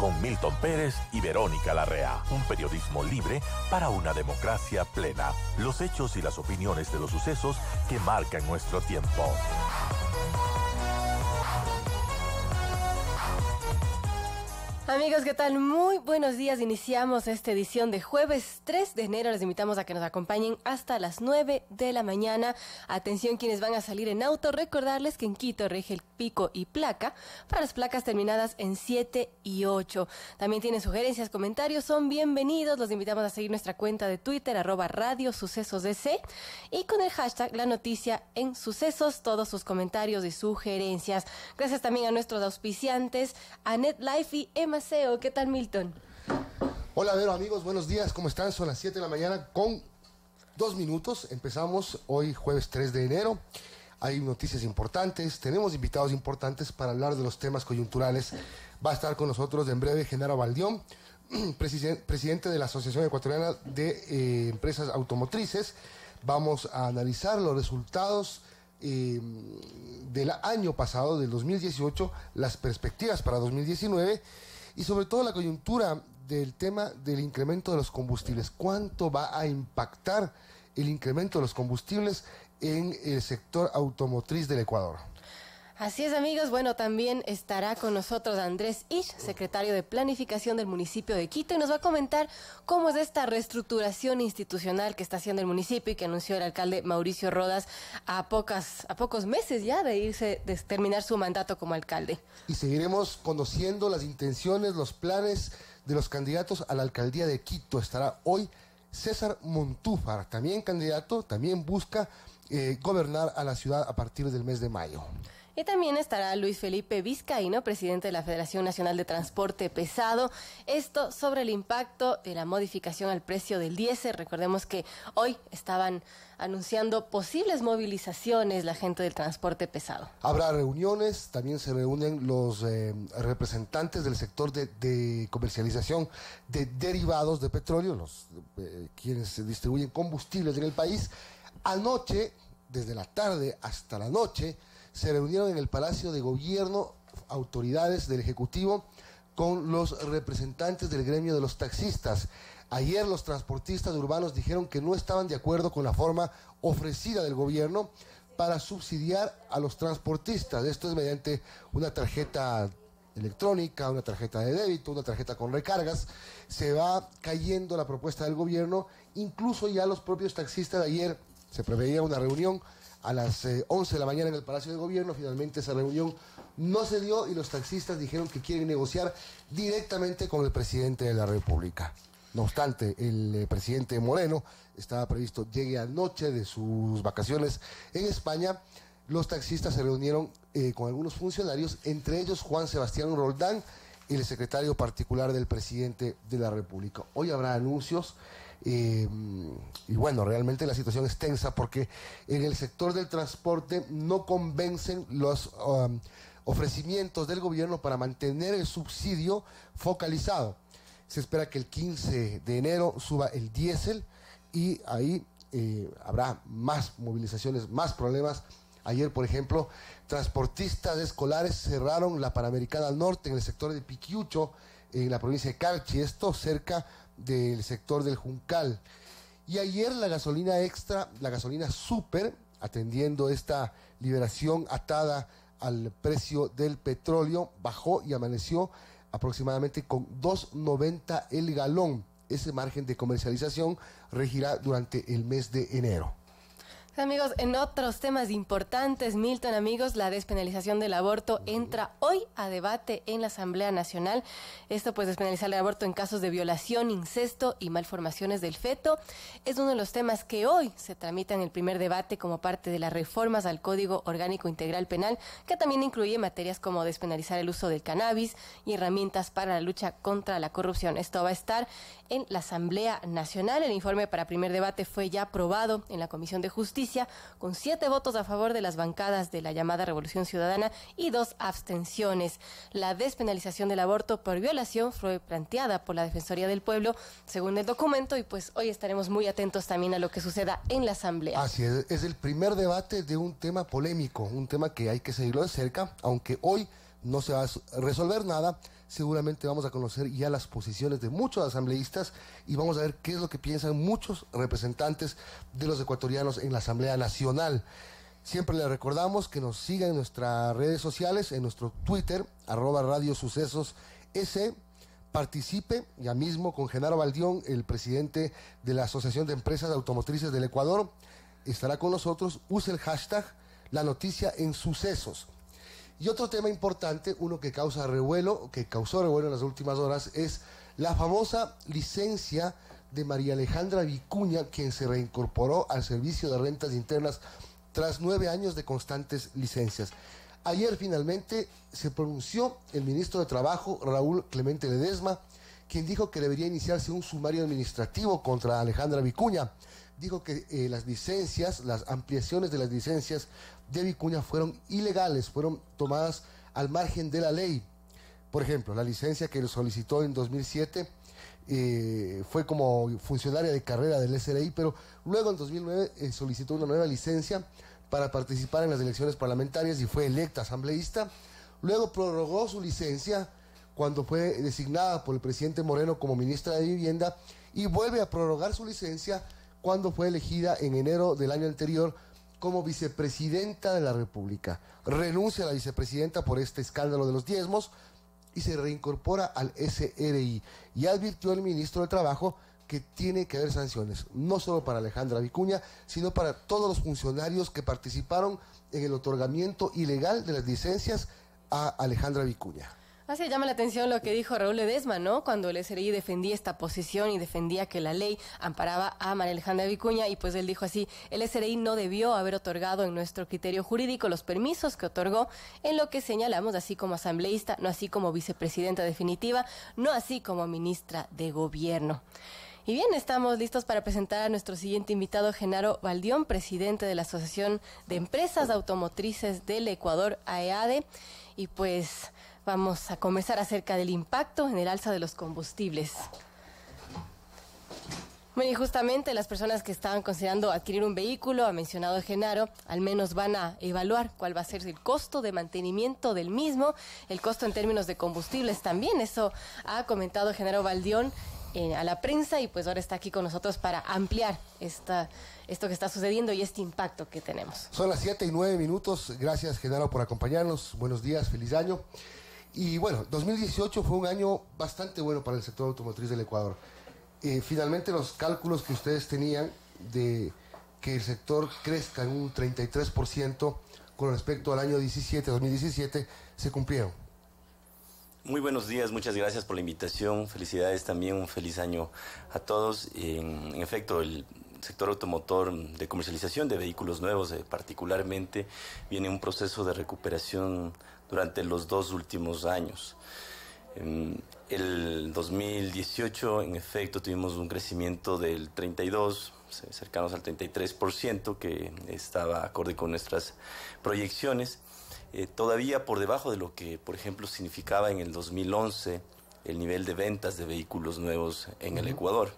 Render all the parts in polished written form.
con Milton Pérez y Verónica Larrea. Un periodismo libre para una democracia plena. Los hechos y las opiniones de los sucesos que marcan nuestro tiempo. Amigos, ¿qué tal? Muy buenos días. Iniciamos esta edición de jueves 3 de enero. Les invitamos a que nos acompañen hasta las 9 de la mañana. Atención quienes van a salir en auto. Recordarles que en Quito rige el pico y placa para las placas terminadas en 7 y 8. También tienen sugerencias, comentarios, son bienvenidos. Los invitamos a seguir nuestra cuenta de Twitter, @radiosucesosdc, y con el hashtag La Noticia en Sucesos, todos sus comentarios y sugerencias. Gracias también a nuestros auspiciantes, a NetLife y Emaceo. ¿Qué tal, Milton? Hola, Vero, amigos, buenos días, ¿cómo están? Son las 7 de la mañana con 2 minutos. Empezamos hoy, jueves 3 de enero. Hay noticias importantes, tenemos invitados importantes para hablar de los temas coyunturales. Va a estar con nosotros en breve Genaro Baldión, presidente de la Asociación Ecuatoriana de Empresas Automotrices. Vamos a analizar los resultados del año pasado, del 2018, las perspectivas para 2019 y sobre todo la coyuntura del tema del incremento de los combustibles. ¿Cuánto va a impactar el incremento de los combustibles en el sector automotriz del Ecuador? Así es, amigos. Bueno, también estará con nosotros Andrés Isch, secretario de Planificación del municipio de Quito, y nos va a comentar cómo es esta reestructuración institucional que está haciendo el municipio y que anunció el alcalde Mauricio Rodas a pocos meses ya de terminar su mandato como alcalde. Y seguiremos conociendo las intenciones, los planes de los candidatos a la alcaldía de Quito. Estará hoy César Montúfar, también candidato, también busca gobernar a la ciudad a partir del mes de mayo. Y también estará Luis Felipe Vizcaíno, presidente de la Federación Nacional de Transporte Pesado. Esto sobre el impacto de la modificación al precio del diésel. Recordemos que hoy estaban anunciando posibles movilizaciones la gente del transporte pesado. Habrá reuniones, también se reúnen los representantes del sector de comercialización de derivados de petróleo, los quienes se distribuyen combustibles en el país. Anoche, desde la tarde hasta la noche, se reunieron en el Palacio de Gobierno autoridades del Ejecutivo con los representantes del gremio de los taxistas. Ayer los transportistas urbanos dijeron que no estaban de acuerdo con la forma ofrecida del gobierno para subsidiar a los transportistas. Esto es mediante una tarjeta electrónica, una tarjeta de débito, una tarjeta con recargas. Se va cayendo la propuesta del gobierno. Incluso ya los propios taxistas, ayer se preveía una reunión a las 11 de la mañana en el Palacio de Gobierno. Finalmente esa reunión no se dio y los taxistas dijeron que quieren negociar directamente con el presidente de la República. No obstante, el presidente Moreno estaba previsto llegue anoche de sus vacaciones en España. Los taxistas se reunieron con algunos funcionarios, entre ellos Juan Sebastián Roldán, el secretario particular del presidente de la República. Hoy habrá anuncios. Y bueno, realmente la situación es tensa porque en el sector del transporte no convencen los ofrecimientos del gobierno para mantener el subsidio focalizado. Se espera que el 15 de enero suba el diésel y ahí habrá más movilizaciones, más problemas. Ayer, por ejemplo, transportistas escolares cerraron la Panamericana Norte en el sector de Piquiucho, en la provincia de Carchi, esto cerca del sector del Juncal. Y ayer la gasolina extra, la gasolina super, atendiendo esta liberación atada al precio del petróleo, bajó y amaneció aproximadamente con 2.90 el galón. Ese margen de comercialización regirá durante el mes de enero. Amigos, en otros temas importantes, Milton, amigos, la despenalización del aborto entra hoy a debate en la Asamblea Nacional. Esto, pues, despenalizar el aborto en casos de violación, incesto y malformaciones del feto. Es uno de los temas que hoy se tramita en el primer debate como parte de las reformas al Código Orgánico Integral Penal, que también incluye materias como despenalizar el uso del cannabis y herramientas para la lucha contra la corrupción. Esto va a estar en la Asamblea Nacional. El informe para primer debate fue ya aprobado en la Comisión de Justicia, con 7 votos a favor de las bancadas de la llamada Revolución Ciudadana y 2 abstenciones. La despenalización del aborto por violación fue planteada por la Defensoría del Pueblo, según el documento, y pues hoy estaremos muy atentos también a lo que suceda en la Asamblea. Así es el primer debate de un tema polémico, un tema que hay que seguirlo de cerca, aunque hoy no se va a resolver nada. Seguramente vamos a conocer ya las posiciones de muchos asambleístas y vamos a ver qué es lo que piensan muchos representantes de los ecuatorianos en la Asamblea Nacional. Siempre les recordamos que nos sigan en nuestras redes sociales, en nuestro Twitter, @radiosucesos.es. Participe ya mismo con Genaro Baldión, el presidente de la Asociación de Empresas Automotrices del Ecuador. Estará con nosotros. Use el hashtag La Noticia en Sucesos. Y otro tema importante, uno que causó revuelo en las últimas horas, es la famosa licencia de María Alejandra Vicuña, quien se reincorporó al servicio de rentas internas tras 9 años de constantes licencias. Ayer finalmente se pronunció el ministro de Trabajo, Raúl Clemente Ledesma, quien dijo que debería iniciarse un sumario administrativo contra Alejandra Vicuña. Dijo que las ampliaciones de las licencias de Vicuña fueron ilegales, fueron tomadas al margen de la ley. Por ejemplo, la licencia que solicitó en 2007 fue como funcionaria de carrera del SRI, pero luego en 2009 solicitó una nueva licencia para participar en las elecciones parlamentarias y fue electa asambleísta. Luego prorrogó su licencia cuando fue designada por el presidente Moreno como ministra de Vivienda y vuelve a prorrogar su licencia cuando fue elegida en enero del año anterior como vicepresidenta de la República. Renuncia a la vicepresidenta por este escándalo de los diezmos y se reincorpora al SRI. Y advirtió el ministro de Trabajo que tiene que haber sanciones, no solo para Alejandra Vicuña, sino para todos los funcionarios que participaron en el otorgamiento ilegal de las licencias a Alejandra Vicuña. Así llama la atención lo que dijo Raúl Ledesma, ¿no? Cuando el SRI defendía esta posición y defendía que la ley amparaba a María Alejandra Vicuña, y pues él dijo así: el SRI no debió haber otorgado en nuestro criterio jurídico los permisos que otorgó, en lo que señalamos, así como asambleísta, no así como vicepresidenta definitiva, no así como ministra de Gobierno. Y bien, estamos listos para presentar a nuestro siguiente invitado, Genaro Baldión, presidente de la Asociación de Empresas Automotrices del Ecuador, AEADE, y pues vamos a conversar acerca del impacto en el alza de los combustibles. Bueno, y justamente las personas que estaban considerando adquirir un vehículo, ha mencionado Genaro, al menos van a evaluar cuál va a ser el costo de mantenimiento del mismo, el costo en términos de combustibles también. Eso ha comentado Genaro Baldión a la prensa, y pues ahora está aquí con nosotros para ampliar esto que está sucediendo y este impacto que tenemos. Son las 7:09. Gracias, Genaro, por acompañarnos. Buenos días, feliz año. Y bueno, 2018 fue un año bastante bueno para el sector automotriz del Ecuador. Finalmente los cálculos que ustedes tenían de que el sector crezca en un 33% con respecto al año 2017, se cumplieron. Muy buenos días, muchas gracias por la invitación, felicidades también, un feliz año a todos. En efecto, el sector automotor de comercialización de vehículos nuevos particularmente viene un proceso de recuperación durante los 2 últimos años. En el 2018, en efecto, tuvimos un crecimiento del 32%, cercanos al 33%, que estaba acorde con nuestras proyecciones. Todavía por debajo de lo que, por ejemplo, significaba en el 2011 el nivel de ventas de vehículos nuevos en el Ecuador.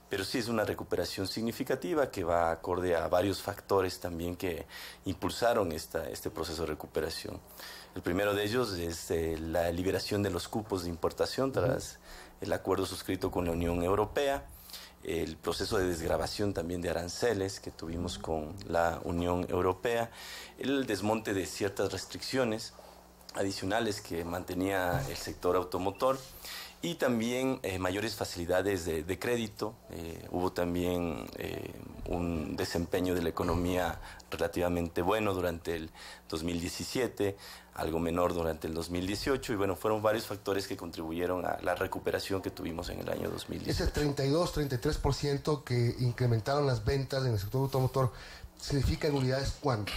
Pero sí es una recuperación significativa que va acorde a varios factores también que impulsaron este proceso de recuperación. El primero de ellos es la liberación de los cupos de importación tras el acuerdo suscrito con la Unión Europea, el proceso de desgravación también de aranceles que tuvimos con la Unión Europea, el desmonte de ciertas restricciones adicionales que mantenía el sector automotor y también mayores facilidades de crédito. Hubo también un desempeño de la economía relativamente bueno durante el 2017, algo menor durante el 2018, y bueno, fueron varios factores que contribuyeron a la recuperación que tuvimos en el año 2018. Ese 33% que incrementaron las ventas en el sector automotor, ¿significa en unidades cuánto?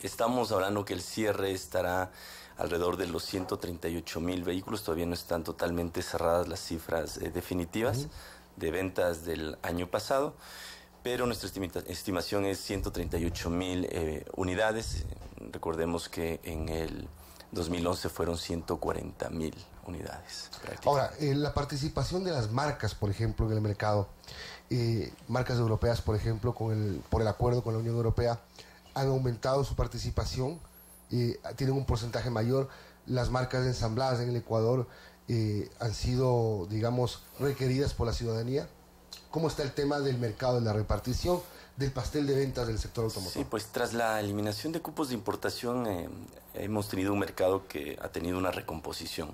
Estamos hablando que el cierre estará alrededor de los 138,000 vehículos. Todavía no están totalmente cerradas las cifras definitivas de ventas del año pasado, pero nuestra estimación es 138,000 unidades. Recordemos que en el 2011 fueron 140,000 unidades. Ahora, la participación de las marcas, por ejemplo, en el mercado, marcas europeas, por ejemplo, por el acuerdo con la Unión Europea, han aumentado su participación, tienen un porcentaje mayor. las marcas ensambladas en el Ecuador han sido, digamos, requeridas por la ciudadanía? ¿Cómo está el tema del mercado, de la repartición del pastel de ventas del sector automotor? Sí, pues tras la eliminación de cupos de importación hemos tenido un mercado que ha tenido una recomposición.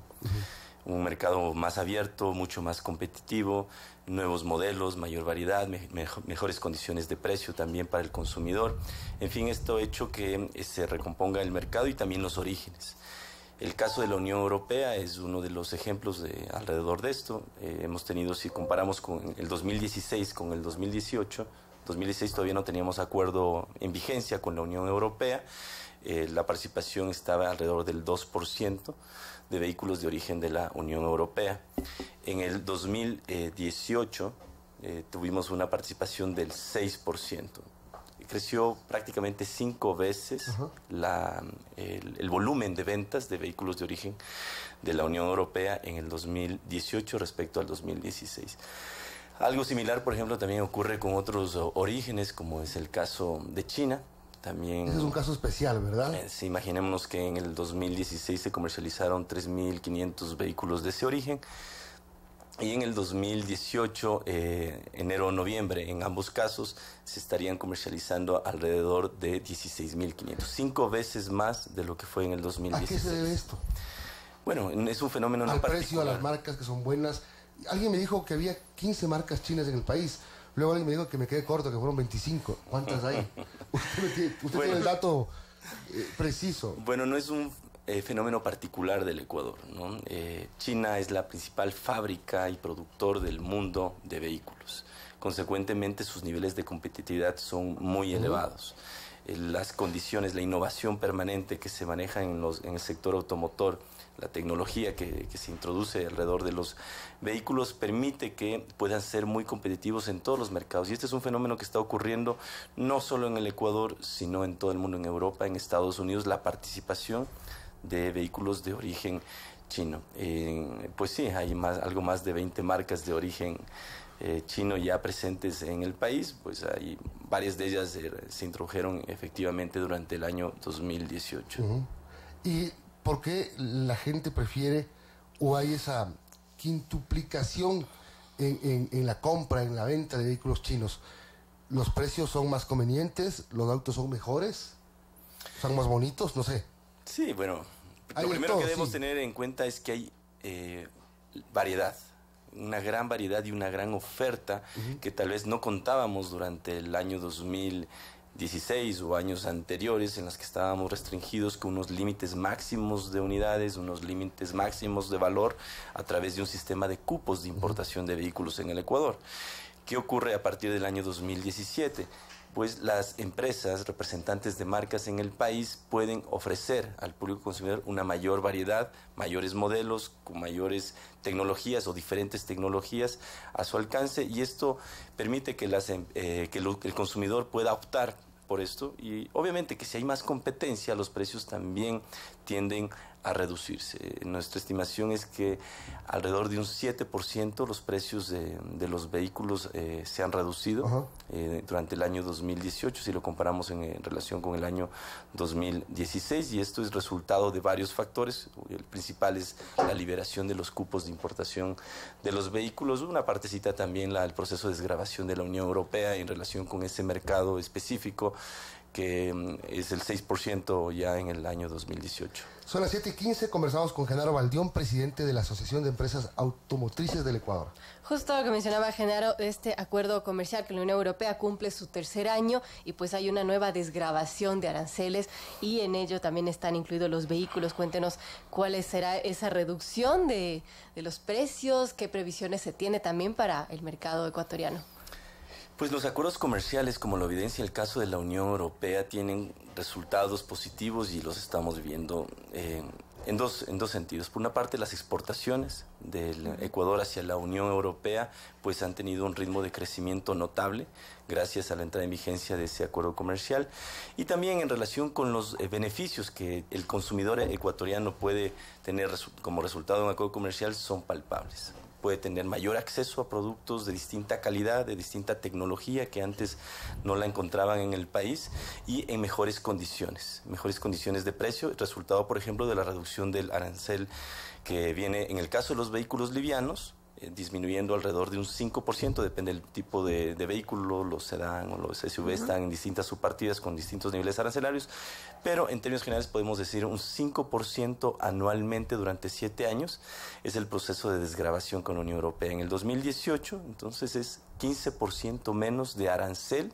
Un mercado más abierto, mucho más competitivo, nuevos modelos, mayor variedad, mejores condiciones de precio también para el consumidor. En fin, esto ha hecho que se recomponga el mercado y también los orígenes. El caso de la Unión Europea es uno de los ejemplos alrededor de esto. Hemos tenido, si comparamos con el 2016 con el 2018, 2016 todavía no teníamos acuerdo en vigencia con la Unión Europea, la participación estaba alrededor del 2% de vehículos de origen de la Unión Europea. En el 2018 tuvimos una participación del 6%. Creció prácticamente 5 veces el volumen de ventas de vehículos de origen de la Unión Europea en el 2018 respecto al 2016. Algo similar, por ejemplo, también ocurre con otros orígenes, como es el caso de China. También, ese es un caso especial, ¿verdad? Sí, imaginémonos que en el 2016 se comercializaron 3.500 vehículos de ese origen. Y en el 2018, enero o noviembre, en ambos casos, se estarían comercializando alrededor de 16.500. 5 veces más de lo que fue en el 2016. ¿A qué se debe esto? Bueno, es un fenómeno no particular. Al precio, a las marcas que son buenas. Alguien me dijo que había 15 marcas chinas en el país. Luego alguien me dijo que me quedé corto, que fueron 25. ¿Cuántas hay? Usted tiene el dato preciso. Bueno, no es un fenómeno particular del Ecuador, ¿no? China es la principal fábrica y productor del mundo de vehículos. Consecuentemente, sus niveles de competitividad son muy elevados. Las condiciones, la innovación permanente que se maneja en el sector automotor, la tecnología que se introduce alrededor de los vehículos permite que puedan ser muy competitivos en todos los mercados. Y este es un fenómeno que está ocurriendo no solo en el Ecuador, sino en todo el mundo, en Europa, en Estados Unidos, la participación de vehículos de origen chino. Pues sí, hay algo más de 20 marcas de origen chino ya presentes en el país, pues hay varias de ellas se introdujeron efectivamente durante el año 2018. ¿Y por qué la gente prefiere o hay esa quintuplicación en la compra, en la venta de vehículos chinos? ¿Los precios son más convenientes? ¿Los autos son mejores? ¿Son más bonitos? No sé. Sí, bueno, lo primero que debemos tener en cuenta es que hay variedad, una gran variedad y una gran oferta que tal vez no contábamos durante el año 2016 o años anteriores, en las que estábamos restringidos con unos límites máximos de unidades, unos límites máximos de valor a través de un sistema de cupos de importación de vehículos en el Ecuador. ¿Qué ocurre a partir del año 2017? Pues las empresas representantes de marcas en el país pueden ofrecer al público consumidor una mayor variedad, mayores modelos, con mayores tecnologías o diferentes tecnologías a su alcance, y esto permite que el consumidor pueda optar por esto, y obviamente que si hay más competencia los precios también tienden a reducirse. Nuestra estimación es que alrededor de un 7% los precios de los vehículos se han reducido durante el año 2018, si lo comparamos en relación con el año 2016, y esto es resultado de varios factores. El principal es la liberación de los cupos de importación de los vehículos, una partecita también el proceso de desgravación de la Unión Europea en relación con ese mercado específico, que es el 6% ya en el año 2018. Son las 7:15, conversamos con Genaro Baldión, presidente de la Asociación de Empresas Automotrices del Ecuador. Justo lo que mencionaba Genaro, este acuerdo comercial que la Unión Europea cumple su tercer año y pues hay una nueva desgravación de aranceles y en ello también están incluidos los vehículos. Cuéntenos cuál será esa reducción de los precios, qué previsiones se tiene también para el mercado ecuatoriano. Pues los acuerdos comerciales, como lo evidencia el caso de la Unión Europea, tienen resultados positivos y los estamos viendo en dos sentidos. Por una parte, las exportaciones del Ecuador hacia la Unión Europea pues han tenido un ritmo de crecimiento notable gracias a la entrada en vigencia de ese acuerdo comercial, y también en relación con los beneficios que el consumidor ecuatoriano puede tener como resultado de un acuerdo comercial son palpables. puede tener mayor acceso a productos de distinta calidad, de distinta tecnología que antes no la encontraban en el país y en mejores condiciones de precio, resultado, por ejemplo, de la reducción del arancel que viene en el caso de los vehículos livianos, disminuyendo alrededor de un 5%, depende del tipo de vehículo, los sedán o los SUV están en distintas subpartidas con distintos niveles arancelarios, pero en términos generales podemos decir un 5% anualmente durante 7 años es el proceso de desgravación con la Unión Europea. En el 2018, entonces, es 15% menos de arancel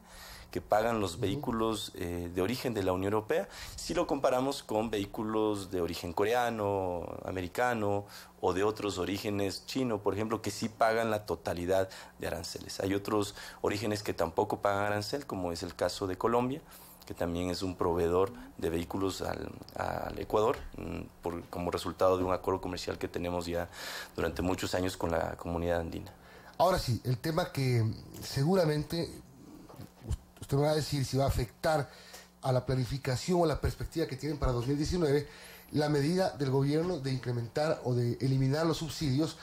que pagan los vehículos de origen de la Unión Europea, si lo comparamos con vehículos de origen coreano, americano o de otros orígenes, chino, por ejemplo, que sí pagan la totalidad de aranceles. Hay otros orígenes que tampoco pagan arancel, como es el caso de Colombia, que también es un proveedor de vehículos al Ecuador, como resultado de un acuerdo comercial que tenemos ya durante muchos años con la comunidad andina. Ahora sí, el tema que seguramente usted me va a decir si va a afectar a la planificación o la perspectiva que tienen para 2019, la medida del gobierno de incrementar o de eliminar los subsidios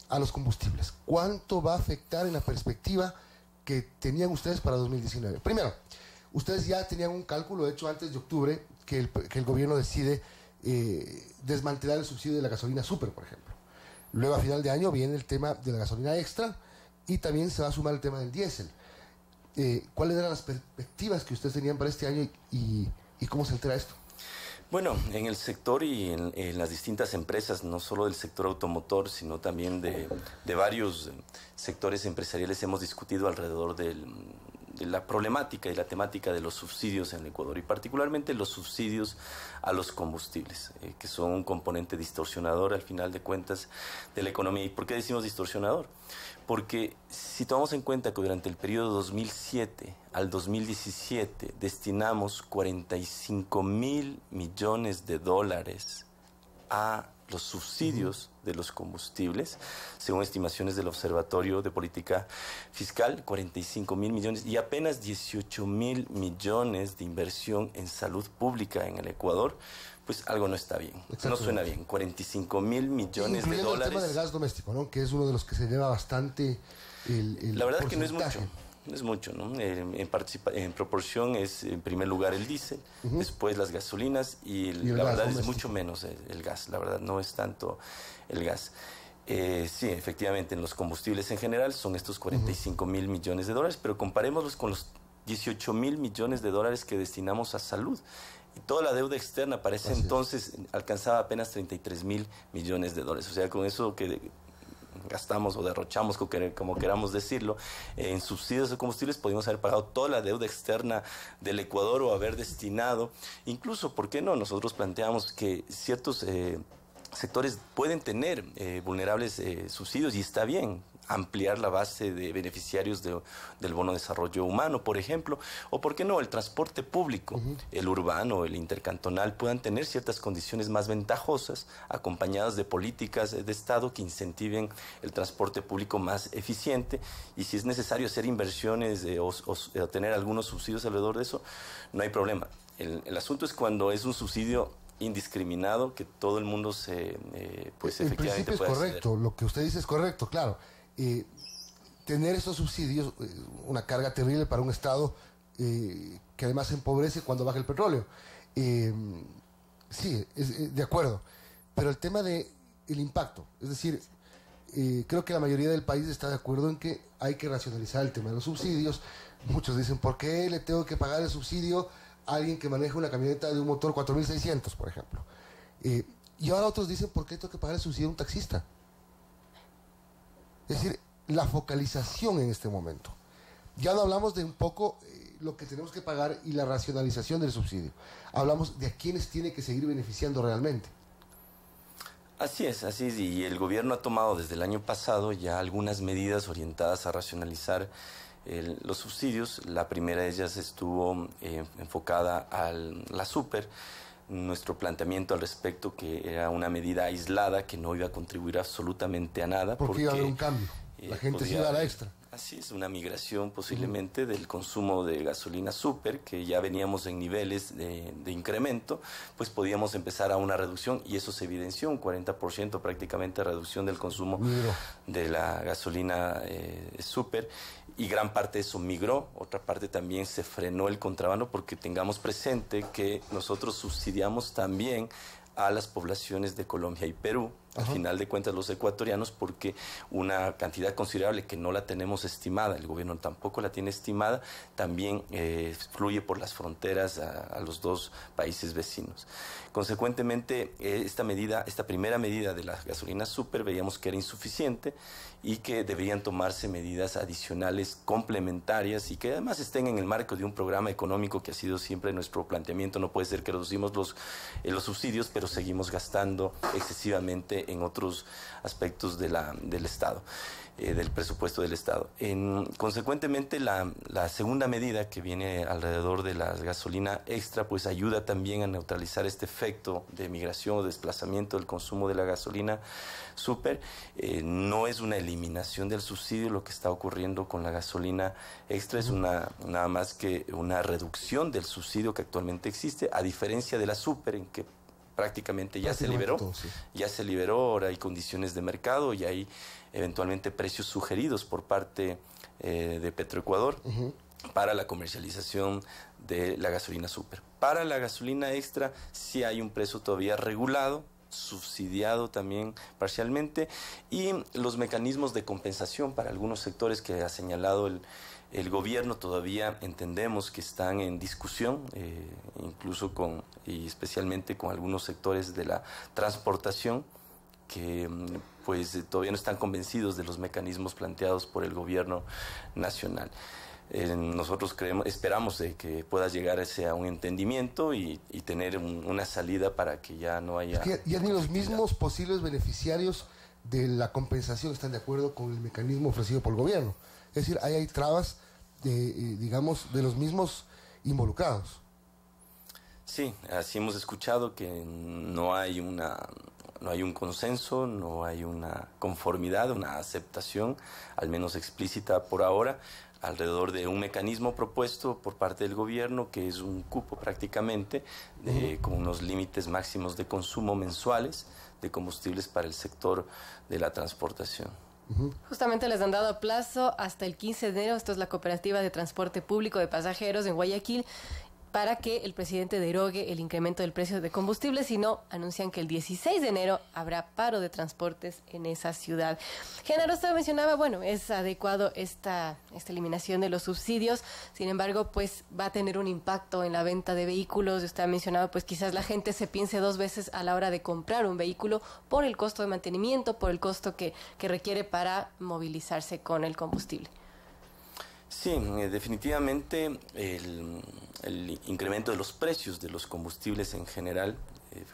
a los combustibles. ¿Cuánto va a afectar en la perspectiva que tenían ustedes para 2019? Primero, ustedes ya tenían un cálculo hecho antes de octubre que el gobierno decide desmantelar el subsidio de la gasolina super, por ejemplo. Luego, a final de año, viene el tema de la gasolina extra y también se va a sumar el tema del diésel. ¿Cuáles eran las perspectivas que ustedes tenían para este año y cómo se entera esto? Bueno, en el sector y en las distintas empresas, no solo del sector automotor, sino también de varios sectores empresariales, hemos discutido alrededor de la problemática y la temática de los subsidios en Ecuador, y particularmente los subsidios a los combustibles, que son un componente distorsionador al final de cuentas de la economía. ¿Y por qué decimos distorsionador? Porque si tomamos en cuenta que durante el periodo 2007 al 2017 destinamos 45.000 millones de dólares a los subsidios de los combustibles, según estimaciones del Observatorio de Política Fiscal, 45.000 millones y apenas 18.000 millones de inversión en salud pública en el Ecuador, pues algo no está bien, no suena bien. 45.000 millones de dólares. El tema del gas doméstico, ¿no? Que es uno de los que se lleva bastante la verdad es que no es mucho. No es mucho, ¿no? En proporción es en primer lugar el diésel, después las gasolinas y la verdad es mucho menos el gas, la verdad no es tanto el gas. Sí, efectivamente, en los combustibles en general son estos 45.000 millones de dólares, pero comparémoslos con los 18.000 millones de dólares que destinamos a salud. Y toda la deuda externa para ese entonces alcanzaba apenas 33.000 millones de dólares. O sea, con eso que gastamos o derrochamos, como queramos decirlo, en subsidios de combustibles, podemos haber pagado toda la deuda externa del Ecuador o haber destinado, incluso, ¿por qué no? Nosotros planteamos que ciertos sectores pueden tener vulnerables subsidios y está bien ampliar la base de beneficiarios del bono de desarrollo humano, por ejemplo, o por qué no, el transporte público, el urbano, el intercantonal, puedan tener ciertas condiciones más ventajosas, acompañadas de políticas de Estado que incentiven el transporte público más eficiente, y si es necesario hacer inversiones o tener algunos subsidios alrededor de eso, no hay problema. El asunto es cuando es un subsidio indiscriminado que todo el mundo pues efectivamente puede acceder. Es correcto, lo que usted dice es correcto, claro. Tener estos subsidios, una carga terrible para un Estado que además se empobrece cuando baja el petróleo. Sí, de acuerdo. Pero el tema del impacto, es decir, creo que la mayoría del país está de acuerdo en que hay que racionalizar el tema de los subsidios. Muchos dicen, ¿por qué le tengo que pagar el subsidio a alguien que maneja una camioneta de un motor 4.600, por ejemplo? Y ahora otros dicen, ¿por qué tengo que pagar el subsidio a un taxista? Es decir, la focalización en este momento. Ya no hablamos de un poco lo que tenemos que pagar y la racionalización del subsidio. Hablamos de a quienes tiene que seguir beneficiando realmente. Así es, y el gobierno ha tomado desde el año pasado ya algunas medidas orientadas a racionalizar los subsidios. La primera de ellas estuvo enfocada a la super. Nuestro planteamiento al respecto, que era una medida aislada que no iba a contribuir absolutamente a nada. Porque iba a haber un cambio, la gente se iba a la extra. Así es, una migración posiblemente del consumo de gasolina súper, que ya veníamos en niveles de incremento, pues podíamos empezar a una reducción, y eso se evidenció, un 40% prácticamente reducción del consumo de la gasolina súper, y gran parte de eso migró, otra parte también se frenó el contrabando, porque tengamos presente que nosotros subsidiamos también a las poblaciones de Colombia y Perú, al final de cuentas los ecuatorianos, porque una cantidad considerable que no la tenemos estimada, el gobierno tampoco la tiene estimada, también fluye por las fronteras a los dos países vecinos. Consecuentemente, esta primera medida de la gasolina súper veíamos que era insuficiente y que deberían tomarse medidas adicionales complementarias y que además estén en el marco de un programa económico que ha sido siempre nuestro planteamiento. No puede ser que reducimos los subsidios, pero seguimos gastando excesivamente en otros aspectos del Estado, del presupuesto del Estado. Consecuentemente, la segunda medida que viene alrededor de la gasolina extra, pues ayuda también a neutralizar este efecto de migración o desplazamiento del consumo de la gasolina súper. No es una eliminación del subsidio lo que está ocurriendo con la gasolina extra, es nada más que una reducción del subsidio que actualmente existe, a diferencia de la súper, en que prácticamente ya se liberó, ahora hay condiciones de mercado y hay eventualmente precios sugeridos por parte de Petroecuador para la comercialización de la gasolina súper. Para la gasolina extra sí hay un precio todavía regulado, subsidiado también parcialmente, y los mecanismos de compensación para algunos sectores que ha señalado el gobierno todavía entendemos que están en discusión, incluso y especialmente con algunos sectores de la transportación que pues todavía no están convencidos de los mecanismos planteados por el gobierno nacional. Nosotros esperamos que pueda llegar a un entendimiento y tener una salida para que ya no haya... Es que ya ni los mismos posibles beneficiarios de la compensación están de acuerdo con el mecanismo ofrecido por el gobierno. Es decir, hay trabas digamos, de los mismos involucrados. Sí, así hemos escuchado que no hay un consenso, no hay una conformidad, una aceptación, al menos explícita por ahora, alrededor de un mecanismo propuesto por parte del gobierno, que es un cupo prácticamente, con unos límites máximos de consumo mensuales de combustibles para el sector de la transportación. Justamente les han dado plazo hasta el 15 de enero, esto es la Cooperativa de Transporte Público de Pasajeros en Guayaquil, para que el presidente derogue el incremento del precio de combustible, si no, anuncian que el 16 de enero habrá paro de transportes en esa ciudad. Genaro, usted mencionaba, bueno, es adecuado esta eliminación de los subsidios, sin embargo, pues va a tener un impacto en la venta de vehículos. Usted ha mencionado, pues quizás la gente se piense dos veces a la hora de comprar un vehículo por el costo de mantenimiento, por el costo que requiere para movilizarse con el combustible. Sí, definitivamente el incremento de los precios de los combustibles en general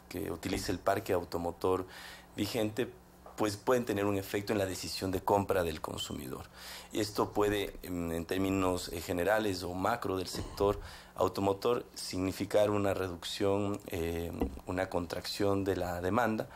que utiliza el parque automotor vigente, pues pueden tener un efecto en la decisión de compra del consumidor. Y esto puede, en términos generales o macro del sector automotor, significar una reducción, una contracción de la demanda.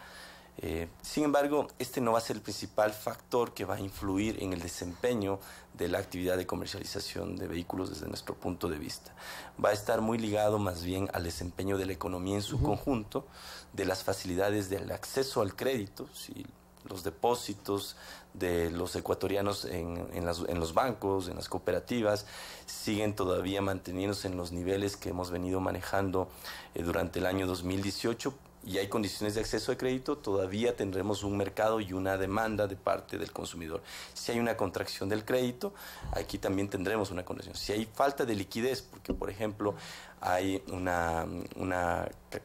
Sin embargo, este no va a ser el principal factor que va a influir en el desempeño de la actividad de comercialización de vehículos desde nuestro punto de vista. Va a estar muy ligado más bien al desempeño de la economía en su conjunto, de las facilidades del acceso al crédito, si los depósitos de los ecuatorianos en los bancos, en las cooperativas, siguen todavía manteniéndose en los niveles que hemos venido manejando durante el año 2018, y hay condiciones de acceso a crédito, todavía tendremos un mercado y una demanda de parte del consumidor. Si hay una contracción del crédito, aquí también tendremos una contracción. Si hay falta de liquidez, porque por ejemplo hay una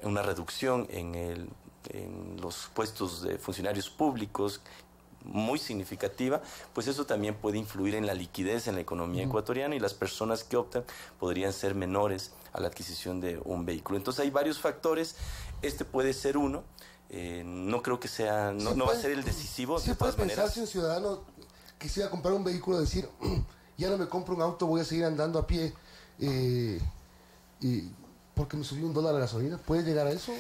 reducción en los puestos de funcionarios públicos muy significativa, pues eso también puede influir en la liquidez en la economía ecuatoriana, y las personas que optan podrían ser menores a la adquisición de un vehículo. Entonces hay varios factores, este puede ser uno, no creo que sea, no va a ser el decisivo. Sí, puede pensar si un ciudadano quisiera comprar un vehículo, decir, ya no me compro un auto, voy a seguir andando a pie, porque me subió $1 la gasolina. ¿Puede llegar a eso?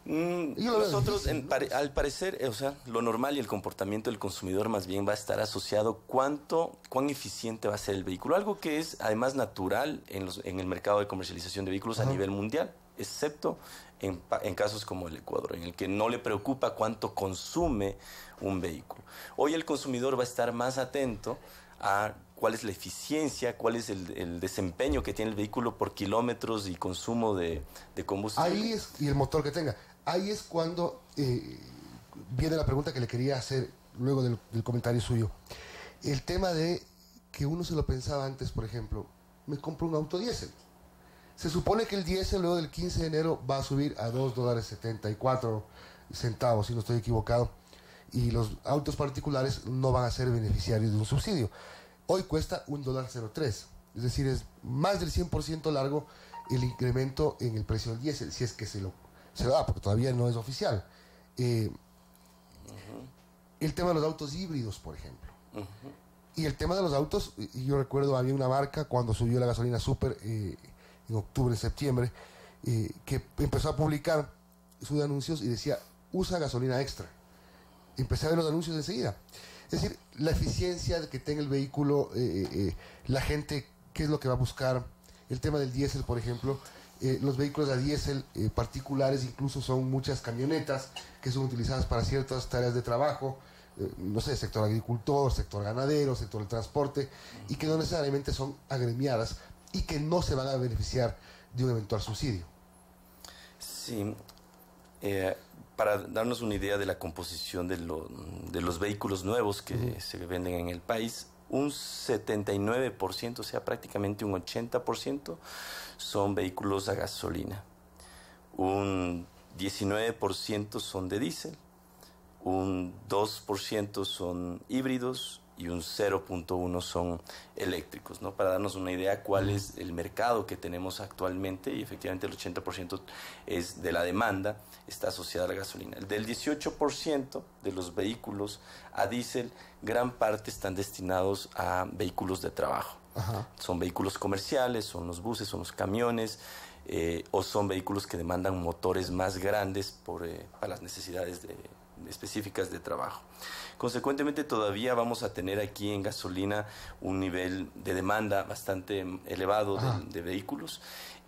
Nosotros, al parecer, o sea, lo normal y el comportamiento del consumidor más bien va a estar asociado cuán eficiente va a ser el vehículo, algo que es además natural en el mercado de comercialización de vehículos a nivel mundial, excepto en casos como el Ecuador, en el que no le preocupa cuánto consume un vehículo. Hoy el consumidor va a estar más atento a cuál es la eficiencia, cuál es el desempeño que tiene el vehículo por kilómetros y consumo de combustible. Ahí es, y el motor que tenga. Ahí es cuando viene la pregunta que le quería hacer luego del comentario suyo. El tema de que uno se lo pensaba antes, por ejemplo, me compro un auto diésel. Se supone que el diésel luego del 15 de enero va a subir a $2.74, si no estoy equivocado, y los autos particulares no van a ser beneficiarios de un subsidio. Hoy cuesta $1.03, es decir, es más del 100% largo el incremento en el precio del diésel, si es que se lo da, porque todavía no es oficial. El tema de los autos híbridos, por ejemplo. Y el tema de los autos, yo recuerdo, había una marca cuando subió la gasolina super en octubre, septiembre, que empezó a publicar sus anuncios y decía, usa gasolina extra. Empecé a ver los anuncios enseguida. Es decir, la eficiencia que tenga el vehículo, la gente, qué es lo que va a buscar. El tema del diésel, por ejemplo, los vehículos a diésel particulares incluso son muchas camionetas que son utilizadas para ciertas tareas de trabajo, no sé, sector agricultor, sector ganadero, sector del transporte, y que no necesariamente son agremiadas y que no se van a beneficiar de un eventual subsidio. Sí, para darnos una idea de la composición de los vehículos nuevos que se venden en el país, un 79%, o sea, prácticamente un 80%, son vehículos a gasolina. Un 19% son de diésel, un 2% son híbridos y un 0.1% son eléctricos, ¿no? Para darnos una idea cuál es el mercado que tenemos actualmente, y efectivamente el 80% es de la demanda, está asociada a la gasolina. Del 18% de los vehículos a diésel, gran parte están destinados a vehículos de trabajo. Son vehículos comerciales, son los buses, son los camiones, o son vehículos que demandan motores más grandes para las necesidades específicas de trabajo. Consecuentemente, todavía vamos a tener aquí en gasolina un nivel de demanda bastante elevado de vehículos.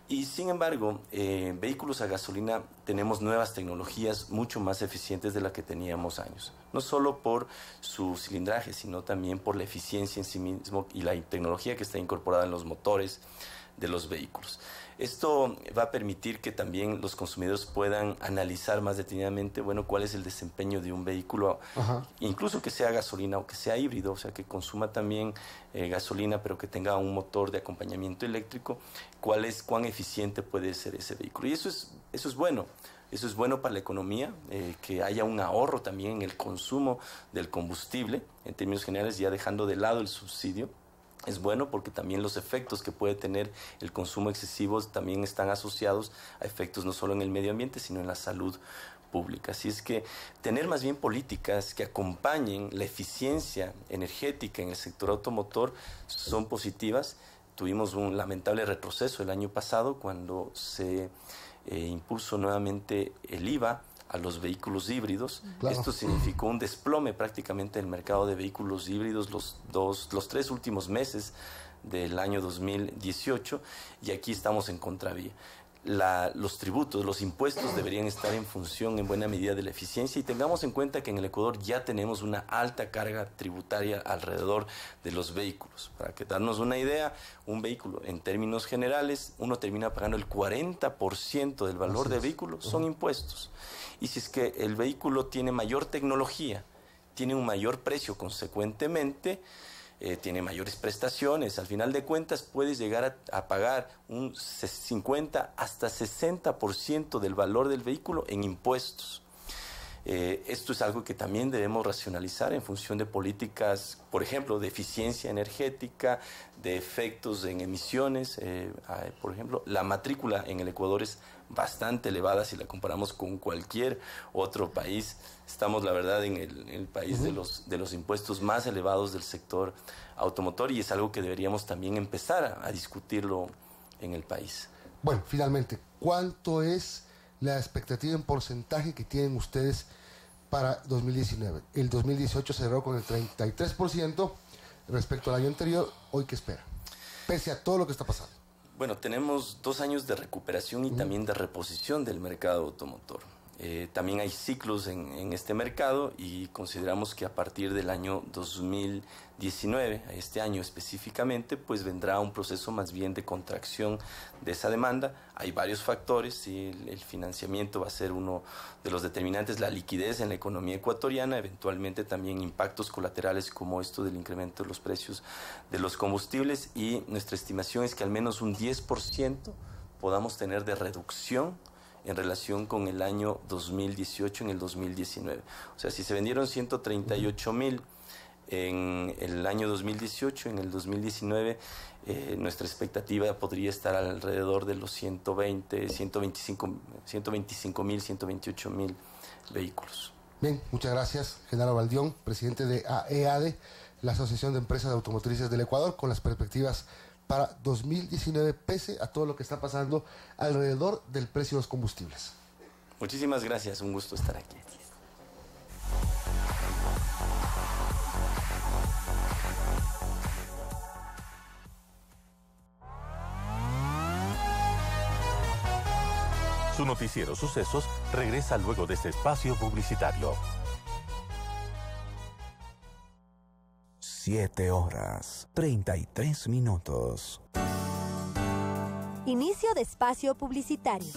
Y sin embargo, vehículos a gasolina tenemos nuevas tecnologías mucho más eficientes de las que teníamos años. No solo por su cilindraje, sino también por la eficiencia en sí mismo y la tecnología que está incorporada en los motores de los vehículos. Esto va a permitir que también los consumidores puedan analizar más detenidamente, bueno, cuál es el desempeño de un vehículo, incluso que sea gasolina o que sea híbrido, o sea, que consuma también gasolina, pero que tenga un motor de acompañamiento eléctrico, cuán eficiente puede ser ese vehículo. Y eso es bueno. Eso es bueno para la economía, que haya un ahorro también en el consumo del combustible, en términos generales, ya dejando de lado el subsidio. Es bueno porque también los efectos que puede tener el consumo excesivo también están asociados a efectos no solo en el medio ambiente, sino en la salud pública. Así es que tener más bien políticas que acompañen la eficiencia energética en el sector automotor son positivas. Tuvimos un lamentable retroceso el año pasado cuando se impuso nuevamente el IVA a los vehículos híbridos. Claro. Esto significó un desplome prácticamente del mercado de vehículos híbridos los 3 últimos meses del año 2018, y aquí estamos en contravía. Los tributos, los impuestos deberían estar en función en buena medida de la eficiencia, y tengamos en cuenta que en el Ecuador ya tenemos una alta carga tributaria alrededor de los vehículos. Para que darnos una idea, un vehículo en términos generales, uno termina pagando el 40% del valor del vehículo, son impuestos. Y si es que el vehículo tiene mayor tecnología, tiene un mayor precio, consecuentemente, tiene mayores prestaciones, al final de cuentas puedes llegar a pagar un 50 hasta 60% del valor del vehículo en impuestos. Esto es algo que también debemos racionalizar en función de políticas, por ejemplo, de eficiencia energética, de efectos en emisiones. Por ejemplo, la matrícula en el Ecuador es bastante elevada si la comparamos con cualquier otro país. Estamos, la verdad, en el país de los impuestos más elevados del sector automotor, y es algo que deberíamos también empezar a discutirlo en el país. Bueno, finalmente, ¿cuánto es la expectativa en porcentaje que tienen ustedes para 2019. El 2018 cerró con el 33% respecto al año anterior. ¿Hoy qué espera? Pese a todo lo que está pasando. Bueno, tenemos 2 años de recuperación y también de reposición del mercado automotor. También hay ciclos en este mercado y consideramos que a partir del año 2019, este año específicamente, pues vendrá un proceso más bien de contracción de esa demanda. Hay varios factores y el financiamiento va a ser uno de los determinantes, la liquidez en la economía ecuatoriana, eventualmente también impactos colaterales como esto del incremento de los precios de los combustibles, y nuestra estimación es que al menos un 10% podamos tener de reducción en relación con el año 2018 en el 2019. O sea, si se vendieron 138,000 en el año 2018, en el 2019 nuestra expectativa podría estar alrededor de los 125,000, 128,000 vehículos. Bien, muchas gracias, Genaro Baldión, presidente de AEADE, la Asociación de Empresas Automotrices del Ecuador, con las perspectivas para 2019, pese a todo lo que está pasando alrededor del precio de los combustibles. Muchísimas gracias, un gusto estar aquí. Su noticiero Sucesos regresa luego de este espacio publicitario. 7:33. Inicio de espacio publicitario.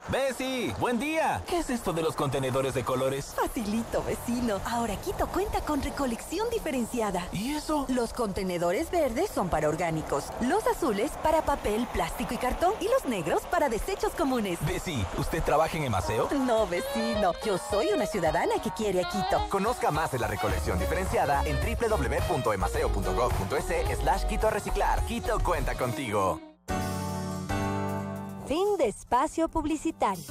Bessie, buen día. ¿Qué es esto de los contenedores de colores? Facilito, vecino. Ahora Quito cuenta con recolección diferenciada. ¿Y eso? Los contenedores verdes son para orgánicos, los azules para papel, plástico y cartón, y los negros para desechos comunes. Bessie, ¿usted trabaja en Emaceo? No, vecino. Yo soy una ciudadana que quiere a Quito. Conozca más de la recolección diferenciada en www.emaceo.gov.es/Quito Reciclar. Quito cuenta contigo. Fin de espacio publicitario.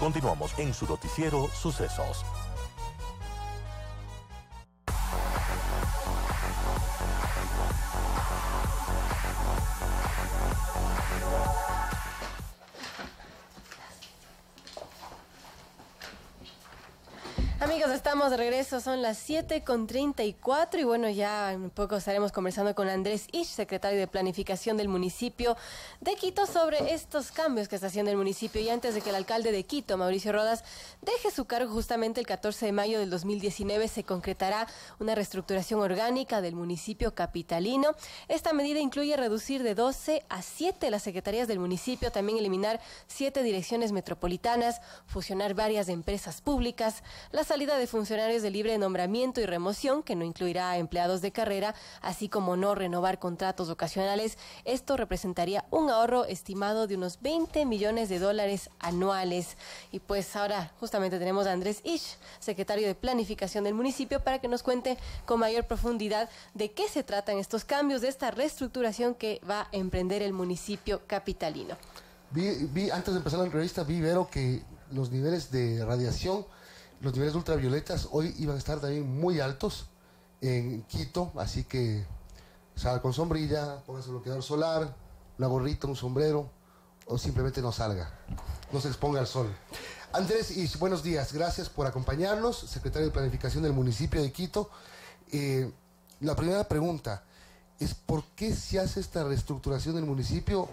Continuamos en su noticiero Sucesos. Amigos, estamos de regreso, son las 7:34 y bueno, ya en poco estaremos conversando con Andrés Isch, secretario de Planificación del municipio de Quito, sobre estos cambios que está haciendo el municipio. Y antes de que el alcalde de Quito, Mauricio Rodas, deje su cargo, justamente el 14 de mayo del 2019 se concretará una reestructuración orgánica del municipio capitalino. Esta medida incluye reducir de 12 a 7 las secretarías del municipio, también eliminar 7 direcciones metropolitanas, fusionar varias empresas públicas, la salida de funcionarios de libre nombramiento y remoción, que no incluirá a empleados de carrera, así como no renovar contratos ocasionales. Esto representaría un ahorro estimado de unos $20 millones anuales. Y pues ahora justamente tenemos a Andrés Isch, secretario de Planificación del municipio, para que nos cuente con mayor profundidad de qué se tratan estos cambios, de esta reestructuración que va a emprender el municipio capitalino. Vi antes de empezar la entrevista, Vero, que los niveles de radiación, los niveles ultravioletas hoy iban a estar también muy altos en Quito, así que salga con sombrilla, póngase bloqueador solar, una gorrita, un sombrero, o simplemente no salga, no se exponga al sol. Andrés Isch, buenos días, gracias por acompañarnos, secretario de Planificación del municipio de Quito. La primera pregunta es: ¿por qué se hace esta reestructuración del municipio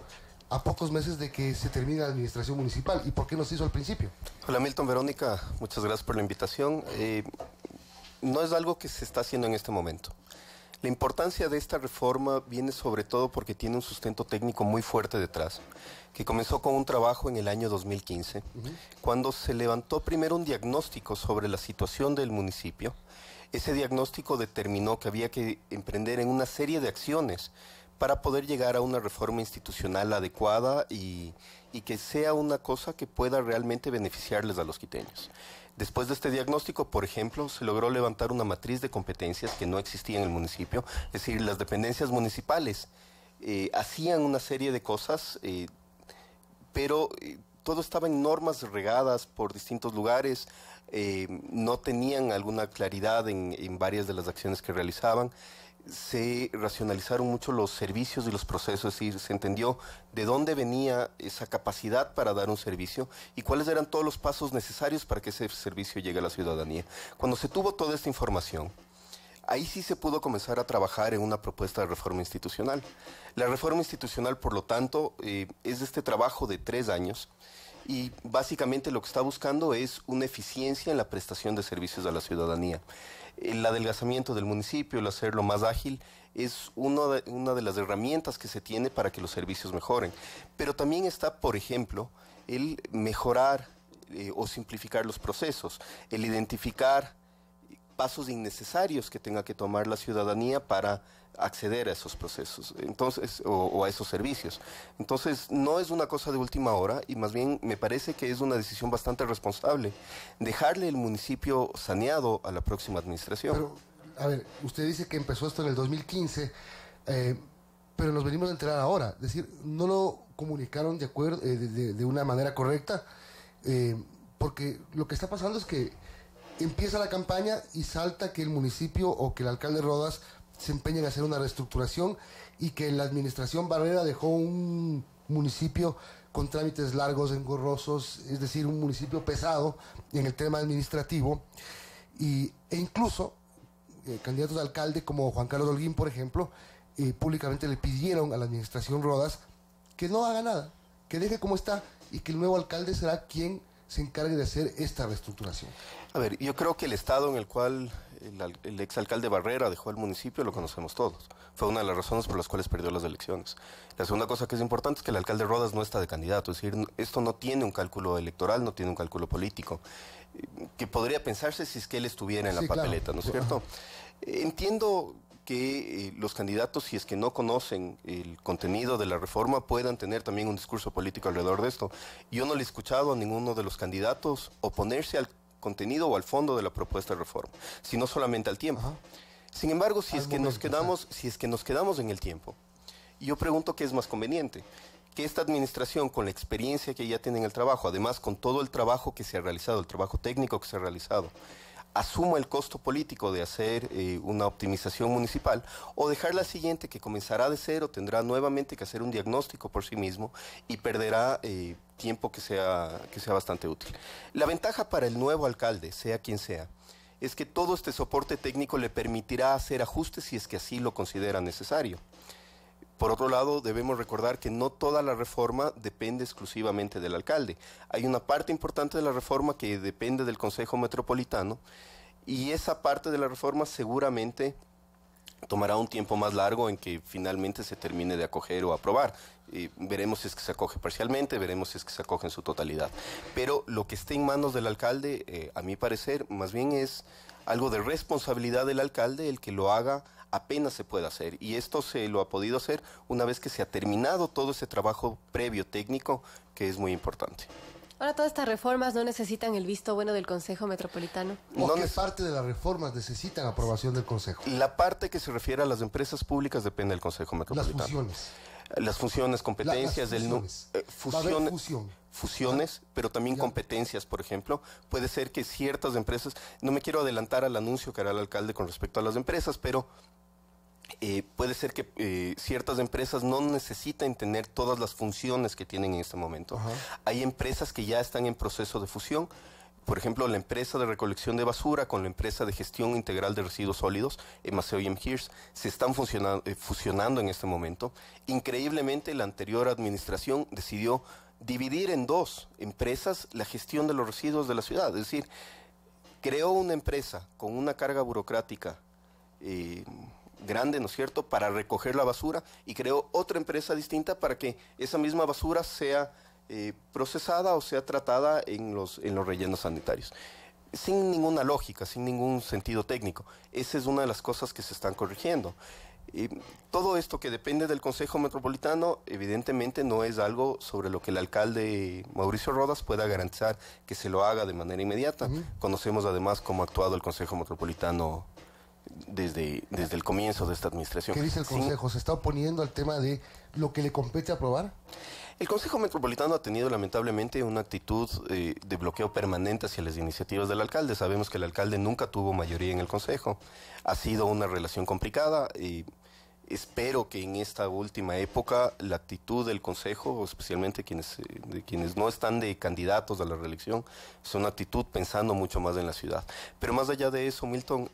a pocos meses de que se termine la administración municipal? ¿Y por qué no se hizo al principio? Hola Milton, Verónica, muchas gracias por la invitación. No es algo que se está haciendo en este momento. La importancia de esta reforma viene sobre todo porque tiene un sustento técnico muy fuerte detrás, que comenzó con un trabajo en el año 2015, cuando se levantó primero un diagnóstico sobre la situación del municipio. Ese diagnóstico determinó que había que emprender en una serie de acciones para poder llegar a una reforma institucional adecuada y que sea una cosa que pueda realmente beneficiarles a los quiteños. Después de este diagnóstico, por ejemplo, se logró levantar una matriz de competencias que no existía en el municipio, es decir, las dependencias municipales hacían una serie de cosas, pero todo estaba en normas regadas por distintos lugares, no tenían alguna claridad en varias de las acciones que realizaban. Se racionalizaron mucho los servicios y los procesos, es decir, se entendió de dónde venía esa capacidad para dar un servicio y cuáles eran todos los pasos necesarios para que ese servicio llegue a la ciudadanía. Cuando se tuvo toda esta información, ahí sí se pudo comenzar a trabajar en una propuesta de reforma institucional. La reforma institucional, por lo tanto, es este trabajo de 3 años y básicamente lo que está buscando es una eficiencia en la prestación de servicios a la ciudadanía. El adelgazamiento del municipio, el hacerlo más ágil, es una de las herramientas que se tiene para que los servicios mejoren. Pero también está, por ejemplo, el mejorar o simplificar los procesos, el identificar pasos innecesarios que tenga que tomar la ciudadanía para acceder a esos procesos, entonces, o a esos servicios. Entonces, no es una cosa de última hora y más bien me parece que es una decisión bastante responsable dejarle el municipio saneado a la próxima administración. Pero, a ver, usted dice que empezó esto en el 2015, pero nos venimos a enterar ahora, es decir, no lo comunicaron de acuerdo, de una manera correcta, porque lo que está pasando es que empieza la campaña y salta que el municipio o que el alcalde Rodas se empeña en hacer una reestructuración y que la administración Barrera dejó un municipio con trámites largos, engorrosos, es decir, un municipio pesado en el tema administrativo e incluso candidatos a alcalde como Juan Carlos Holguín, por ejemplo, públicamente le pidieron a la administración Rodas que no haga nada, que deje como está y que el nuevo alcalde será quien se encargue de hacer esta reestructuración. A ver, yo creo que el estado en el cual el exalcalde Barrera dejó el municipio lo conocemos todos. Fue una de las razones por las cuales perdió las elecciones. La segunda cosa que es importante es que el alcalde Rodas no está de candidato, es decir, esto no tiene un cálculo electoral, no tiene un cálculo político, que podría pensarse si es que él estuviera en la papeleta, claro. ¿No es cierto? Entiendo que los candidatos, si es que no conocen el contenido de la reforma, puedan tener también un discurso político alrededor de esto. Yo no le he escuchado a ninguno de los candidatos oponerse al contenido o al fondo de la propuesta de reforma, sino solamente al tiempo. Ajá. Sin embargo, si es que nos quedamos en el tiempo, yo pregunto qué es más conveniente, que esta administración, con la experiencia que ya tiene en el trabajo, además con todo el trabajo que se ha realizado, el trabajo técnico que se ha realizado, asuma el costo político de hacer una optimización municipal, o dejar la siguiente que comenzará de cero, tendrá nuevamente que hacer un diagnóstico por sí mismo y perderá tiempo que sea bastante útil. La ventaja para el nuevo alcalde, sea quien sea, es que todo este soporte técnico le permitirá hacer ajustes si es que así lo considera necesario. Por otro lado, debemos recordar que no toda la reforma depende exclusivamente del alcalde. Hay una parte importante de la reforma que depende del Consejo Metropolitano y esa parte de la reforma seguramente tomará un tiempo más largo en que finalmente se termine de acoger o aprobar. Veremos si es que se acoge parcialmente, veremos si es que se acoge en su totalidad. Pero lo que esté en manos del alcalde, a mi parecer, más bien es algo de responsabilidad del alcalde el que lo haga apenas se puede hacer, y esto se lo ha podido hacer una vez que se ha terminado todo ese trabajo previo técnico que es muy importante. Ahora, todas estas reformas no necesitan el visto bueno del Consejo Metropolitano. ¿O qué parte de las reformas necesitan aprobación del Consejo? La parte que se refiere a las empresas públicas depende del Consejo Metropolitano. Las funciones, competencias, fusiones, pero también competencias, por ejemplo. Puede ser que ciertas empresas, no me quiero adelantar al anuncio que hará el alcalde con respecto a las empresas, pero puede ser que ciertas empresas no necesiten tener todas las funciones que tienen en este momento. Ajá. Hay empresas que ya están en proceso de fusión. por ejemplo, la empresa de recolección de basura con la empresa de gestión integral de residuos sólidos, Maceo y Hears, se están fusionando en este momento. Increíblemente, la anterior administración decidió dividir en dos empresas la gestión de los residuos de la ciudad. Es decir, creó una empresa con una carga burocrática grande, ¿no es cierto?, para recoger la basura, y creó otra empresa distinta para que esa misma basura sea procesada o sea tratada en los rellenos sanitarios. Sin ninguna lógica, sin ningún sentido técnico. Esa es una de las cosas que se están corrigiendo. Todo esto que depende del Consejo Metropolitano, evidentemente no es algo sobre lo que el alcalde Mauricio Rodas pueda garantizar que se lo haga de manera inmediata. Conocemos además cómo ha actuado el Consejo Metropolitano desde el comienzo de esta administración. ¿Qué dice el Consejo? ¿Se está oponiendo al tema de lo que le compete aprobar? El Consejo Metropolitano ha tenido lamentablemente una actitud de bloqueo permanente hacia las iniciativas del alcalde. Sabemos que el alcalde nunca tuvo mayoría en el Consejo. Ha sido una relación complicada y espero que en esta última época la actitud del Consejo, especialmente de quienes no están de candidatos a la reelección, es una actitud pensando mucho más en la ciudad. Pero más allá de eso, Milton,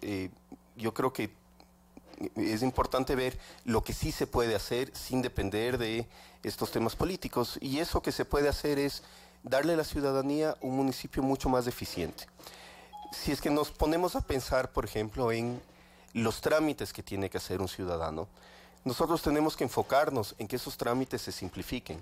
yo creo que es importante ver lo que sí se puede hacer sin depender de estos temas políticos, y eso que se puede hacer es darle a la ciudadanía un municipio mucho más eficiente. Si es que nos ponemos a pensar, por ejemplo, en los trámites que tiene que hacer un ciudadano, nosotros tenemos que enfocarnos en que esos trámites se simplifiquen,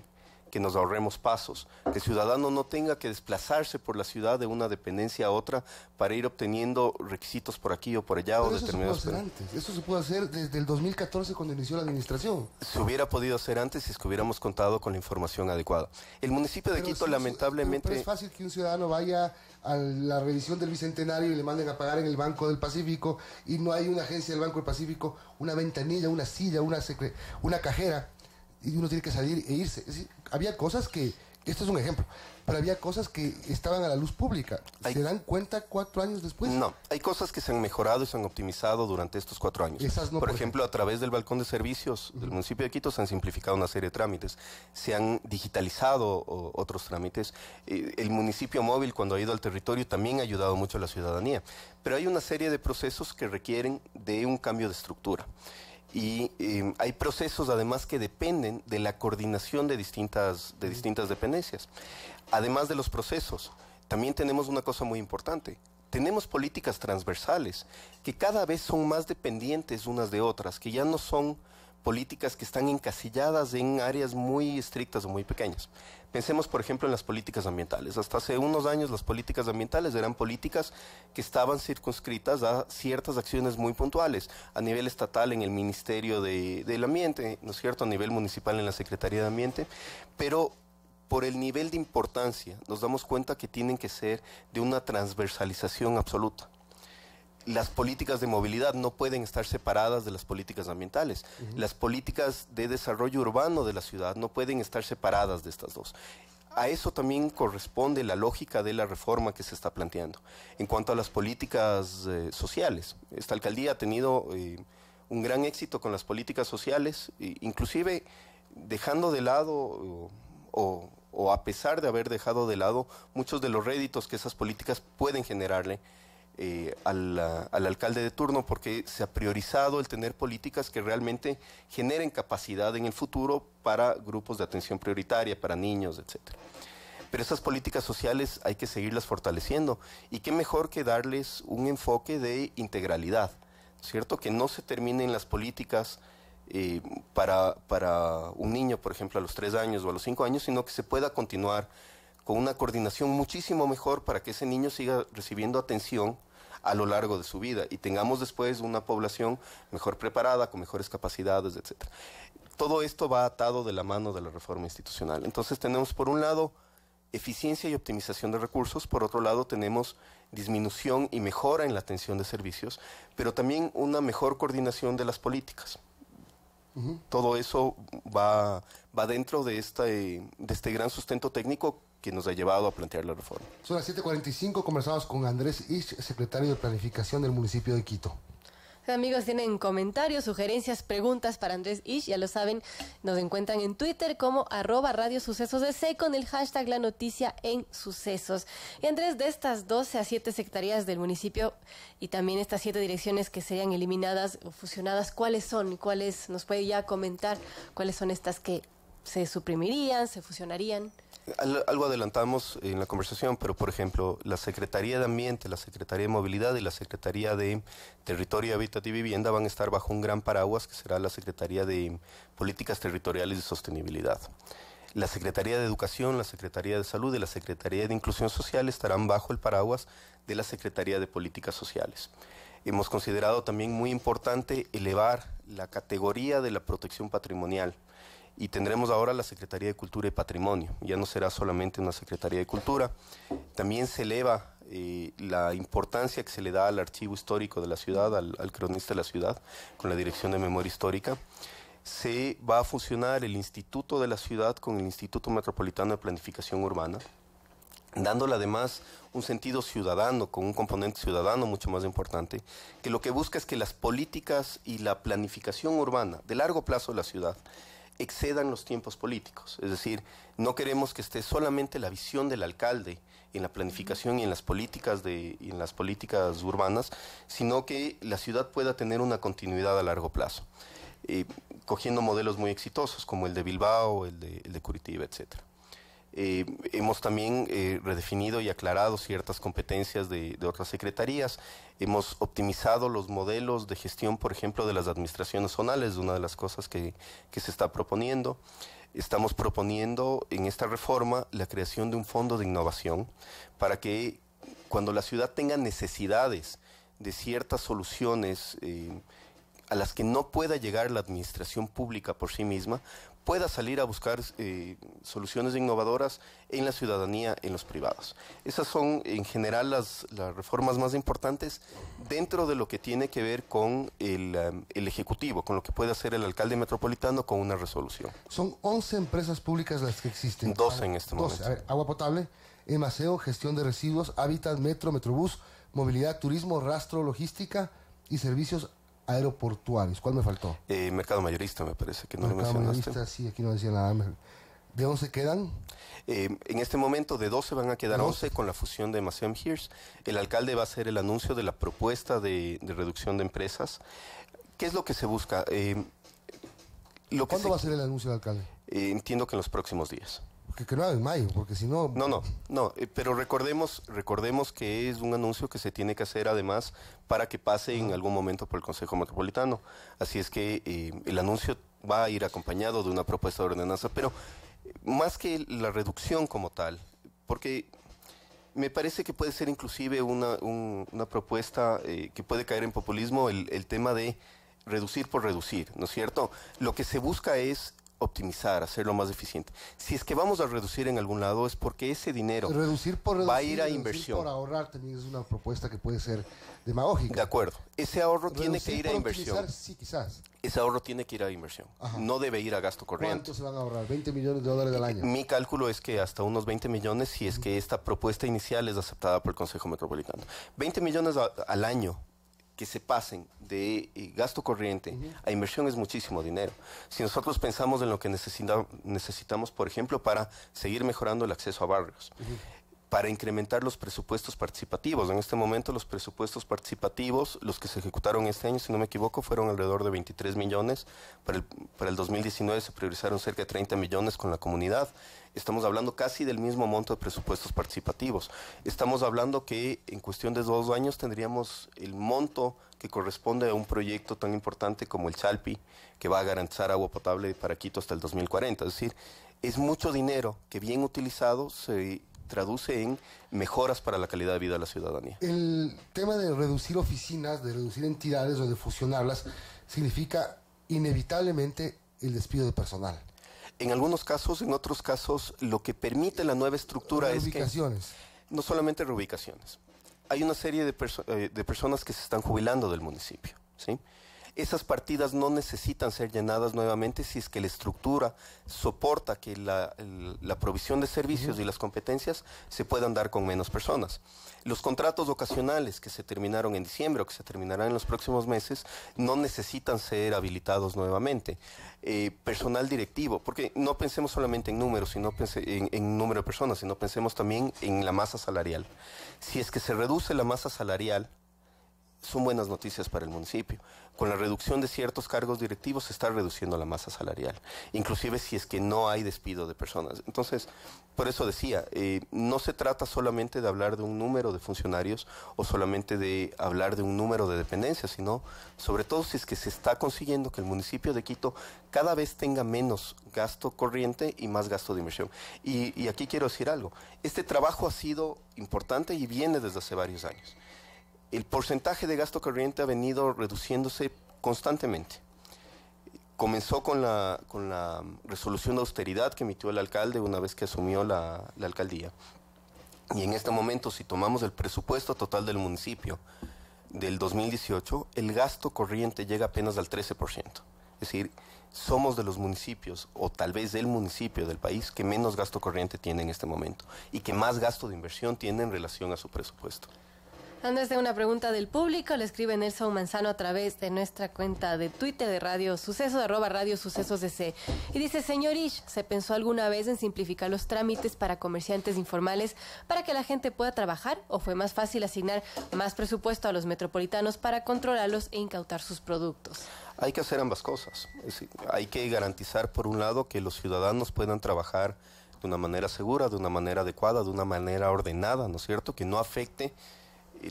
que nos ahorremos pasos, que el ciudadano no tenga que desplazarse por la ciudad de una dependencia a otra para ir obteniendo requisitos por aquí o por allá. Pero o eso determinados. Se puede hacer antes. Eso se puede hacer desde el 2014 cuando inició la administración. Se hubiera podido hacer antes si es que hubiéramos contado con la información adecuada. El municipio de Quito lamentablemente... Pero es fácil que un ciudadano vaya a la revisión del Bicentenario y le manden a pagar en el Banco del Pacífico y no hay una agencia del Banco del Pacífico, una ventanilla, una silla, una cajera, y uno tiene que salir e irse. Es decir, había cosas que, esto es un ejemplo, pero había cosas que estaban a la luz pública. ¿Se dan cuenta 4 años después? No, hay cosas que se han mejorado y se han optimizado durante estos 4 años. Esas no, por ejemplo, a través del balcón de servicios del municipio de Quito se han simplificado una serie de trámites, se han digitalizado otros trámites. El municipio móvil, cuando ha ido al territorio, también ha ayudado mucho a la ciudadanía. Pero hay una serie de procesos que requieren de un cambio de estructura. Y hay procesos además que dependen de la coordinación de distintas dependencias. Además de los procesos, también tenemos una cosa muy importante. Tenemos políticas transversales que cada vez son más dependientes unas de otras, que ya no son políticas que están encasilladas en áreas muy estrictas o muy pequeñas. Pensemos, por ejemplo, en las políticas ambientales. Hasta hace unos años las políticas ambientales eran políticas que estaban circunscritas a ciertas acciones muy puntuales, a nivel estatal en el Ministerio del Ambiente, ¿no es cierto?, a nivel municipal en la Secretaría de Ambiente, pero por el nivel de importancia nos damos cuenta que tienen que ser de una transversalización absoluta. Las políticas de movilidad no pueden estar separadas de las políticas ambientales. Las políticas de desarrollo urbano de la ciudad no pueden estar separadas de estas dos. A eso también corresponde la lógica de la reforma que se está planteando. En cuanto a las políticas sociales, esta alcaldía ha tenido un gran éxito con las políticas sociales, inclusive dejando de lado o a pesar de haber dejado de lado muchos de los réditos que esas políticas pueden generarle al alcalde de turno, porque se ha priorizado el tener políticas que realmente generen capacidad en el futuro para grupos de atención prioritaria, para niños, etc. Pero esas políticas sociales hay que seguirlas fortaleciendo, y qué mejor que darles un enfoque de integralidad, ¿cierto? Que no se terminen las políticas para un niño, por ejemplo, a los 3 años o a los 5 años, sino que se pueda continuar con una coordinación muchísimo mejor para que ese niño siga recibiendo atención a lo largo de su vida y tengamos después una población mejor preparada, con mejores capacidades, etc. Todo esto va atado de la mano de la reforma institucional. Entonces tenemos, por un lado, eficiencia y optimización de recursos, por otro lado tenemos disminución y mejora en la atención de servicios, pero también una mejor coordinación de las políticas. Todo eso va dentro de este gran sustento técnico que nos ha llevado a plantear la reforma. Son las 7:45, conversamos con Andrés Isch, secretario de Planificación del municipio de Quito. Amigos, tienen comentarios, sugerencias, preguntas para Andrés Ish, ya lo saben, nos encuentran en Twitter como @radiosucesosdc con el hashtag La Noticia en Sucesos. Y Andrés, de estas 12 a 7 secretarías del municipio y también estas 7 direcciones que serían eliminadas o fusionadas, ¿cuáles son? ¿Y cuáles nos puede ya comentar? ¿Cuáles son estas que se suprimirían, se fusionarían? Algo adelantamos en la conversación, pero por ejemplo, la Secretaría de Ambiente, la Secretaría de Movilidad y la Secretaría de Territorio, Hábitat y Vivienda van a estar bajo un gran paraguas que será la Secretaría de Políticas Territoriales y Sostenibilidad. La Secretaría de Educación, la Secretaría de Salud y la Secretaría de Inclusión Social estarán bajo el paraguas de la Secretaría de Políticas Sociales. Hemos considerado también muy importante elevar la categoría de la protección patrimonial. Y tendremos ahora la Secretaría de Cultura y Patrimonio. Ya no será solamente una Secretaría de Cultura. También se eleva la importancia que se le da al archivo histórico de la ciudad, al cronista de la ciudad, con la Dirección de Memoria Histórica. Se va a fusionar el Instituto de la Ciudad con el Instituto Metropolitano de Planificación Urbana, dándole además un sentido ciudadano, con un componente ciudadano mucho más importante, que lo que busca es que las políticas y la planificación urbana de largo plazo de la ciudad excedan los tiempos políticos. Es decir, no queremos que esté solamente la visión del alcalde en la planificación y en las políticas urbanas, sino que la ciudad pueda tener una continuidad a largo plazo, cogiendo modelos muy exitosos como el de Bilbao, el de Curitiba, etcétera. Hemos también redefinido y aclarado ciertas competencias de otras secretarías. Hemos optimizado los modelos de gestión, por ejemplo, de las administraciones zonales, una de las cosas que se está proponiendo. Estamos proponiendo en esta reforma la creación de un fondo de innovación para que cuando la ciudad tenga necesidades de ciertas soluciones a las que no pueda llegar la administración pública por sí misma, pueda salir a buscar soluciones innovadoras en la ciudadanía, en los privados. Esas son en general las reformas más importantes dentro de lo que tiene que ver con el Ejecutivo, con lo que puede hacer el alcalde metropolitano con una resolución. Son 11 empresas públicas las que existen. 12 en este momento. 12. A ver, agua potable, Emaceo, gestión de residuos, hábitat, metro, metrobús, movilidad, turismo, rastro, logística y servicios aeroportuarios. ¿Cuál me faltó? Mercado mayorista, me parece que no lo Mercado mencionaste. mayorista, sí, aquí no decía nada. ¿De 11 quedan? En este momento de 12 van a quedar 12. 11 con la fusión de Macem Hears. El alcalde va a hacer el anuncio de la propuesta de reducción de empresas. ¿Qué es lo que se busca? ¿Cuándo va a ser el anuncio del alcalde? Entiendo que en los próximos días. Que no haga en mayo, porque si no... No, pero recordemos que es un anuncio que se tiene que hacer además para que pase en algún momento por el Consejo Metropolitano. Así es que el anuncio va a ir acompañado de una propuesta de ordenanza, pero más que la reducción como tal, porque me parece que puede ser inclusive una propuesta que puede caer en populismo, el tema de reducir por reducir, ¿no es cierto? Lo que se busca es optimizar, hacerlo más eficiente. Si es que vamos a reducir en algún lado es porque ese dinero va a ir a inversión. Por ahorrar también es una propuesta que puede ser demagógica. De acuerdo. Ese ahorro tiene que ir a inversión. Sí, quizás. Ese ahorro tiene que ir a inversión. Ajá. No debe ir a gasto corriente. ¿Cuánto se van a ahorrar? $20 millones al año. Mi cálculo es que hasta unos 20 millones si es que esta propuesta inicial es aceptada por el Consejo Metropolitano. 20 millones al año que se pasen de gasto corriente a inversión es muchísimo dinero. Si nosotros pensamos en lo que necesitamos, por ejemplo, para seguir mejorando el acceso a barrios, para incrementar los presupuestos participativos. En este momento los presupuestos participativos, los que se ejecutaron este año, si no me equivoco, fueron alrededor de 23 millones. Para el 2019 se priorizaron cerca de 30 millones con la comunidad. Estamos hablando casi del mismo monto de presupuestos participativos. Estamos hablando que en cuestión de 2 años tendríamos el monto que corresponde a un proyecto tan importante como el Chalpi, que va a garantizar agua potable para Quito hasta el 2040. Es decir, es mucho dinero que bien utilizado se traduce en mejoras para la calidad de vida de la ciudadanía. El tema de reducir oficinas, de reducir entidades o de fusionarlas, significa inevitablemente el despido de personal. En algunos casos, en otros casos, lo que permite la nueva estructura es que... No solamente reubicaciones. Hay una serie de personas que se están jubilando del municipio, ¿sí? Esas partidas no necesitan ser llenadas nuevamente si es que la estructura soporta que la provisión de servicios y las competencias se puedan dar con menos personas. Los contratos ocasionales que se terminaron en diciembre o que se terminarán en los próximos meses no necesitan ser habilitados nuevamente. Personal directivo, porque no pensemos solamente en números, sino en número de personas, sino pensemos también en la masa salarial. Si es que se reduce la masa salarial, son buenas noticias para el municipio. Con la reducción de ciertos cargos directivos se está reduciendo la masa salarial, inclusive si es que no hay despido de personas. Entonces, por eso decía, no se trata solamente de hablar de un número de funcionarios o solamente de hablar de un número de dependencias, sino sobre todo si es que se está consiguiendo que el municipio de Quito cada vez tenga menos gasto corriente y más gasto de inversión. Y aquí quiero decir algo, este trabajo ha sido importante y viene desde hace varios años. El porcentaje de gasto corriente ha venido reduciéndose constantemente. Comenzó con la resolución de austeridad que emitió el alcalde una vez que asumió la alcaldía. Y en este momento, si tomamos el presupuesto total del municipio del 2018, el gasto corriente llega apenas al 13%. Es decir, somos de los municipios, o tal vez el municipio del país, que menos gasto corriente tiene en este momento y que más gasto de inversión tiene en relación a su presupuesto. Antes de una pregunta del público, le escribe Nelson Manzano a través de nuestra cuenta de Twitter de Radio Sucesos, @radiosucesosdc. Y dice, señor Ish, ¿se pensó alguna vez en simplificar los trámites para comerciantes informales para que la gente pueda trabajar? ¿O fue más fácil asignar más presupuesto a los metropolitanos para controlarlos e incautar sus productos? Hay que hacer ambas cosas. Es decir, hay que garantizar, por un lado, que los ciudadanos puedan trabajar de una manera segura, de una manera adecuada, de una manera ordenada, ¿no es cierto?, que no afecte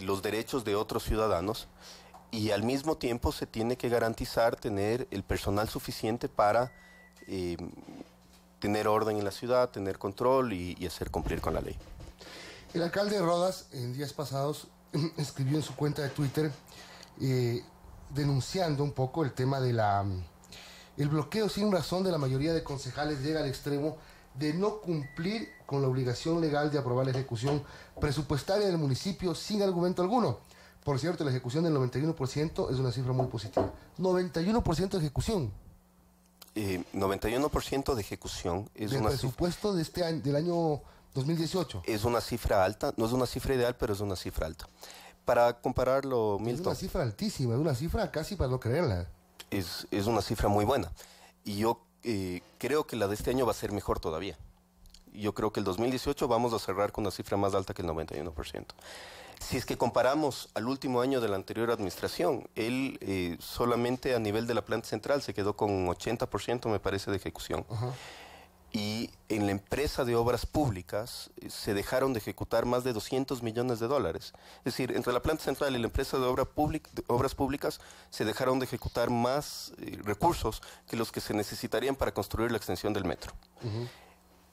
los derechos de otros ciudadanos, y al mismo tiempo se tiene que garantizar tener el personal suficiente para tener orden en la ciudad, tener control y hacer cumplir con la ley. El alcalde Rodas, en días pasados, escribió en su cuenta de Twitter denunciando un poco el tema de el bloqueo sin razón de la mayoría de concejales llega al extremo de no cumplir con la obligación legal de aprobar la ejecución presupuestaria del municipio sin argumento alguno. Por cierto, la ejecución del 91% es una cifra muy positiva. 91% de ejecución. 91% de ejecución es del presupuesto de este año, del año 2018. Es una cifra alta, no es una cifra ideal, pero es una cifra alta. Para compararlo, Milton, es una cifra altísima, es una cifra casi para no creerla. Es una cifra muy buena. Y yo creo que la de este año va a ser mejor todavía. Yo creo que el 2018 vamos a cerrar con una cifra más alta que el 91%. Si es que comparamos al último año de la anterior administración, él solamente a nivel de la planta central se quedó con un 80%, me parece, de ejecución. Ajá. Y en la empresa de obras públicas se dejaron de ejecutar más de $200 millones. Es decir, entre la planta central y la empresa de obras públicas se dejaron de ejecutar más recursos que los que se necesitarían para construir la extensión del metro.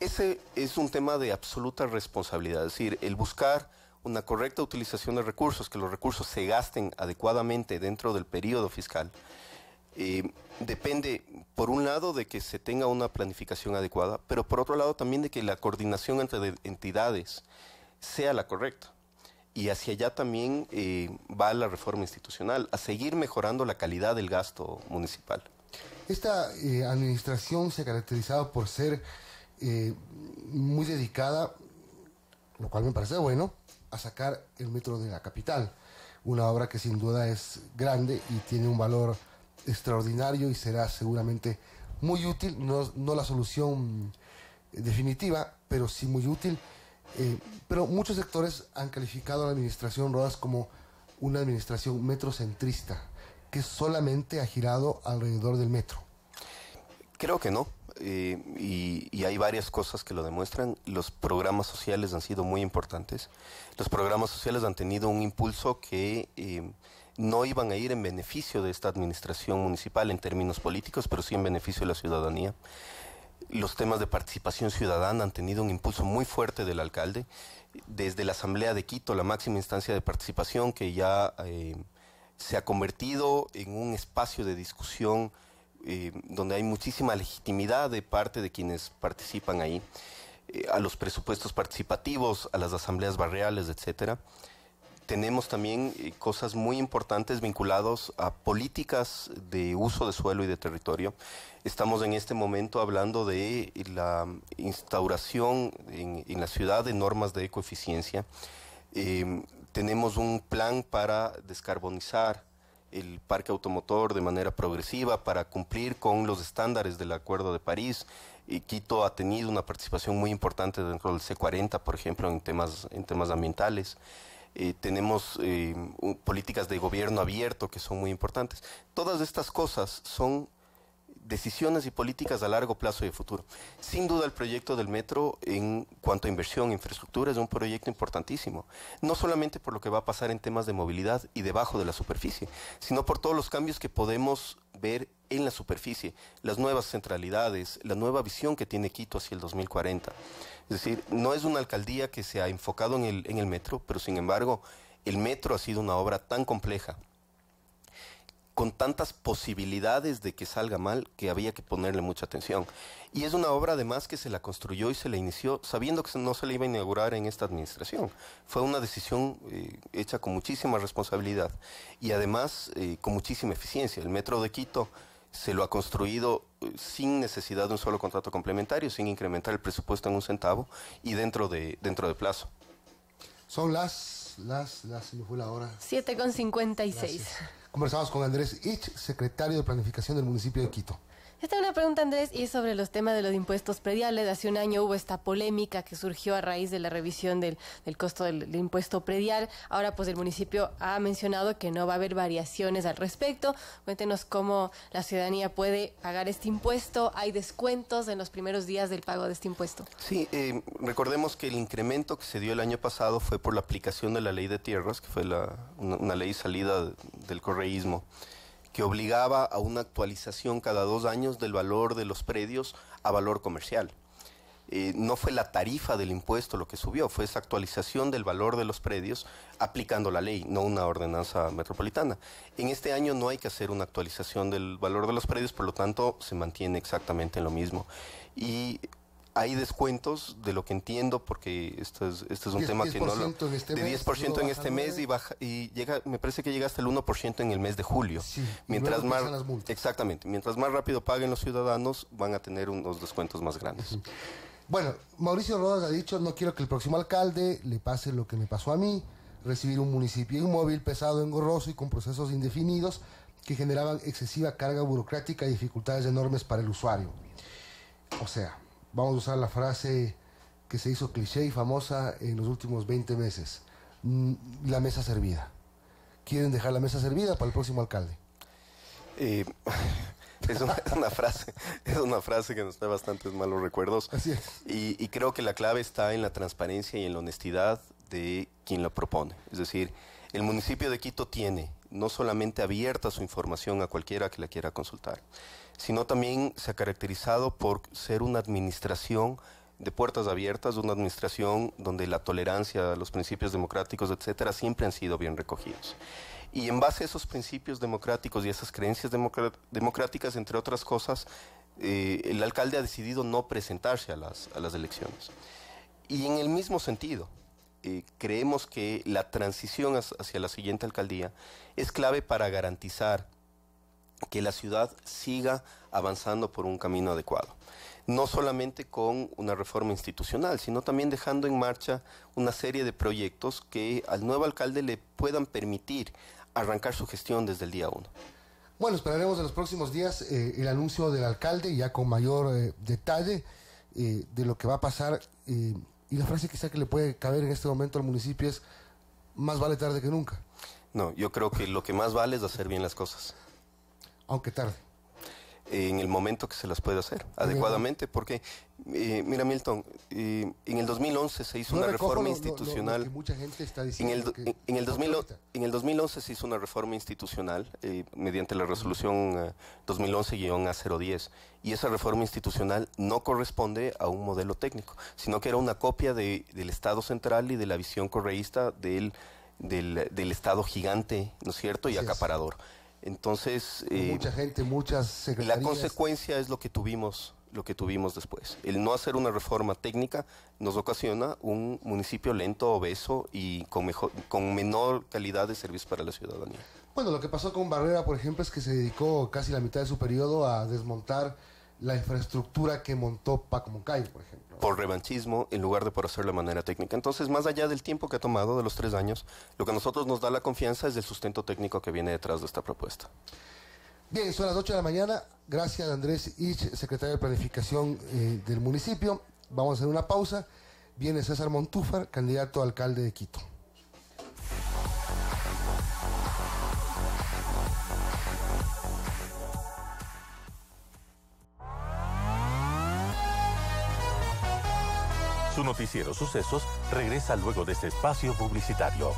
Ese es un tema de absoluta responsabilidad, es decir, el buscar una correcta utilización de recursos, que los recursos se gasten adecuadamente dentro del periodo fiscal. Depende, por un lado, de que se tenga una planificación adecuada, pero por otro lado también de que la coordinación entre entidades sea la correcta. Y hacia allá también va la reforma institucional, a seguir mejorando la calidad del gasto municipal. Esta administración se ha caracterizado por ser muy dedicada, lo cual me parece bueno, a sacar el metro de la capital. Una obra que sin duda es grande y tiene un valor extraordinario y será seguramente muy útil, no la solución definitiva, pero sí muy útil. Pero muchos sectores han calificado a la administración Rodas como una administración metrocentrista, que solamente ha girado alrededor del metro. Creo que no. Y hay varias cosas que lo demuestran. Los programas sociales han sido muy importantes. Los programas sociales han tenido un impulso que no iban a ir en beneficio de esta administración municipal en términos políticos, pero sí en beneficio de la ciudadanía. Los temas de participación ciudadana han tenido un impulso muy fuerte del alcalde. Desde la Asamblea de Quito, la máxima instancia de participación, que ya se ha convertido en un espacio de discusión donde hay muchísima legitimidad de parte de quienes participan ahí, a los presupuestos participativos, a las asambleas barriales, etcétera. tenemos también cosas muy importantes vinculadas a políticas de uso de suelo y de territorio. Estamos en este momento hablando de la instauración en la ciudad de normas de ecoeficiencia. Tenemos un plan para descarbonizar el parque automotor de manera progresiva para cumplir con los estándares del Acuerdo de París. Quito ha tenido una participación muy importante dentro del C40, por ejemplo, en temas ambientales. Tenemos políticas de gobierno abierto que son muy importantes. Todas estas cosas son decisiones y políticas a largo plazo y de futuro. Sin duda el proyecto del metro en cuanto a inversión, infraestructura, es un proyecto importantísimo. No solamente por lo que va a pasar en temas de movilidad y debajo de la superficie, sino por todos los cambios que podemos ver en la superficie, las nuevas centralidades, la nueva visión que tiene Quito hacia el 2040. Es decir, no es una alcaldía que se ha enfocado en el metro, pero sin embargo el metro ha sido una obra tan compleja, con tantas posibilidades de que salga mal, que había que ponerle mucha atención. Y es una obra además que se la construyó y se la inició sabiendo que no se le iba a inaugurar en esta administración. Fue una decisión hecha con muchísima responsabilidad y además con muchísima eficiencia. El Metro de Quito se lo ha construido sin necesidad de un solo contrato complementario, sin incrementar el presupuesto en un centavo y dentro de plazo. Son se me fue la hora. 7:56. Conversamos con Andrés Ich, secretario de Planificación del municipio de Quito. Yo tengo una pregunta, Andrés, y es sobre los temas de los impuestos prediales. Hace un año hubo esta polémica que surgió a raíz de la revisión del costo del impuesto predial. Ahora, pues, el municipio ha mencionado que no va a haber variaciones al respecto. Cuéntenos cómo la ciudadanía puede pagar este impuesto. ¿Hay descuentos en los primeros días del pago de este impuesto? Sí, recordemos que el incremento que se dio el año pasado fue por la aplicación de la ley de tierras, que fue una ley salida del correísmo, que obligaba a una actualización cada 2 años del valor de los predios a valor comercial. No fue la tarifa del impuesto lo que subió, fue esa actualización del valor de los predios aplicando la ley, no una ordenanza metropolitana. En este año no hay que hacer una actualización del valor de los predios, por lo tanto se mantiene exactamente lo mismo. Y hay descuentos, de lo que entiendo, porque este es un tema que no lo... De 10% en este mes y llega, me parece que llega hasta el 1% en el mes de julio. Sí, mientras más, exactamente, mientras más rápido paguen los ciudadanos, van a tener unos descuentos más grandes. Bueno, Mauricio Rodas ha dicho, no quiero que el próximo alcalde le pase lo que me pasó a mí, recibir un municipio inmóvil, pesado, engorroso y con procesos indefinidos que generaban excesiva carga burocrática y dificultades enormes para el usuario. O sea, vamos a usar la frase que se hizo cliché y famosa en los últimos 20 meses. La mesa servida. ¿Quieren dejar la mesa servida para el próximo alcalde? Es una frase que nos da bastantes malos recuerdos. Así es. Y creo que la clave está en la transparencia y en la honestidad de quien lo propone. Es decir, el municipio de Quito tiene no solamente abierta su información a cualquiera que la quiera consultar, sino también se ha caracterizado por ser una administración de puertas abiertas, una administración donde la tolerancia, los principios democráticos, etcétera, siempre han sido bien recogidos. Y en base a esos principios democráticos y esas creencias democráticas, entre otras cosas, el alcalde ha decidido no presentarse a las elecciones. Y en el mismo sentido, creemos que la transición hacia la siguiente alcaldía es clave para garantizar que la ciudad siga avanzando por un camino adecuado. No solamente con una reforma institucional, sino también dejando en marcha una serie de proyectos que al nuevo alcalde le puedan permitir arrancar su gestión desde el día 1. Bueno, esperaremos en los próximos días el anuncio del alcalde, ya con mayor detalle de lo que va a pasar. Y la frase quizá que le puede caber en este momento al municipio es, más vale tarde que nunca. No, yo creo que lo que más vale es hacer bien las cosas. Aunque tarde. En el momento que se las puede hacer adecuadamente, porque, mira Milton, en el 2011 se hizo una reforma institucional. Lo que mucha gente está diciendo en el 2011 se hizo una reforma institucional mediante la resolución 2011-A010, y esa reforma institucional no corresponde a un modelo técnico, sino que era una copia del Estado central y de la visión correísta del Estado gigante, ¿no es cierto?, y acaparador. Entonces, mucha gente, muchas secretarías. La consecuencia es lo que tuvimos lo que tuvimos después. El no hacer una reforma técnica nos ocasiona un municipio lento, obeso y con menor calidad de servicio para la ciudadanía. Bueno, lo que pasó con Barrera, por ejemplo, es que se dedicó casi la mitad de su periodo a desmontar la infraestructura que montó Paco Moncayo, por ejemplo. Por revanchismo, en lugar de por hacerlo de manera técnica. Entonces, más allá del tiempo que ha tomado, de los 3 años, lo que a nosotros nos da la confianza es el sustento técnico que viene detrás de esta propuesta. Bien, son las 8 de la mañana. Gracias, Andrés Ich, secretario de Planificación del municipio. Vamos a hacer una pausa. Viene César Montúfar, candidato a alcalde de Quito. Su noticiero Sucesos regresa luego de este espacio publicitario.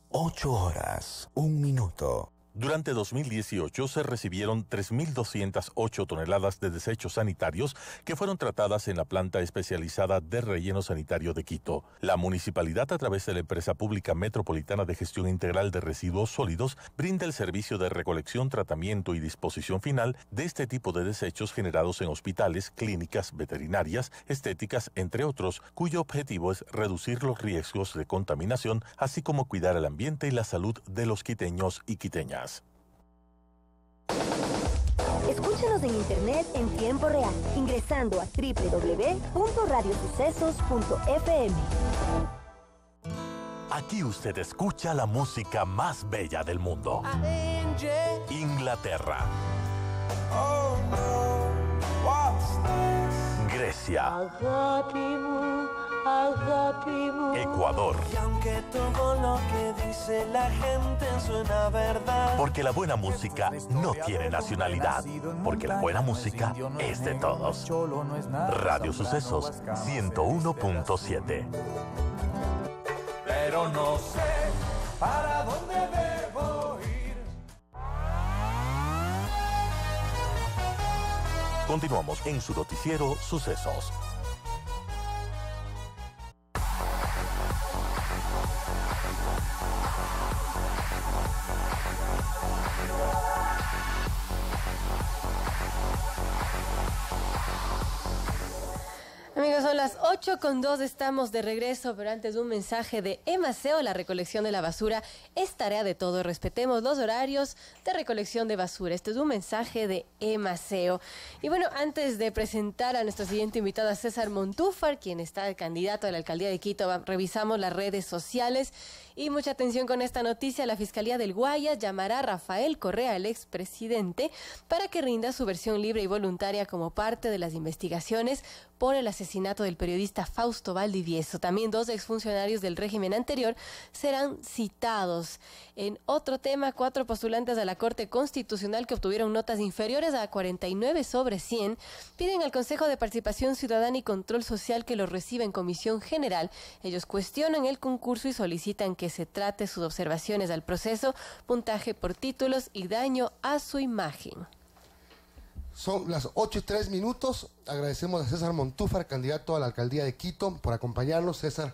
8 horas, 1 minuto. Durante 2018 se recibieron 3.208 toneladas de desechos sanitarios que fueron tratadas en la planta especializada de relleno sanitario de Quito. La municipalidad, a través de la empresa pública metropolitana de gestión integral de residuos sólidos, brinda el servicio de recolección, tratamiento y disposición final de este tipo de desechos generados en hospitales, clínicas, veterinarias, estéticas, entre otros, cuyo objetivo es reducir los riesgos de contaminación, así como cuidar el ambiente y la salud de los quiteños y quiteñas. Escúchanos en internet en tiempo real, ingresando a www.radiosucesos.fm. Aquí usted escucha la música más bella del mundo. Inglaterra. Grecia. Ecuador. Y aunque todo lo que dice la gente suena verdad. Porque la buena música no tiene nacionalidad. Porque la buena música es de todos. Radio Sucesos 101.7. Pero no sé para dónde debo ir. Continuamos en su noticiero Sucesos. Amigos, son las 8:02, estamos de regreso, pero antes un mensaje de Emaceo. La recolección de la basura es tarea de todos. Respetemos los horarios de recolección de basura. Este es un mensaje de Emaceo. Y bueno, antes de presentar a nuestro siguiente invitado, a César Montúfar, quien está de candidato a la alcaldía de Quito, revisamos las redes sociales. Y mucha atención con esta noticia. La Fiscalía del Guayas llamará a Rafael Correa, el expresidente, para que rinda su versión libre y voluntaria como parte de las investigaciones por el asesinato del periodista Fausto Valdivieso. También 2 exfuncionarios del régimen anterior serán citados. En otro tema, 4 postulantes a la Corte Constitucional que obtuvieron notas inferiores a 49 sobre 100 piden al Consejo de Participación Ciudadana y Control Social que los reciba en comisión general. Ellos cuestionan el concurso y solicitan que se trate sus observaciones al proceso, puntaje por títulos y daño a su imagen. Son las 8:03 minutos. Agradecemos a César Montúfar, candidato a la alcaldía de Quito, por acompañarnos. César,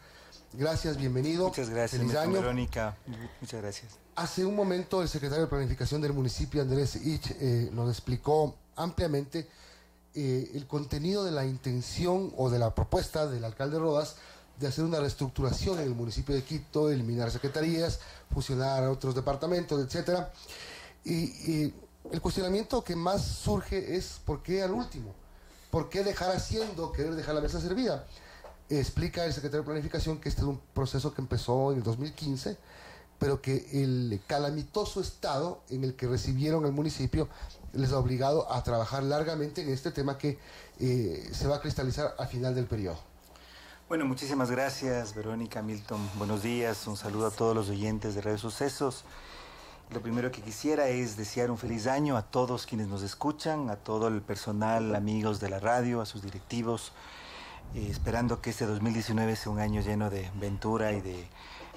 gracias, bienvenido. Muchas gracias, feliz año. Verónica. Muchas gracias. Hace un momento el secretario de Planificación del municipio, Andrés Ich, nos explicó ampliamente el contenido de la intención o de la propuesta del alcalde Rodas de hacer una reestructuración en el municipio de Quito, eliminar secretarías, fusionar a otros departamentos, etcétera. Y el cuestionamiento que más surge es ¿por qué al último? ¿Por qué dejar haciendo, querer dejar la mesa servida? Explica el secretario de Planificación que este es un proceso que empezó en el 2015, pero que el calamitoso estado en el que recibieron el municipio les ha obligado a trabajar largamente en este tema que se va a cristalizar al final del periodo. Bueno, muchísimas gracias, Verónica, Milton. Buenos días, un saludo a todos los oyentes de Radio Sucesos. Lo primero que quisiera es desear un feliz año a todos quienes nos escuchan, a todo el personal, amigos de la radio, a sus directivos, esperando que este 2019 sea un año lleno de ventura y de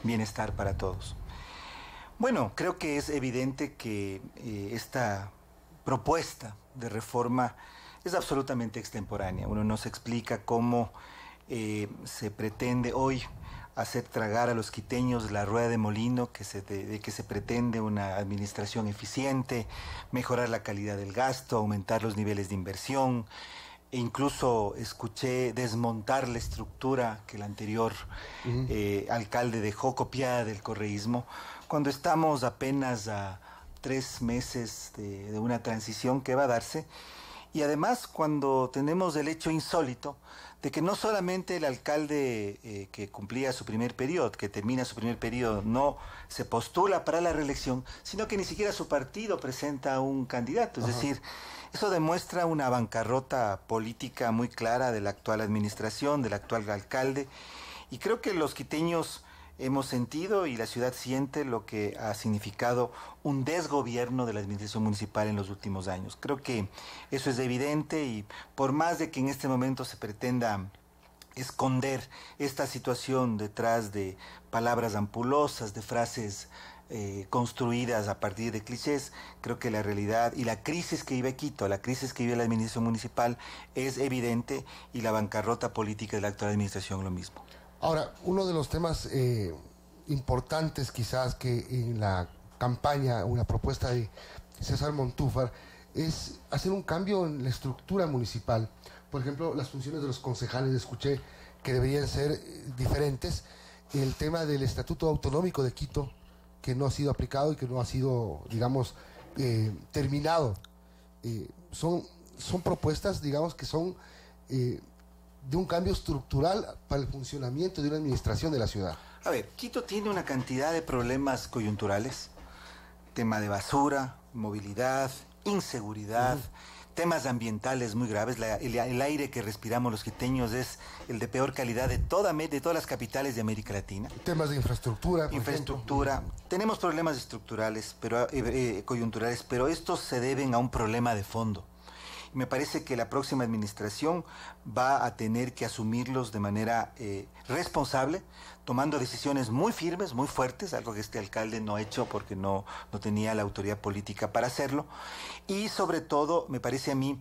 bienestar para todos. Bueno, creo que es evidente que esta propuesta de reforma es absolutamente extemporánea. Uno no se explica cómo se pretende hoy hacer tragar a los quiteños la rueda de molino de que se pretende una administración eficiente, mejorar la calidad del gasto, aumentar los niveles de inversión. E incluso escuché desmontar la estructura que el anterior alcalde dejó copiada del correísmo, cuando estamos apenas a 3 meses de una transición que va a darse, y además cuando tenemos el hecho insólito de que no solamente el alcalde que cumplía su primer periodo, que termina su primer periodo, no se postula para la reelección, sino que ni siquiera su partido presenta un candidato. Es decir, eso demuestra una bancarrota política muy clara de la actual administración, del actual alcalde, y creo que los quiteños hemos sentido y la ciudad siente lo que ha significado un desgobierno de la administración municipal en los últimos años. Creo que eso es evidente, y por más de que en este momento se pretenda esconder esta situación detrás de palabras ampulosas, de frases construidas a partir de clichés, creo que la realidad y la crisis que vive Quito, la crisis que vive la administración municipal es evidente, y la bancarrota política de la actual administración lo mismo. Ahora, uno de los temas importantes quizás que en la campaña, una propuesta de César Montúfar, es hacer un cambio en la estructura municipal. Por ejemplo, las funciones de los concejales, escuché que deberían ser diferentes. El tema del Estatuto Autonómico de Quito, que no ha sido aplicado y que no ha sido, digamos, terminado. Son propuestas, digamos, que son de un cambio estructural para el funcionamiento de una administración de la ciudad. A ver, Quito tiene una cantidad de problemas coyunturales, tema de basura, movilidad, inseguridad, temas ambientales muy graves. El aire que respiramos los quiteños es el de peor calidad de todas las capitales de América Latina. Temas de infraestructura. Infraestructura. Tenemos problemas estructurales, coyunturales, pero estos se deben a un problema de fondo. Me parece que la próxima administración va a tener que asumirlos de manera responsable, tomando decisiones muy firmes, muy fuertes, algo que este alcalde no ha hecho porque no tenía la autoridad política para hacerlo, y sobre todo, me parece a mí,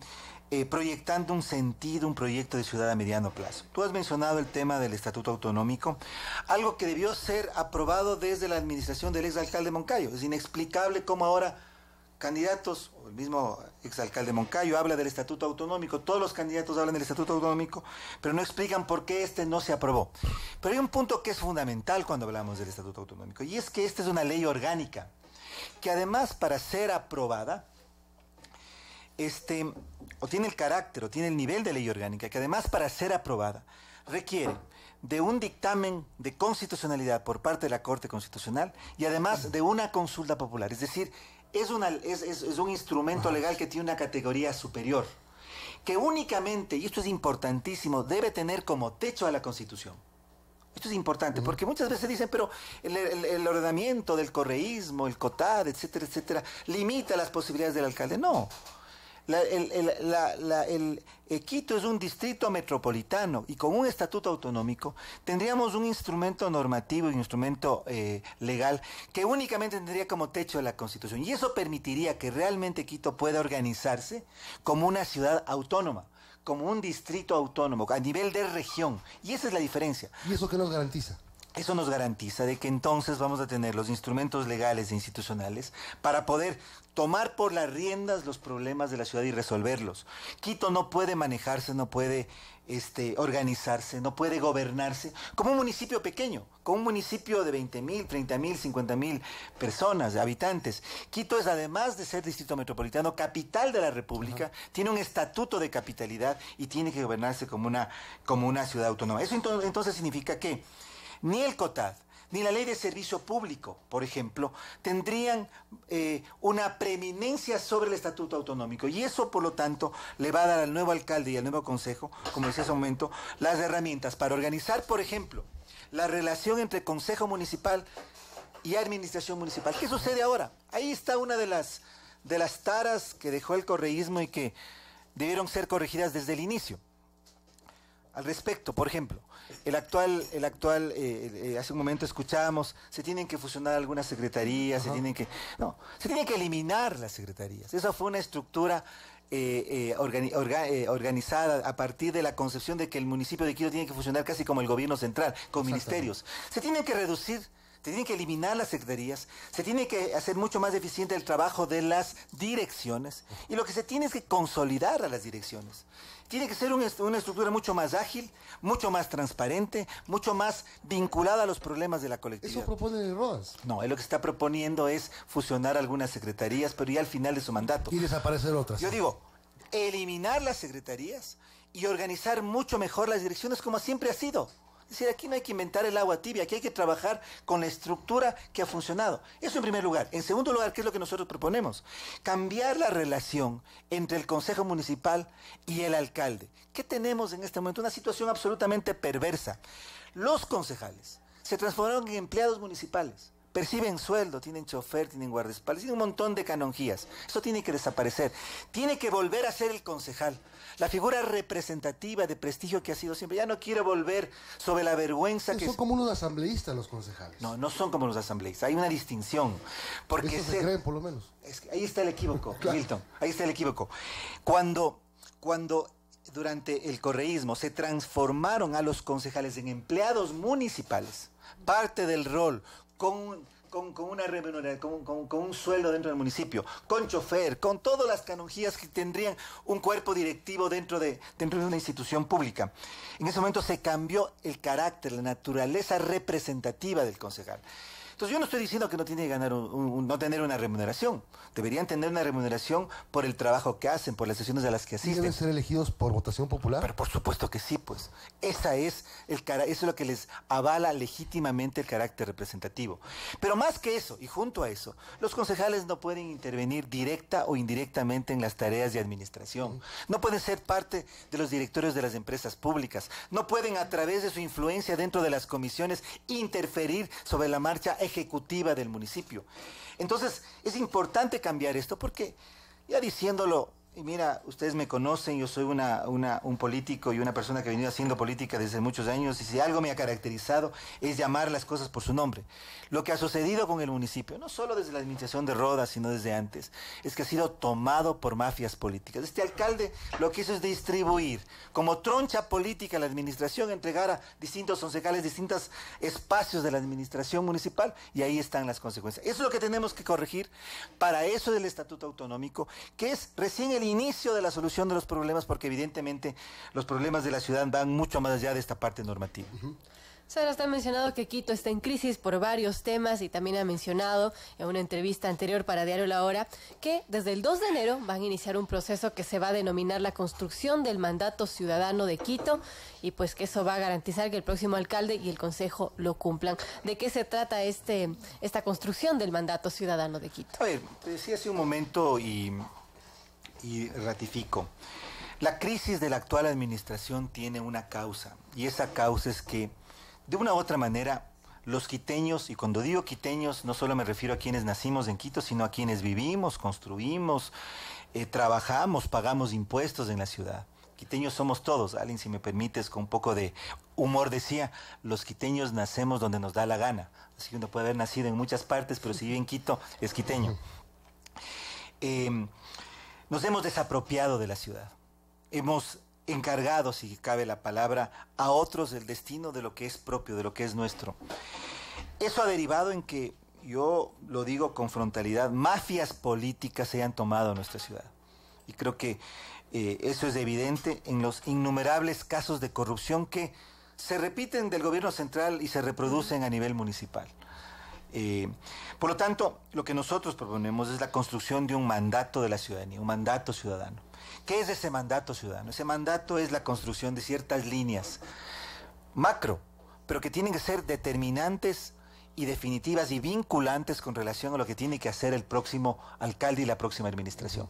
proyectando un proyecto de ciudad a mediano plazo. Tú has mencionado el tema del Estatuto Autonómico, algo que debió ser aprobado desde la administración del exalcalde Moncayo. Es inexplicable cómo ahora candidatos, o el mismo exalcalde Moncayo habla del Estatuto Autonómico, todos los candidatos hablan del Estatuto Autonómico, pero no explican por qué este no se aprobó. Pero hay un punto que es fundamental cuando hablamos del Estatuto Autonómico, y es que esta es una ley orgánica, que además para ser aprobada, o tiene el carácter, o tiene el nivel de ley orgánica, que además para ser aprobada requiere de un dictamen de constitucionalidad por parte de la Corte Constitucional, y además de una consulta popular. Es decir, es un instrumento legal que tiene una categoría superior, que únicamente, y esto es importantísimo, debe tener como techo a la Constitución. Esto es importante, porque muchas veces dicen, pero el ordenamiento del correísmo, el COTAD, etcétera, etcétera, limita las posibilidades del alcalde. No. Quito es un distrito metropolitano, y con un estatuto autonómico tendríamos un instrumento normativo y un instrumento legal que únicamente tendría como techo la Constitución, y eso permitiría que realmente Quito pueda organizarse como una ciudad autónoma, como un distrito autónomo a nivel de región, y esa es la diferencia. ¿Y eso qué nos garantiza? Eso nos garantiza de que entonces vamos a tener los instrumentos legales e institucionales para poder tomar por las riendas los problemas de la ciudad y resolverlos. Quito no puede manejarse, no puede organizarse, no puede gobernarse como un municipio pequeño, como un municipio de 20.000, 30.000, 50.000 personas, habitantes. Quito es, además de ser distrito metropolitano, capital de la República, tiene un estatuto de capitalidad y tiene que gobernarse como una ciudad autónoma. Eso entonces significa que ni el COTAD, ni la Ley de Servicio Público, por ejemplo, tendrían una preeminencia sobre el Estatuto Autonómico. Y eso, por lo tanto, le va a dar al nuevo alcalde y al nuevo consejo, como decía hace un momento, las herramientas para organizar, por ejemplo, la relación entre consejo municipal y administración municipal. ¿Qué sucede ahora? Ahí está una de las taras que dejó el correísmo y que debieron ser corregidas desde el inicio. Al respecto, por ejemplo, hace un momento escuchábamos, se tienen que fusionar algunas secretarías, se tienen que eliminar las secretarías. Esa fue una estructura organizada a partir de la concepción de que el municipio de Quito tiene que funcionar casi como el gobierno central, con ministerios. Se tienen que reducir, se tienen que eliminar las secretarías, se tiene que hacer mucho más eficiente el trabajo de las direcciones y lo que se tiene es que consolidar a las direcciones. Tiene que ser una estructura mucho más ágil, mucho más transparente, mucho más vinculada a los problemas de la colectividad. ¿Eso propone Rodas? No, él lo que está proponiendo es fusionar algunas secretarías, pero ya al final de su mandato. Y desaparecer otras. Yo digo, eliminar las secretarías y organizar mucho mejor las direcciones como siempre ha sido. Es decir, aquí no hay que inventar el agua tibia, aquí hay que trabajar con la estructura que ha funcionado. Eso en primer lugar. En segundo lugar, ¿qué es lo que nosotros proponemos? Cambiar la relación entre el Consejo Municipal y el alcalde. ¿Qué tenemos en este momento? Una situación absolutamente perversa. Los concejales se transformaron en empleados municipales. Perciben sueldo, tienen chofer, tienen guardaespaldas, tienen un montón de canonjías. Eso tiene que desaparecer. Tiene que volver a ser el concejal, la figura representativa de prestigio que ha sido siempre. Ya no quiere volver sobre la vergüenza que... Son como unos asambleístas los concejales. No, no son como los asambleístas. Hay una distinción. Porque eso se creen, por lo menos. Es que ahí está el equívoco, claro. Milton. Ahí está el equívoco. Cuando durante el correísmo se transformaron a los concejales en empleados municipales, parte del rol con una remuneración, con un sueldo dentro del municipio, con chofer, con todas las canonjías que tendrían un cuerpo directivo dentro de una institución pública. En ese momento se cambió el carácter, la naturaleza representativa del concejal. Entonces yo no estoy diciendo que no tiene que ganar no tener una remuneración. Deberían tener una remuneración por el trabajo que hacen, por las sesiones a las que asisten. ¿Deben ser elegidos por votación popular? Pero por supuesto que sí, pues. Eso es lo que les avala legítimamente el carácter representativo. Pero más que eso, y junto a eso, los concejales no pueden intervenir directa o indirectamente en las tareas de administración. No pueden ser parte de los directorios de las empresas públicas. No pueden, a través de su influencia dentro de las comisiones, interferir sobre la marcha ejecutiva del municipio. Entonces, es importante cambiar esto porque, ya diciéndolo, y mira, ustedes me conocen, yo soy un político y una persona que ha venido haciendo política desde muchos años, y si algo me ha caracterizado es llamar las cosas por su nombre. Lo que ha sucedido con el municipio, no solo desde la administración de Rodas, sino desde antes, es que ha sido tomado por mafias políticas. Este alcalde lo que hizo es distribuir como troncha política a la administración, entregar a distintos concejales distintos espacios de la administración municipal, y ahí están las consecuencias. Eso es lo que tenemos que corregir. Para eso del Estatuto Autonómico, que es recién el inicio de la solución de los problemas, porque evidentemente los problemas de la ciudad van mucho más allá de esta parte normativa. Sara, está mencionado que Quito está en crisis por varios temas y también ha mencionado en una entrevista anterior para Diario La Hora que desde el 2 de enero van a iniciar un proceso que se va a denominar la construcción del mandato ciudadano de Quito y pues que eso va a garantizar que el próximo alcalde y el consejo lo cumplan. ¿De qué se trata esta construcción del mandato ciudadano de Quito? A ver, te decía hace un momento y ratifico. La crisis de la actual administración tiene una causa, y esa causa es que, de una u otra manera, los quiteños, y cuando digo quiteños no solo me refiero a quienes nacimos en Quito, sino a quienes vivimos, construimos, trabajamos, pagamos impuestos en la ciudad. Quiteños somos todos. Alguien, si me permites, con un poco de humor decía, los quiteños nacemos donde nos da la gana. Así que uno puede haber nacido en muchas partes, pero si vive en Quito, es quiteño. Nos hemos desapropiado de la ciudad. Hemos encargado, si cabe la palabra, a otros el destino de lo que es propio, de lo que es nuestro. Eso ha derivado en que, yo lo digo con frontalidad, mafias políticas se han tomado nuestra ciudad. Y creo que eso es evidente en los innumerables casos de corrupción que se repiten del gobierno central y se reproducen a nivel municipal. Por lo tanto, lo que nosotros proponemos es la construcción de un mandato de la ciudadanía, un mandato ciudadano. ¿Qué es ese mandato ciudadano? Ese mandato es la construcción de ciertas líneas macro, pero que tienen que ser determinantes y definitivas y vinculantes con relación a lo que tiene que hacer el próximo alcalde y la próxima administración.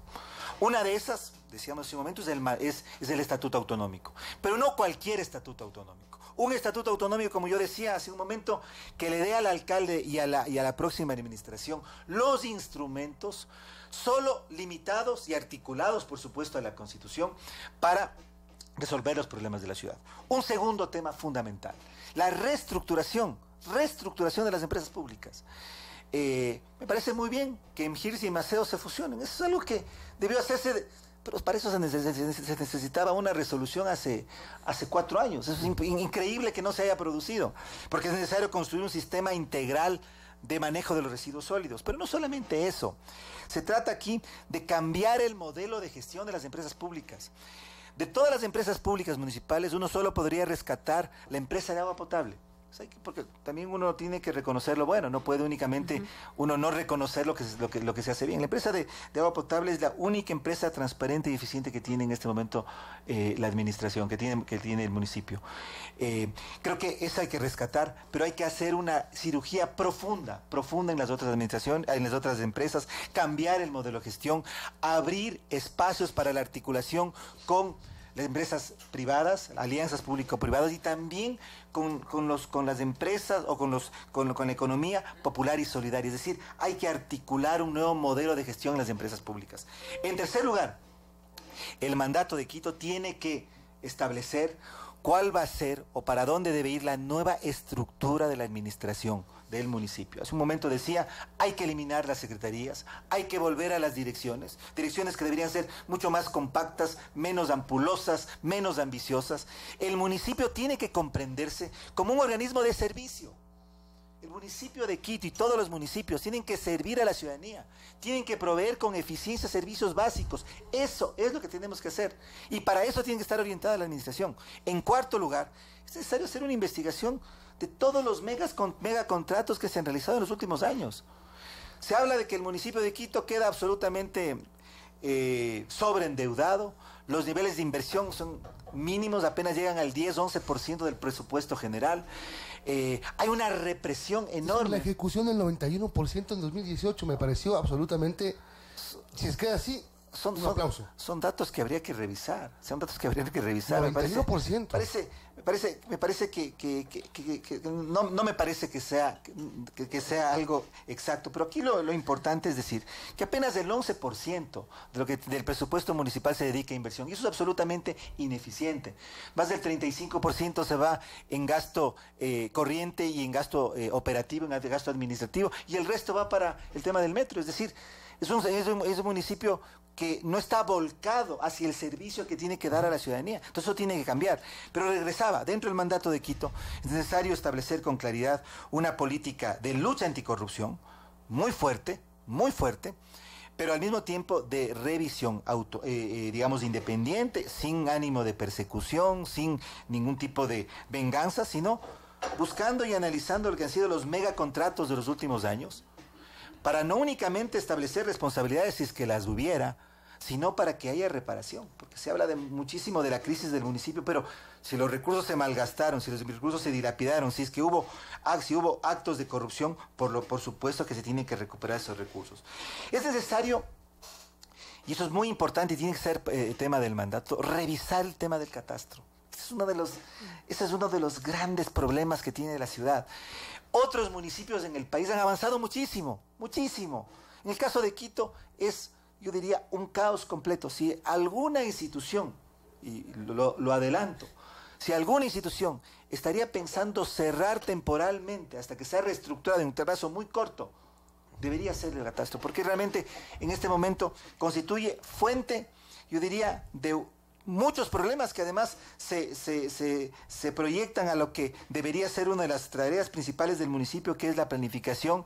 Una de esas, decíamos hace un momento, es el Estatuto Autonómico, pero no cualquier Estatuto Autonómico. Un estatuto autonómico, como yo decía hace un momento, que le dé al alcalde y a la próxima administración los instrumentos solo limitados y articulados, por supuesto, a la Constitución para resolver los problemas de la ciudad. Un segundo tema fundamental, la reestructuración de las empresas públicas. Me parece muy bien que MGIRS y Maceo se fusionen. Eso es algo que debió hacerse Pero para eso se necesitaba una resolución hace 4 años. Es increíble que no se haya producido, porque es necesario construir un sistema integral de manejo de los residuos sólidos. Pero no solamente eso, se trata aquí de cambiar el modelo de gestión de las empresas públicas. De todas las empresas públicas municipales, uno solo podría rescatar la empresa de agua potable. Porque también uno tiene que reconocer lo bueno, no puede únicamente uno no reconocer lo que se hace bien. La empresa de agua potable es la única empresa transparente y eficiente que tiene en este momento la administración, que tiene el municipio. Creo que eso hay que rescatar, pero hay que hacer una cirugía profunda en las otras administraciones, en las otras empresas, cambiar el modelo de gestión, abrir espacios para la articulación con las empresas privadas, alianzas público-privadas, y también con las empresas o con la economía popular y solidaria. Es decir, hay que articular un nuevo modelo de gestión en las empresas públicas. En tercer lugar, el mandato de Quito tiene que establecer cuál va a ser o para dónde debe ir la nueva estructura de la administración del municipio. Hace un momento decía, hay que eliminar las secretarías, hay que volver a las direcciones que deberían ser mucho más compactas, menos ampulosas, menos ambiciosas. El municipio tiene que comprenderse como un organismo de servicio. El municipio de Quito y todos los municipios tienen que servir a la ciudadanía, tienen que proveer con eficiencia servicios básicos. Eso es lo que tenemos que hacer. Y para eso tiene que estar orientada la administración. En cuarto lugar, es necesario hacer una investigación de todos los megacontratos que se han realizado en los últimos años. Se habla de que el municipio de Quito queda absolutamente sobreendeudado, los niveles de inversión son mínimos, apenas llegan al 10-11% del presupuesto general. Hay una represión enorme. La ejecución del 91% en 2018 me pareció absolutamente, si es que así, un aplauso. Son datos que habría que revisar. Son datos que habría que revisar. 91%. Me parece que no me parece que sea algo exacto, pero aquí lo importante es decir que apenas el 11% del presupuesto municipal se dedica a inversión, y eso es absolutamente ineficiente. Más del 35% se va en gasto corriente y en gasto operativo, en gasto administrativo, y el resto va para el tema del metro. Es decir, es un municipio que no está volcado hacia el servicio que tiene que dar a la ciudadanía. Entonces eso tiene que cambiar. Pero regresaba, dentro del mandato de Quito, es necesario establecer con claridad una política de lucha anticorrupción muy fuerte, pero al mismo tiempo de revisión digamos independiente, sin ánimo de persecución, sin ningún tipo de venganza, sino buscando y analizando lo que han sido los megacontratos de los últimos años, para no únicamente establecer responsabilidades si es que las hubiera, sino para que haya reparación. Porque se habla muchísimo de la crisis del municipio, pero si los recursos se malgastaron, si los recursos se dilapidaron, si hubo actos de corrupción, por supuesto que se tienen que recuperar esos recursos. Es necesario, y eso es muy importante y tiene que ser tema del mandato, revisar el tema del catastro. Ese es uno de los grandes problemas que tiene la ciudad. Otros municipios en el país han avanzado muchísimo. En el caso de Quito es, yo diría, un caos completo. Si alguna institución, y lo adelanto, si alguna institución estaría pensando cerrar temporalmente hasta que sea reestructurada en un plazo muy corto, debería ser el catastro, porque realmente en este momento constituye fuente, yo diría, de muchos problemas que además se proyectan a lo que debería ser una de las tareas principales del municipio, que es la planificación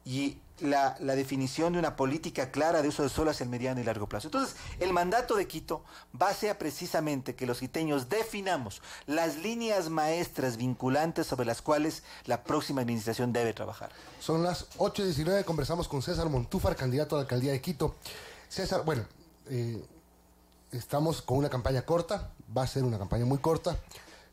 y la definición de una política clara de uso de suelo hacia el mediano y largo plazo. Entonces, el mandato de Quito base a precisamente que los quiteños definamos las líneas maestras vinculantes sobre las cuales la próxima administración debe trabajar. Son las 8:19, conversamos con César Montúfar, candidato a la alcaldía de Quito. César, bueno, estamos con una campaña corta, va a ser una campaña muy corta,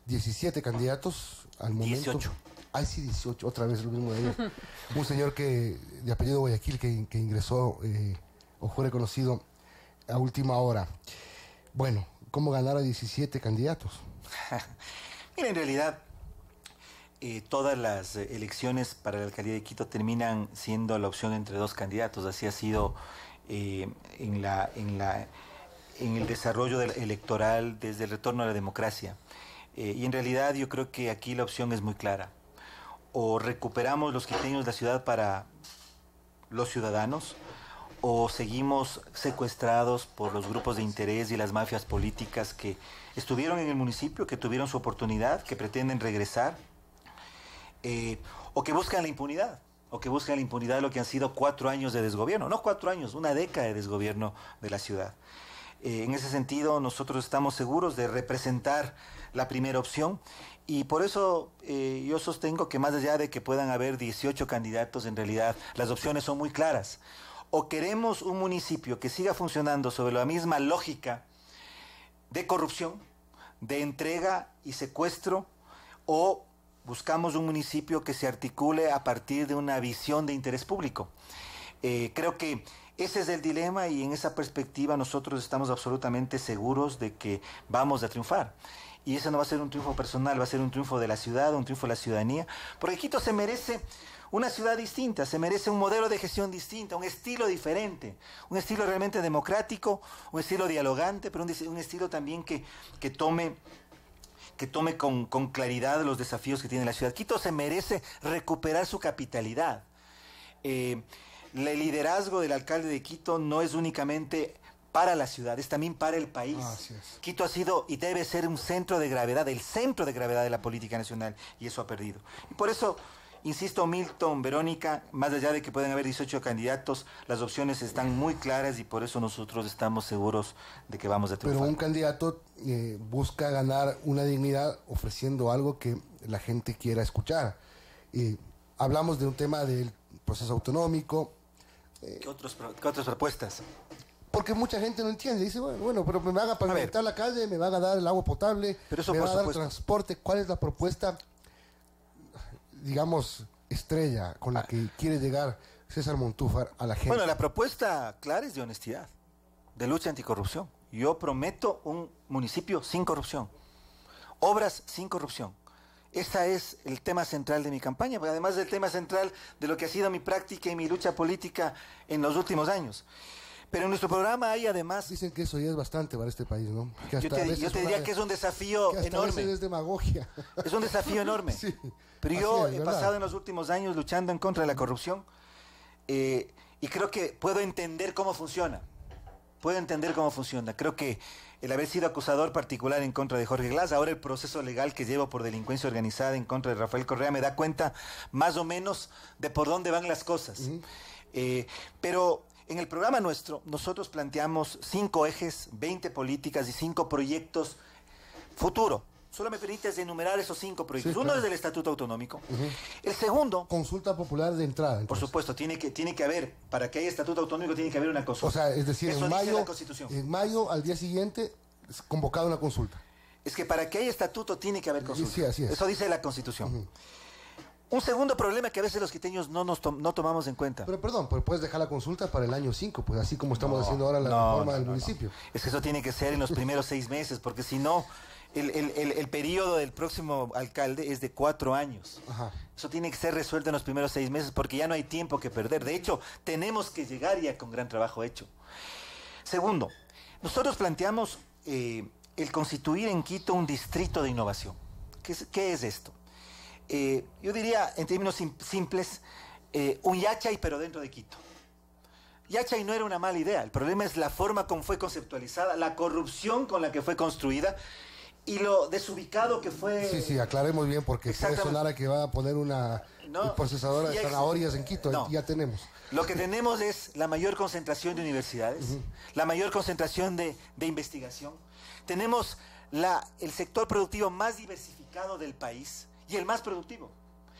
17 candidatos al momento. 18. Ay, sí, 18, otra vez lo mismo de ayer. Un señor de apellido Guayaquil que ingresó o fue reconocido a última hora. Bueno, ¿cómo ganar a 17 candidatos? Mira, en realidad, todas las elecciones para la alcaldía de Quito terminan siendo la opción entre dos candidatos. Así ha sido en el desarrollo electoral desde el retorno a la democracia. Y en realidad yo creo que aquí la opción es muy clara. O recuperamos los quiteños de la ciudad para los ciudadanos, o seguimos secuestrados por los grupos de interés y las mafias políticas que estuvieron en el municipio, que tuvieron su oportunidad, que pretenden regresar, o que buscan la impunidad, de lo que han sido 4 años de desgobierno, no 4 años, una década de desgobierno de la ciudad. En ese sentido, nosotros estamos seguros de representar la primera opción y por eso yo sostengo que más allá de que puedan haber 18 candidatos, en realidad las opciones son muy claras. O queremos un municipio que siga funcionando sobre la misma lógica de corrupción, de entrega y secuestro, o buscamos un municipio que se articule a partir de una visión de interés público. Creo que ese es el dilema y en esa perspectiva nosotros estamos absolutamente seguros de que vamos a triunfar. Y ese no va a ser un triunfo personal, va a ser un triunfo de la ciudad, un triunfo de la ciudadanía, porque Quito se merece una ciudad distinta, se merece un modelo de gestión distinto, un estilo diferente, un estilo realmente democrático, un estilo dialogante, pero un estilo también que tome con claridad los desafíos que tiene la ciudad. Quito se merece recuperar su capitalidad. El liderazgo del alcalde de Quito no es únicamente para la ciudad, es también para el país. Quito ha sido y debe ser un centro de gravedad, el centro de gravedad de la política nacional, y eso ha perdido. Y por eso, insisto, Milton, Verónica, más allá de que pueden haber 18 candidatos, las opciones están muy claras y por eso nosotros estamos seguros de que vamos a triunfar. Pero un candidato busca ganar una dignidad ofreciendo algo que la gente quiera escuchar. Hablamos de un tema del proceso autonómico. ¿Qué otras propuestas? Porque mucha gente no entiende. Dice, bueno, pero me van a pavimentar la calle, me van a dar el agua potable, me van a dar transporte. ¿Cuál es la propuesta, digamos, estrella con la que quiere llegar César Montúfar a la gente? Bueno, la propuesta clara es de honestidad, de lucha anticorrupción. Yo prometo un municipio sin corrupción, obras sin corrupción. Este es el tema central de mi campaña, pero además del tema central de lo que ha sido mi práctica y mi lucha política en los últimos años. Pero en nuestro programa hay además... Dicen que eso ya es bastante para este país, ¿no? Yo te diría que es un desafío enorme. A veces es demagogia. Es un desafío enorme. Sí, pero yo he pasado en los últimos años luchando en contra de la corrupción y creo que puedo entender cómo funciona. Creo que el haber sido acusador particular en contra de Jorge Glass, ahora el proceso legal que llevo por delincuencia organizada en contra de Rafael Correa, me da cuenta más o menos de por dónde van las cosas. Pero en el programa nuestro, nosotros planteamos 5 ejes, 20 políticas y 5 proyectos futuro. Solo me permites enumerar esos 5 proyectos. Uno es del Estatuto Autonómico. El segundo... Consulta popular de entrada. Entonces. Por supuesto, tiene que haber, para que haya Estatuto Autonómico tiene que haber una consulta. O sea, es decir, eso dice la Constitución. En mayo, al día siguiente, es convocada una consulta. Es que para que haya estatuto tiene que haber consulta. Sí, así es. Eso dice la Constitución. Un segundo problema que a veces los quiteños no tomamos en cuenta. Pero perdón, pero puedes dejar la consulta para el año 5, pues así como estamos haciendo ahora la reforma del municipio. Es que eso tiene que ser en los primeros 6 meses, porque si no, el periodo del próximo alcalde es de 4 años. Eso tiene que ser resuelto en los primeros 6 meses, porque ya no hay tiempo que perder. De hecho, tenemos que llegar ya con gran trabajo hecho. Segundo, nosotros planteamos el constituir en Quito un distrito de innovación. ¿Qué es esto? Yo diría, en términos simples, un Yachay, pero dentro de Quito. Yachay no era una mala idea, el problema es la forma como fue conceptualizada, la corrupción con la que fue construida y lo desubicado que fue... Sí, aclaremos bien, porque puede sonar a que va a poner una procesadora de zanahorias en Quito, ya tenemos. Lo que tenemos es la mayor concentración de universidades, la mayor concentración de investigación. Tenemos el sector productivo más diversificado del país y el más productivo.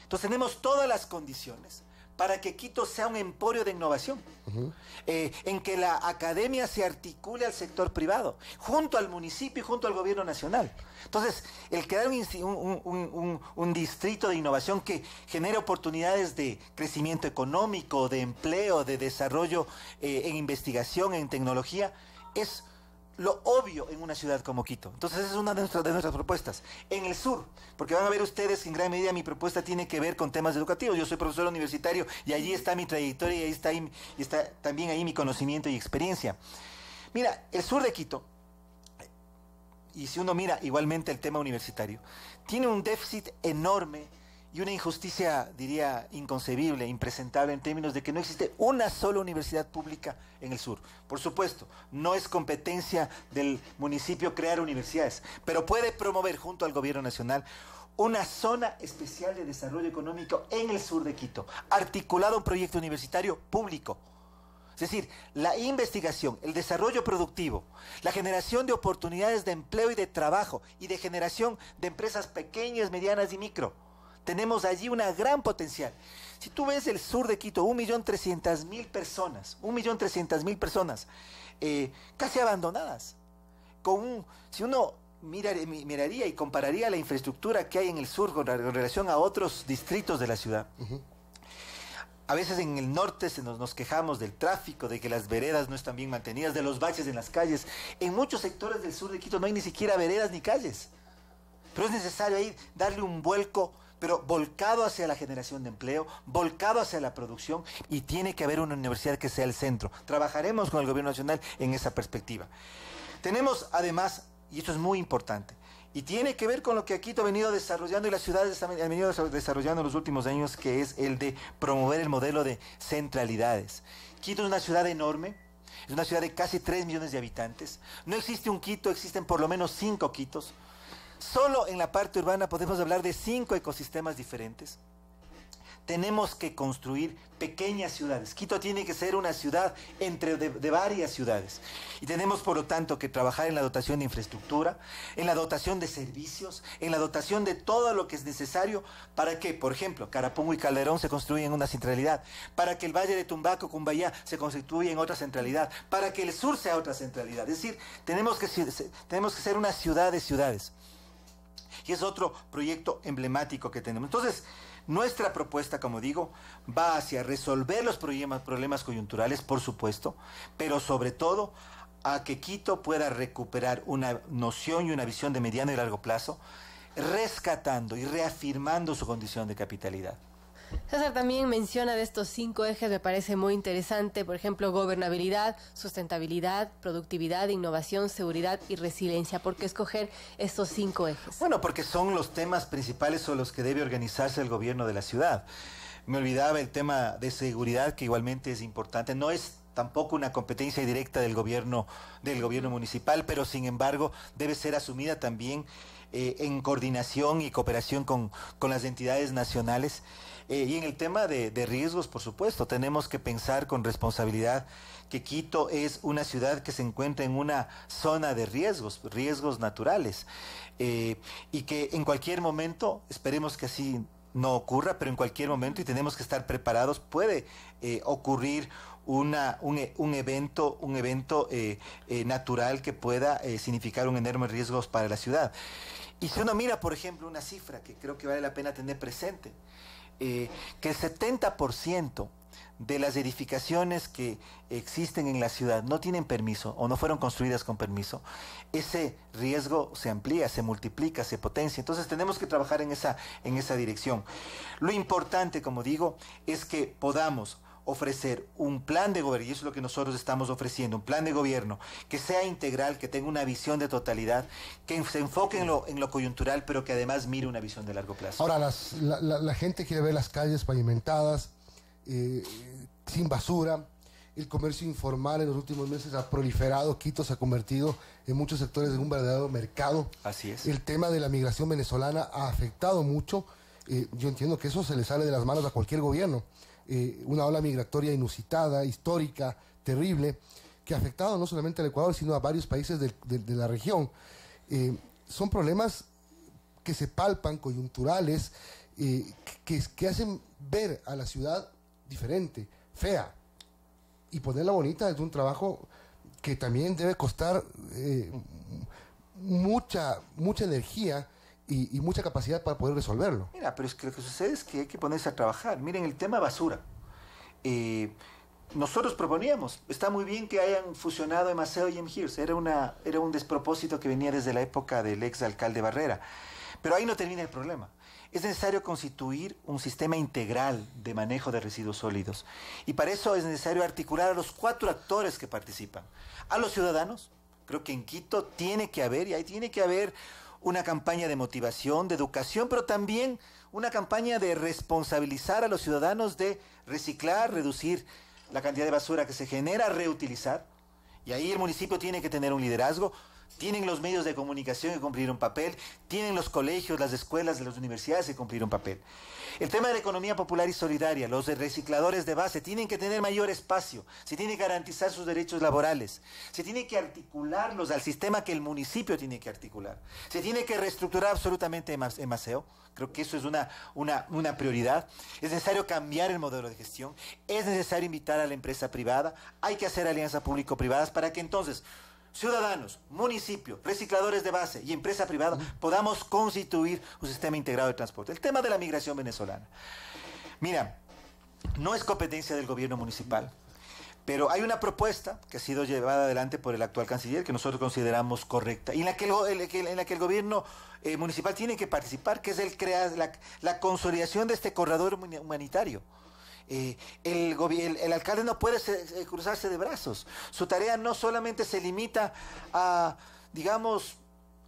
Entonces tenemos todas las condiciones para que Quito sea un emporio de innovación, en que la academia se articule al sector privado, junto al municipio y junto al gobierno nacional. Entonces, el crear un distrito de innovación que genere oportunidades de crecimiento económico, de empleo, de desarrollo en investigación, en tecnología, es lo obvio en una ciudad como Quito. Entonces esa es una de nuestras propuestas. En el sur, porque van a ver ustedes que en gran medida mi propuesta tiene que ver con temas educativos. Yo soy profesor universitario y allí está mi trayectoria y está también ahí mi conocimiento y experiencia. Mira, el sur de Quito, y si uno mira igualmente el tema universitario, tiene un déficit enorme y una injusticia, diría, inconcebible, impresentable en términos de que no existe una sola universidad pública en el sur. Por supuesto, no es competencia del municipio crear universidades, pero puede promover junto al gobierno nacional una zona especial de desarrollo económico en el sur de Quito, articulado a un proyecto universitario público. Es decir, la investigación, el desarrollo productivo, la generación de oportunidades de empleo y de trabajo y de generación de empresas pequeñas, medianas y micro. Tenemos allí una gran potencial. Si tú ves el sur de Quito, 1.300.000 personas, 1.300.000 personas casi abandonadas. Si uno miraría y compararía la infraestructura que hay en el sur con relación a otros distritos de la ciudad. A veces en el norte nos quejamos del tráfico, de que las veredas no están bien mantenidas, de los baches en las calles. En muchos sectores del sur de Quito no hay ni siquiera veredas ni calles. Pero es necesario ahí darle un vuelco, pero volcado hacia la generación de empleo, volcado hacia la producción, y tiene que haber una universidad que sea el centro. Trabajaremos con el gobierno nacional en esa perspectiva. Tenemos además, y esto es muy importante, y tiene que ver con lo que Quito ha venido desarrollando y las ciudades han venido desarrollando en los últimos años, que es el de promover el modelo de centralidades. Quito es una ciudad enorme, es una ciudad de casi 3 millones de habitantes. No existe un Quito, existen por lo menos 5 Quitos. Solo en la parte urbana podemos hablar de 5 ecosistemas diferentes. Tenemos que construir pequeñas ciudades. Quito tiene que ser una ciudad de varias ciudades. Y tenemos, por lo tanto, que trabajar en la dotación de infraestructura, en la dotación de servicios, en la dotación de todo lo que es necesario para que, por ejemplo, Carapungo y Calderón se construyan en una centralidad, para que el Valle de Tumbaco, Cumbayá, se constituya en otra centralidad, para que el sur sea otra centralidad. Es decir, tenemos que ser una ciudad de ciudades. Y es otro proyecto emblemático que tenemos. Entonces, nuestra propuesta, como digo, va hacia resolver los problemas coyunturales, por supuesto, pero sobre todo a que Quito pueda recuperar una noción y una visión de mediano y largo plazo, rescatando y reafirmando su condición de capitalidad. César también menciona de estos 5 ejes, me parece muy interesante, por ejemplo, gobernabilidad, sustentabilidad, productividad, innovación, seguridad y resiliencia. ¿Por qué escoger estos 5 ejes? Bueno, porque son los temas principales sobre los que debe organizarse el gobierno de la ciudad. Me olvidaba el tema de seguridad, que igualmente es importante. No es tampoco una competencia directa del gobierno municipal, pero sin embargo debe ser asumida también en coordinación y cooperación con las entidades nacionales. Y en el tema de riesgos, por supuesto, tenemos que pensar con responsabilidad que Quito es una ciudad que se encuentra en una zona de riesgos naturales, y que en cualquier momento, esperemos que así no ocurra, pero en cualquier momento, y tenemos que estar preparados, puede ocurrir un evento natural que pueda significar un enorme riesgo para la ciudad. Y si uno mira, por ejemplo, una cifra que creo que vale la pena tener presente, que el 70% de las edificaciones que existen en la ciudad no tienen permiso o no fueron construidas con permiso, ese riesgo se amplía, se multiplica, se potencia. Entonces tenemos que trabajar en esa dirección. Lo importante, como digo, es que podamos ofrecer un plan de gobierno, y eso es lo que nosotros estamos ofreciendo, un plan de gobierno que sea integral, que tenga una visión de totalidad, que se enfoque en lo coyuntural, pero que además mire una visión de largo plazo. Ahora, la gente quiere ver las calles pavimentadas, sin basura. El comercio informal en los últimos meses ha proliferado. Quito se ha convertido en muchos sectores en un verdadero mercado. Así es. El tema de la migración venezolana ha afectado mucho. Yo entiendo que eso se le sale de las manos a cualquier gobierno. Una ola migratoria inusitada, histórica, terrible, que ha afectado no solamente al Ecuador, sino a varios países de la región. Son problemas que se palpan, coyunturales, que hacen ver a la ciudad diferente, fea, y ponerla bonita es un trabajo que también debe costar mucha energía y mucha capacidad para poder resolverlo. Mira, pero es que lo que sucede es que hay que ponerse a trabajar. Miren, el tema basura. Nosotros proponíamos, está muy bien que hayan fusionado Emaceo y Emhirs, era un despropósito que venía desde la época del ex alcalde Barrera. Pero ahí no termina el problema. Es necesario constituir un sistema integral de manejo de residuos sólidos. Y para eso es necesario articular a los 4 actores que participan. A los ciudadanos, creo que en Quito tiene que haber una campaña de motivación, de educación, pero también una campaña de responsabilizar a los ciudadanos de reciclar, reducir la cantidad de basura que se genera, reutilizar. Y ahí el municipio tiene que tener un liderazgo. Tienen los medios de comunicación que cumplir un papel, tienen los colegios, las escuelas, las universidades que cumplir un papel. El tema de la economía popular y solidaria, los recicladores de base tienen que tener mayor espacio, se tiene que garantizar sus derechos laborales, se tiene que articularlos al sistema que el municipio tiene que articular, se tiene que reestructurar absolutamente Maceo. Creo que eso es una prioridad. Es necesario cambiar el modelo de gestión, es necesario invitar a la empresa privada, hay que hacer alianzas público-privadas para que entonces ciudadanos, municipio, recicladores de base y empresa privada podamos constituir un sistema integrado de transporte. El tema de la migración venezolana. Mira, no es competencia del gobierno municipal, pero hay una propuesta que ha sido llevada adelante por el actual canciller que nosotros consideramos correcta y en la que el gobierno municipal tiene que participar, que es la consolidación de este corredor humanitario. El alcalde no puede cruzarse de brazos. Su tarea no solamente se limita a, digamos,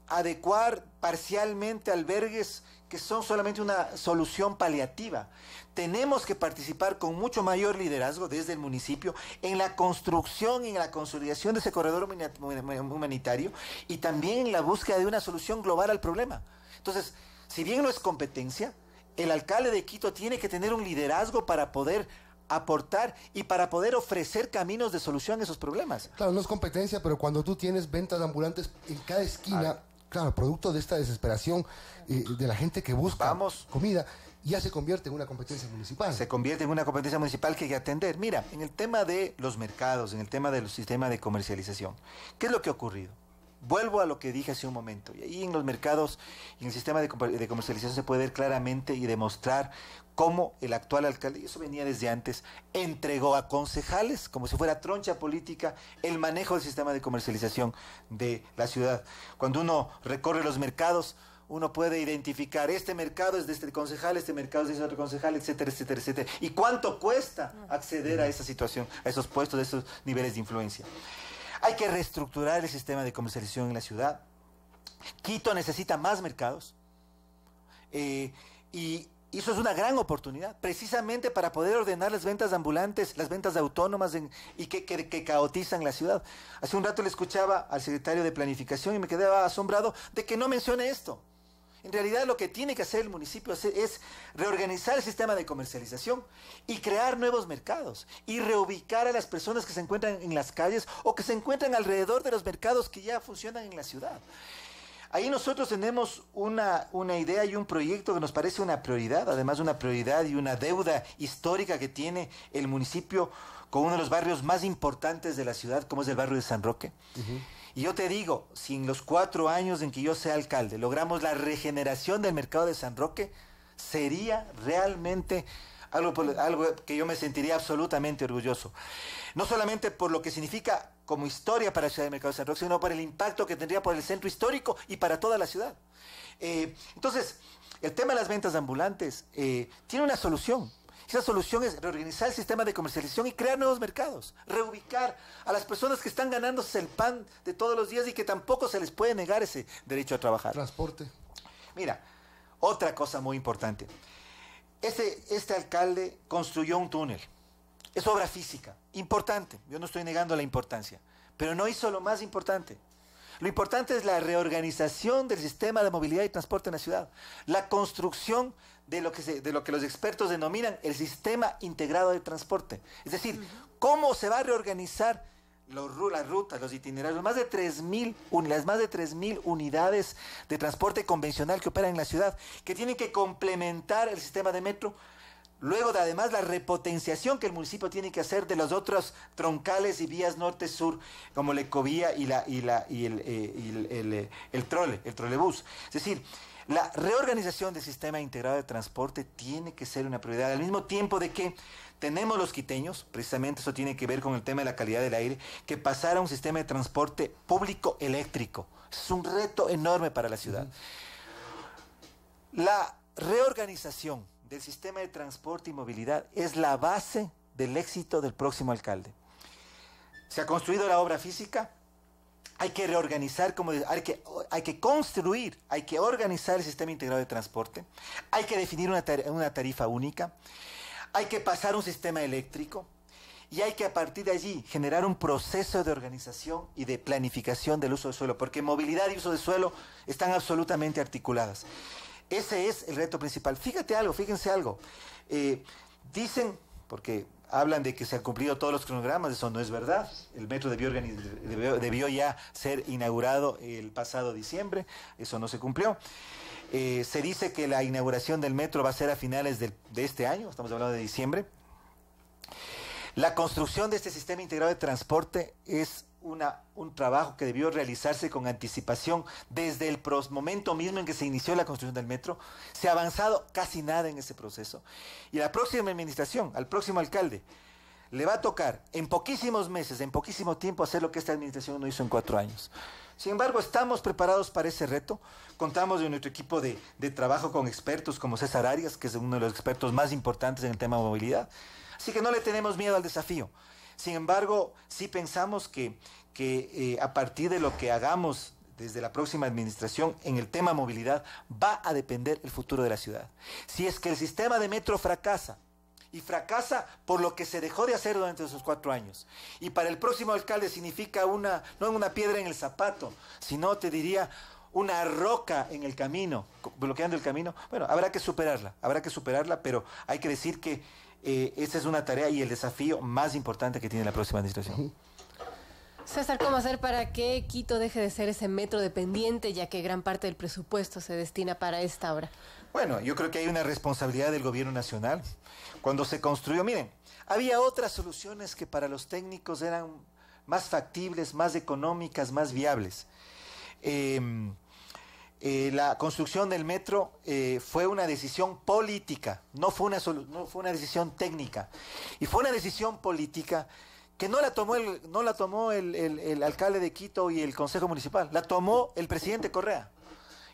adecuar parcialmente albergues que son solamente una solución paliativa. Tenemos que participar con mucho mayor liderazgo desde el municipio en la construcción y en la consolidación de ese corredor humanitario y también en la búsqueda de una solución global al problema. Entonces, si bien no es competencia, el alcalde de Quito tiene que tener un liderazgo para poder aportar y para poder ofrecer caminos de solución a esos problemas. Claro, no es competencia, pero cuando tú tienes ventas ambulantes en cada esquina, claro, producto de esta desesperación de la gente que busca comida, ya se convierte en una competencia municipal. Se convierte en una competencia municipal que hay que atender. Mira, en el tema de los mercados, en el tema del sistema de comercialización, ¿qué es lo que ha ocurrido? Vuelvo a lo que dije hace un momento. Y ahí en los mercados, en el sistema de comercialización se puede ver claramente y demostrar cómo el actual alcalde, y eso venía desde antes, entregó a concejales, como si fuera troncha política, el manejo del sistema de comercialización de la ciudad. Cuando uno recorre los mercados, uno puede identificar, este mercado es de este concejal, este mercado es de este otro concejal, etcétera, etcétera, etcétera. ¿Y cuánto cuesta acceder a esa situación, a esos puestos, a esos niveles de influencia? Hay que reestructurar el sistema de comercialización en la ciudad. Quito necesita más mercados. Y eso es una gran oportunidad, precisamente para poder ordenar las ventas ambulantes, las ventas autónomas y que caotizan la ciudad. Hace un rato le escuchaba al secretario de Planificación y me quedaba asombrado de que no mencione esto. En realidad lo que tiene que hacer el municipio es reorganizar el sistema de comercialización y crear nuevos mercados y reubicar a las personas que se encuentran en las calles o que se encuentran alrededor de los mercados que ya funcionan en la ciudad. Ahí nosotros tenemos una idea y un proyecto que nos parece una prioridad, además una prioridad y una deuda histórica que tiene el municipio con uno de los barrios más importantes de la ciudad, como es el barrio de San Roque. Y yo te digo, si en los 4 años en que yo sea alcalde logramos la regeneración del mercado de San Roque, sería realmente algo que yo me sentiría absolutamente orgulloso. No solamente por lo que significa como historia para la ciudad del mercado de San Roque, sino por el impacto que tendría por el centro histórico y para toda la ciudad. Entonces, el tema de las ventas ambulantes tiene una solución. Esa solución es reorganizar el sistema de comercialización y crear nuevos mercados, reubicar a las personas que están ganándose el pan de todos los días y que tampoco se les puede negar ese derecho a trabajar. Transporte. Mira, otra cosa muy importante. Este alcalde construyó un túnel. Es obra física, importante. Yo no estoy negando la importancia, pero no hizo lo más importante. Lo importante es la reorganización del sistema de movilidad y transporte en la ciudad. La construcción de lo que los expertos denominan el sistema integrado de transporte. Es decir, cómo se va a reorganizar las rutas, los itinerarios, las más de 3.000 unidades de transporte convencional que operan en la ciudad, que tienen que complementar el sistema de metro. Luego, además, la repotenciación que el municipio tiene que hacer de los otros troncales y vías norte-sur, como la ecovía y el trolebús. Es decir, la reorganización del sistema integrado de transporte tiene que ser una prioridad, al mismo tiempo de que tenemos los quiteños, precisamente eso tiene que ver con el tema de la calidad del aire, que pasar a un sistema de transporte público eléctrico. Es un reto enorme para la ciudad. La reorganización del sistema de transporte y movilidad es la base del éxito del próximo alcalde. Se ha construido la obra física, Hay que reorganizar, hay que construir, hay que organizar el sistema integrado de transporte, hay que definir una tarifa única, hay que pasar un sistema eléctrico y hay que a partir de allí generar un proceso de organización y de planificación del uso del suelo, porque movilidad y uso del suelo están absolutamente articuladas. Ese es el reto principal. Fíjense algo. Dicen, porque hablan de que se han cumplido todos los cronogramas, eso no es verdad. El metro debió ya ser inaugurado el pasado diciembre, eso no se cumplió. Se dice que la inauguración del metro va a ser a finales de este año, estamos hablando de diciembre. La construcción de este sistema integrado de transporte es un trabajo que debió realizarse con anticipación desde el momento mismo en que se inició la construcción del metro. Se ha avanzado casi nada en ese proceso. Y a la próxima administración, al próximo alcalde, le va a tocar en poquísimos meses, en poquísimo tiempo, hacer lo que esta administración no hizo en 4 años. Sin embargo, estamos preparados para ese reto. Contamos de nuestro equipo de trabajo con expertos como César Arias, que es uno de los expertos más importantes en el tema de movilidad. Así que no le tenemos miedo al desafío. Sin embargo, sí pensamos que a partir de lo que hagamos desde la próxima administración en el tema movilidad, va a depender el futuro de la ciudad. Si es que el sistema de metro fracasa, y fracasa por lo que se dejó de hacer durante esos 4 años, y para el próximo alcalde significa no una piedra en el zapato, sino te diría una roca en el camino, bloqueando el camino, bueno, habrá que superarla, pero hay que decir que esta es una tarea y el desafío más importante que tiene la próxima administración. César, ¿cómo hacer para que Quito deje de ser ese metro dependiente, ya que gran parte del presupuesto se destina para esta obra? Bueno, yo creo que hay una responsabilidad del gobierno nacional. Cuando se construyó, miren, había otras soluciones que para los técnicos eran más factibles, más económicas, más viables. La construcción del metro fue una decisión política, no fue una decisión técnica. Y fue una decisión política que no la tomó el alcalde de Quito y el Consejo Municipal, la tomó el presidente Correa.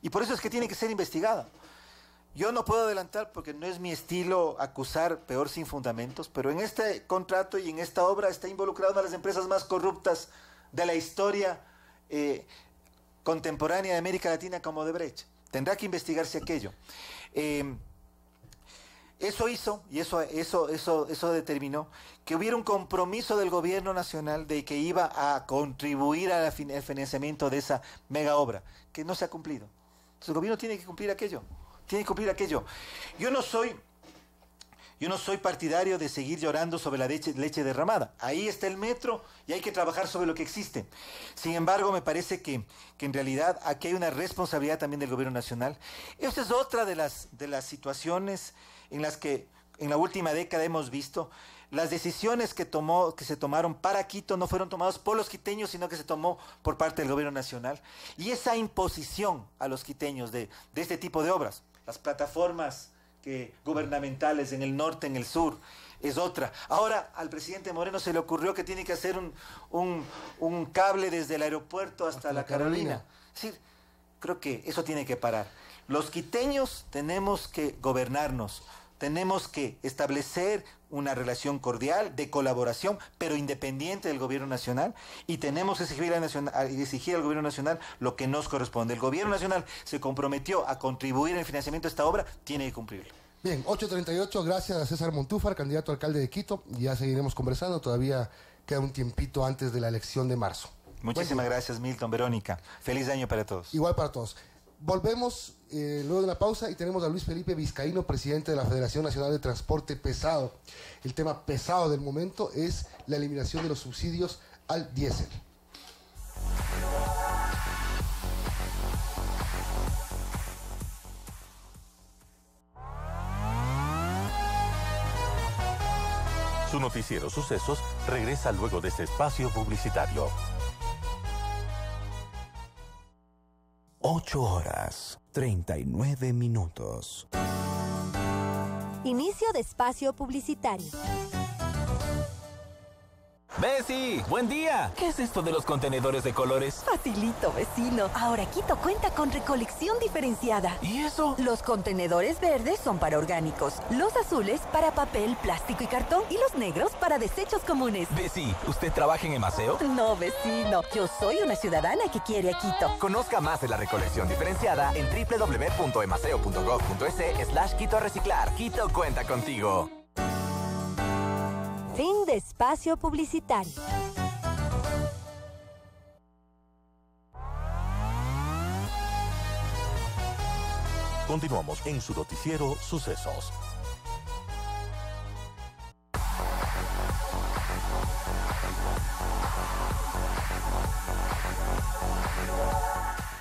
Y por eso es que tiene que ser investigada. Yo no puedo adelantar porque no es mi estilo acusar peor sin fundamentos, pero en este contrato y en esta obra está involucrada una de las empresas más corruptas de la historia contemporánea de América Latina como Odebrecht. Tendrá que investigarse aquello. Eso hizo y eso determinó que hubiera un compromiso del gobierno nacional de que iba a contribuir al financiamiento de esa mega obra, que no se ha cumplido. Entonces el gobierno tiene que cumplir aquello. Yo no soy partidario de seguir llorando sobre la leche derramada. Ahí está el metro y hay que trabajar sobre lo que existe. Sin embargo, me parece que en realidad aquí hay una responsabilidad también del gobierno nacional. Esta es otra de las situaciones en las que en la última década hemos visto las decisiones que se tomaron para Quito no fueron tomadas por los quiteños, sino que se tomó por parte del gobierno nacional. Y esa imposición a los quiteños de este tipo de obras, las plataformas gubernamentales en el norte, en el sur, es otra. Ahora al presidente Moreno se le ocurrió que tiene que hacer un cable desde el aeropuerto hasta la Carolina. Es decir, creo que eso tiene que parar. Los quiteños tenemos que gobernarnos, tenemos que establecer una relación cordial, de colaboración, pero independiente del gobierno nacional, y tenemos que exigir al gobierno nacional lo que nos corresponde. El gobierno nacional se comprometió a contribuir en el financiamiento de esta obra, tiene que cumplirlo. Bien, 8:38, gracias a César Montúfar, candidato a alcalde de Quito. Ya seguiremos conversando, todavía queda un tiempito antes de la elección de marzo. Muchísimas gracias, Milton, Verónica. Feliz año para todos. Igual para todos. Volvemos luego de la pausa y tenemos a Luis Felipe Vizcaíno, presidente de la Federación Nacional de Transporte Pesado. El tema pesado del momento es la eliminación de los subsidios al diésel. Su noticiero Sucesos regresa luego de este espacio publicitario. 8:39. Inicio de espacio publicitario. Bessie, buen día. ¿Qué es esto de los contenedores de colores? Facilito, vecino. Ahora Quito cuenta con recolección diferenciada. ¿Y eso? Los contenedores verdes son para orgánicos, los azules para papel, plástico y cartón y los negros para desechos comunes. Bessie, ¿usted trabaja en Emaceo? No, vecino. Yo soy una ciudadana que quiere a Quito. Conozca más de la recolección diferenciada en www.emaceo.gov.es/Quito Reciclar. Quito cuenta contigo. Fin de espacio publicitario. Continuamos en su noticiero Sucesos.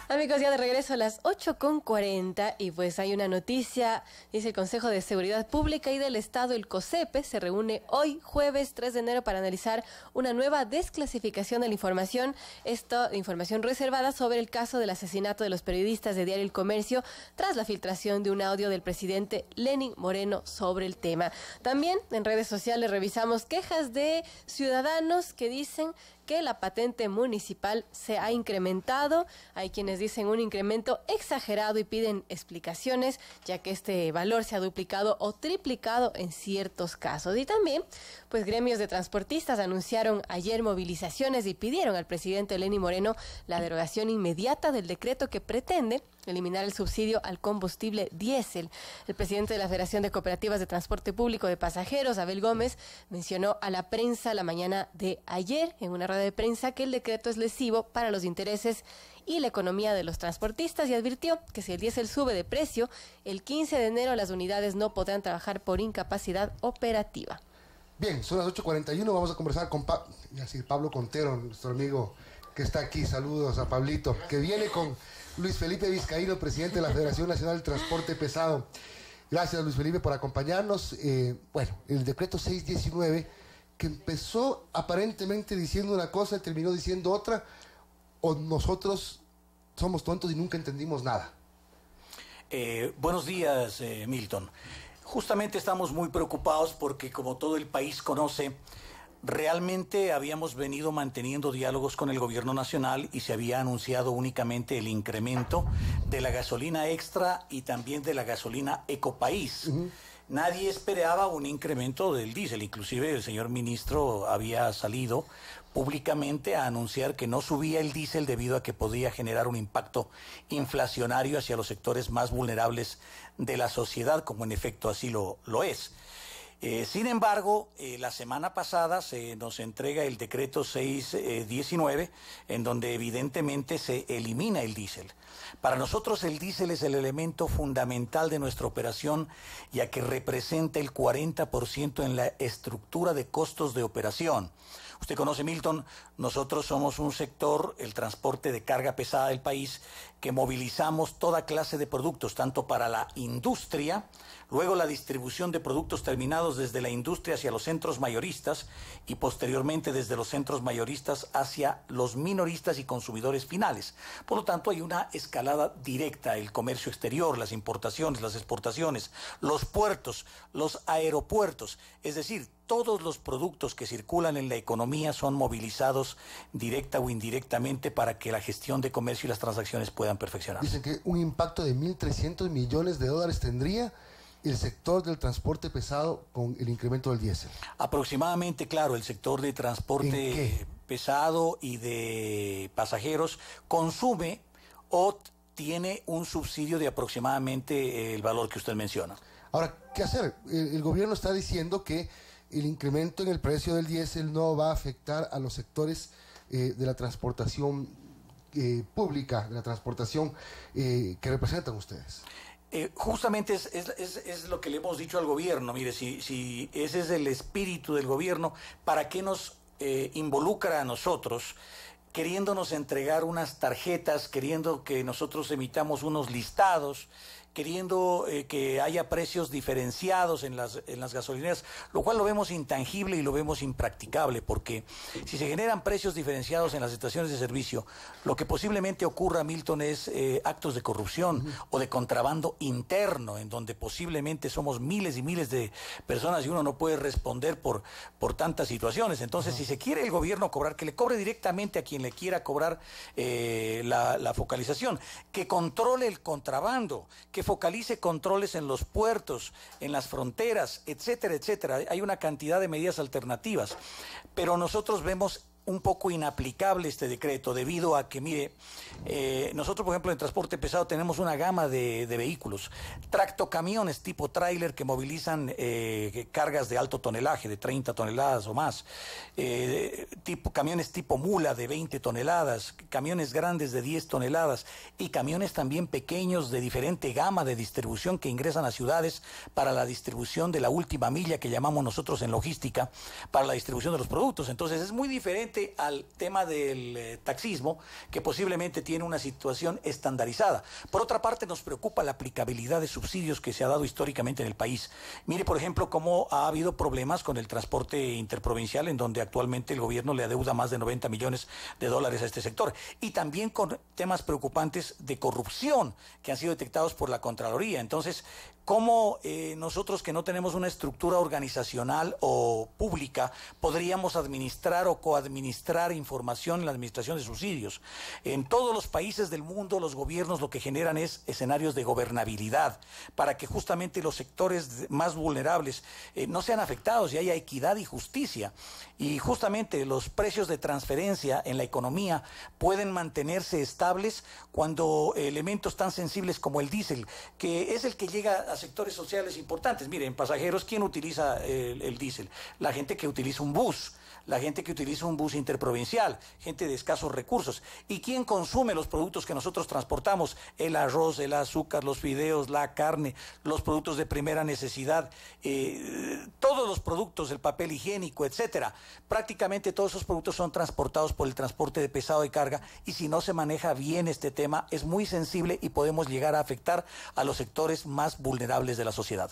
Amigos, ya de regreso a las 8:40 y pues hay una noticia, dice el Consejo de Seguridad Pública y del Estado, el COSEPE, se reúne hoy, jueves 3 de enero, para analizar una nueva desclasificación de la información, información reservada sobre el caso del asesinato de los periodistas de Diario El Comercio tras la filtración de un audio del presidente Lenín Moreno sobre el tema. También en redes sociales revisamos quejas de ciudadanos que dicen que la patente municipal se ha incrementado. Hay quienes dicen un incremento exagerado y piden explicaciones, ya que este valor se ha duplicado o triplicado en ciertos casos. Y también, pues gremios de transportistas anunciaron ayer movilizaciones y pidieron al presidente Lenín Moreno la derogación inmediata del decreto que pretende eliminar el subsidio al combustible diésel. El presidente de la Federación de Cooperativas de Transporte Público de Pasajeros, Abel Gómez, mencionó a la prensa la mañana de ayer en una rueda de prensa que el decreto es lesivo para los intereses y la economía de los transportistas y advirtió que si el diésel sube de precio, el 15 de enero las unidades no podrán trabajar por incapacidad operativa. Bien, son las 8:41, vamos a conversar con Pablo Contero, nuestro amigo que está aquí. Saludos a Pablito, que viene con Luis Felipe Vizcaíno, presidente de la Federación Nacional del Transporte Pesado. Gracias, Luis Felipe, por acompañarnos. Bueno, el decreto 619, que empezó aparentemente diciendo una cosa y terminó diciendo otra, o nosotros somos tontos y nunca entendimos nada. Buenos días, Milton. Justamente estamos muy preocupados porque, como todo el país conoce, realmente habíamos venido manteniendo diálogos con el gobierno nacional y se había anunciado únicamente el incremento de la gasolina extra y también de la gasolina Ecopaís. Nadie esperaba un incremento del diésel, inclusive el señor ministro había salido públicamente a anunciar que no subía el diésel debido a que podía generar un impacto inflacionario hacia los sectores más vulnerables de la sociedad, como en efecto así lo es. Sin embargo, la semana pasada se nos entrega el decreto 619, en donde evidentemente se elimina el diésel. Para nosotros el diésel es el elemento fundamental de nuestra operación, ya que representa el 40% en la estructura de costos de operación. Usted conoce, Milton, nosotros somos un sector, el transporte de carga pesada del país, que movilizamos toda clase de productos, tanto para la industria, luego la distribución de productos terminados desde la industria hacia los centros mayoristas y posteriormente desde los centros mayoristas hacia los minoristas y consumidores finales. Por lo tanto, hay una escalada directa, el comercio exterior, las importaciones, las exportaciones, los puertos, los aeropuertos, es decir, todos los productos que circulan en la economía son movilizados directa o indirectamente para que la gestión de comercio y las transacciones puedan perfeccionar. Dicen que un impacto de $1.300 millones tendría el sector del transporte pesado con el incremento del diésel. Aproximadamente, claro, el sector de transporte pesado y de pasajeros consume o tiene un subsidio de aproximadamente el valor que usted menciona. Ahora, ¿qué hacer? El gobierno está diciendo que el incremento en el precio del diésel no va a afectar a los sectores de la transportación pública, de la transportación que representan ustedes. Justamente es lo que le hemos dicho al gobierno. Mire, si ese es el espíritu del gobierno, ¿para qué nos involucra a nosotros queriéndonos entregar unas tarjetas, queriendo que nosotros emitamos unos listados, queriendo que haya precios diferenciados en las gasolineras, lo cual lo vemos intangible y lo vemos impracticable, porque si se generan precios diferenciados en las estaciones de servicio, lo que posiblemente ocurra, Milton, es actos de corrupción o de contrabando interno, en donde posiblemente somos miles y miles de personas y uno no puede responder por tantas situaciones. Entonces, si se quiere el gobierno cobrar, que le cobre directamente a quien le quiera cobrar la focalización, que controle el contrabando, que focalice controles en los puertos, en las fronteras, etcétera, etcétera. Hay una cantidad de medidas alternativas, pero nosotros vemos un poco inaplicable este decreto debido a que, mire, nosotros, por ejemplo, en transporte pesado tenemos una gama de vehículos, tractocamiones tipo tráiler que movilizan cargas de alto tonelaje, de 30 toneladas o más, camiones tipo mula de 20 toneladas, camiones grandes de 10 toneladas y camiones también pequeños de diferente gama de distribución que ingresan a ciudades para la distribución de la última milla que llamamos nosotros en logística, para la distribución de los productos. Entonces es muy diferente al tema del taxismo, que posiblemente tiene una situación estandarizada. Por otra parte, nos preocupa la aplicabilidad de subsidios que se ha dado históricamente en el país. Mire, por ejemplo, cómo ha habido problemas con el transporte interprovincial, en donde actualmente el gobierno le adeuda más de 90 millones de dólares a este sector. Y también con temas preocupantes de corrupción que han sido detectados por la Contraloría. Entonces, ¿cómo nosotros, que no tenemos una estructura organizacional o pública, podríamos administrar o coadministrar información en la administración de subsidios? En todos los países del mundo, los gobiernos lo que generan es escenarios de gobernabilidad para que justamente los sectores más vulnerables no sean afectados y haya equidad y justicia. Y justamente los precios de transferencia en la economía pueden mantenerse estables cuando elementos tan sensibles como el diésel, que es el que llega a sectores sociales importantes. Miren, pasajeros, ¿quién utiliza el diésel? La gente que utiliza un bus, la gente que utiliza un bus interprovincial, gente de escasos recursos. ¿Y quién consume los productos que nosotros transportamos? El arroz, el azúcar, los fideos, la carne, los productos de primera necesidad, todos los productos, el papel higiénico, etcétera. Prácticamente todos esos productos son transportados por el transporte de pesado de carga, y si no se maneja bien este tema, es muy sensible y podemos llegar a afectar a los sectores más vulnerables de la sociedad.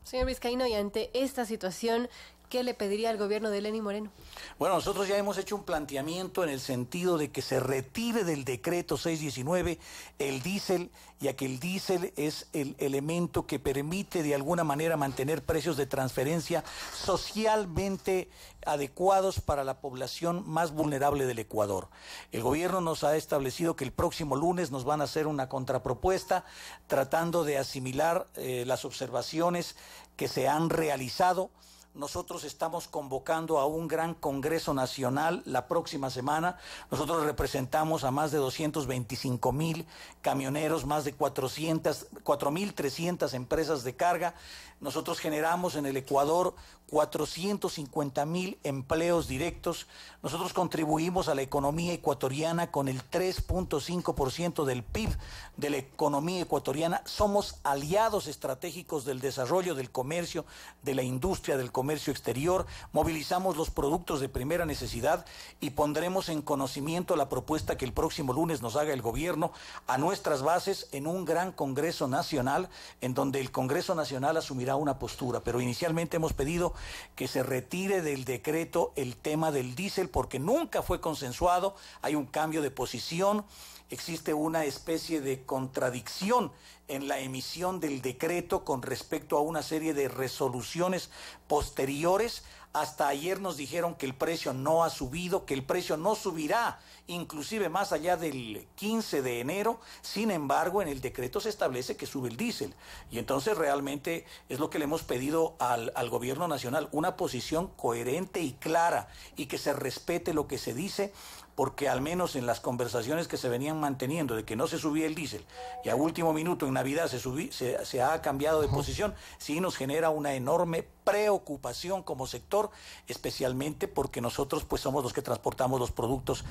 Señor Vizcaíno, y ante esta situación, ¿qué le pediría al gobierno de Lenín Moreno? Bueno, nosotros ya hemos hecho un planteamiento en el sentido de que se retire del decreto 619 el diésel, ya que el diésel es el elemento que permite de alguna manera mantener precios de transferencia socialmente adecuados para la población más vulnerable del Ecuador. El gobierno nos ha establecido que el próximo lunes nos van a hacer una contrapropuesta tratando de asimilar las observaciones que se han realizado. Nosotros estamos convocando a un gran Congreso Nacional la próxima semana. Nosotros representamos a más de 225,000 camioneros, más de 4,300 empresas de carga. Nosotros generamos en el Ecuador 450,000 empleos directos. Nosotros contribuimos a la economía ecuatoriana con el 3.5% del PIB de la economía ecuatoriana. Somos aliados estratégicos del desarrollo del comercio, de la industria, del comercio exterior. Movilizamos los productos de primera necesidad y pondremos en conocimiento la propuesta que el próximo lunes nos haga el gobierno a nuestras bases en un gran Congreso Nacional, en donde el Congreso Nacional asumirá una postura. Pero inicialmente hemos pedido que se retire del decreto el tema del diésel porque nunca fue consensuado, hay un cambio de posición, existe una especie de contradicción en la emisión del decreto con respecto a una serie de resoluciones posteriores. Hasta ayer nos dijeron que el precio no ha subido, que el precio no subirá, inclusive más allá del 15 de enero. Sin embargo, en el decreto se establece que sube el diésel. Y entonces realmente es lo que le hemos pedido al gobierno nacional, una posición coherente y clara, y que se respete lo que se dice, porque al menos en las conversaciones que se venían manteniendo de que no se subía el diésel y a último minuto en Navidad se ha cambiado de posición, sí nos genera una enorme preocupación como sector, especialmente porque nosotros pues somos los que transportamos los productos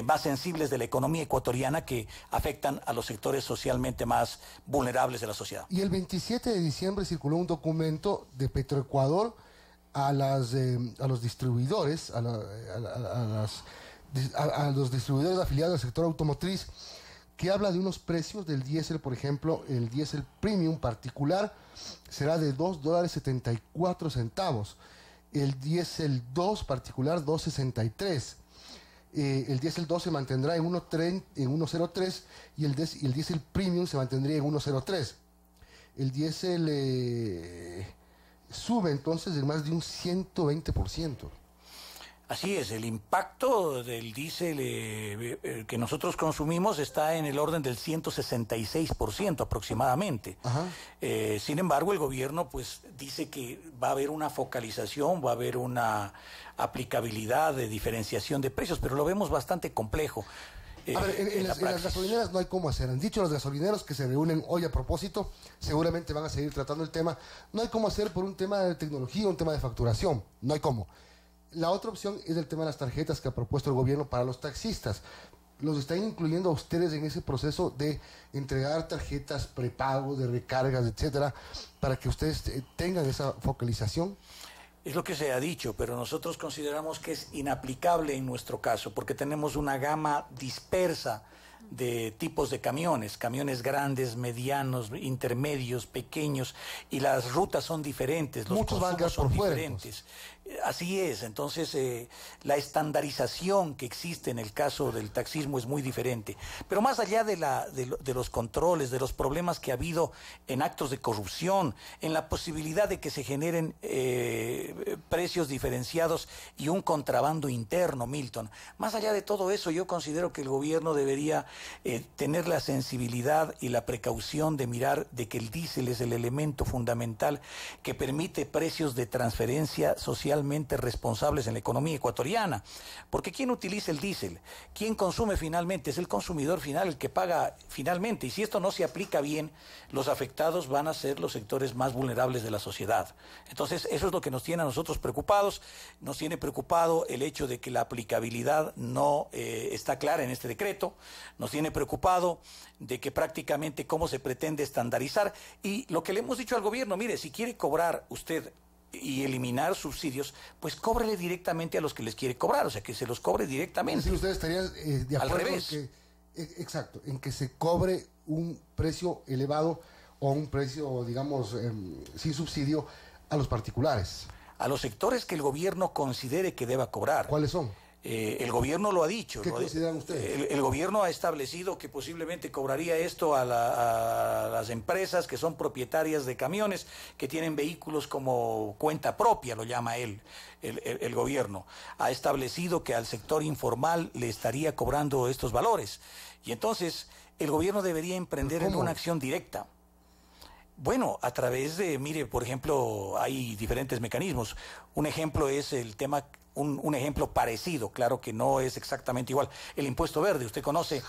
más sensibles de la economía ecuatoriana que afectan a los sectores socialmente más vulnerables de la sociedad. Y el 27 de diciembre circuló un documento de Petroecuador a los distribuidores, a las a los distribuidores afiliados al sector automotriz, que habla de unos precios del diésel. Por ejemplo, el diésel premium particular será de $2.74, el diésel 2 particular 2.63, el diésel 2 se mantendrá en 1.03 y el diésel premium se mantendría en 1.03. El diésel sube entonces de más de un 120%. Así es, el impacto del diésel que nosotros consumimos está en el orden del 166% aproximadamente. Sin embargo, el gobierno pues dice que va a haber una focalización, va a haber una aplicabilidad de diferenciación de precios, pero lo vemos bastante complejo. A ver, en las gasolineras no hay cómo hacer. Han dicho los gasolineros que se reúnen hoy a propósito, seguramente van a seguir tratando el tema. No hay cómo hacer por un tema de tecnología, un tema de facturación, no hay cómo. La otra opción es el tema de las tarjetas que ha propuesto el gobierno para los taxistas. ¿Los están incluyendo a ustedes en ese proceso de entregar tarjetas prepago, de recargas, etcétera, para que ustedes tengan esa focalización? Es lo que se ha dicho, pero nosotros consideramos que es inaplicable en nuestro caso, porque tenemos una gama dispersa de tipos de camiones grandes, medianos, intermedios, pequeños, y las rutas son diferentes, los consumos son diferentes. Así es, entonces la estandarización que existe en el caso del taxismo es muy diferente. Pero más allá de los controles, de los problemas que ha habido en actos de corrupción, en la posibilidad de que se generen precios diferenciados y un contrabando interno, Milton, más allá de todo eso, yo considero que el gobierno debería tener la sensibilidad y la precaución de mirar de que el diésel es el elemento fundamental que permite precios de transferencia socialmente responsables en la economía ecuatoriana. Porque ¿quién utiliza el diésel? ¿Quién consume finalmente? Es el consumidor final el que paga finalmente. Y si esto no se aplica bien, los afectados van a ser los sectores más vulnerables de la sociedad. Entonces, eso es lo que nos tiene a nosotros preocupados. Nos tiene preocupado el hecho de que la aplicabilidad no está clara en este decreto. Nos tiene preocupado de que prácticamente cómo se pretende estandarizar. Y lo que le hemos dicho al gobierno, mire, si quiere cobrar usted y eliminar subsidios, pues cóbrele directamente a los que les quiere cobrar, o sea, que se los cobre directamente. Sí, ustedes estarían de acuerdo al revés. En que se cobre un precio elevado o un precio, digamos, sin subsidio a los particulares. A los sectores que el gobierno considere que deba cobrar. ¿Cuáles son? El gobierno lo ha dicho. ¿Qué consideran ustedes? El gobierno ha establecido que posiblemente cobraría esto a las empresas que son propietarias de camiones, que tienen vehículos como cuenta propia, lo llama el gobierno. Ha establecido que al sector informal le estaría cobrando estos valores. Y entonces el gobierno debería emprender en una acción directa. Bueno, a través de, mire, por ejemplo, hay diferentes mecanismos. Un ejemplo es el tema... Un ejemplo parecido, claro que no es exactamente igual. El impuesto verde, usted conoce,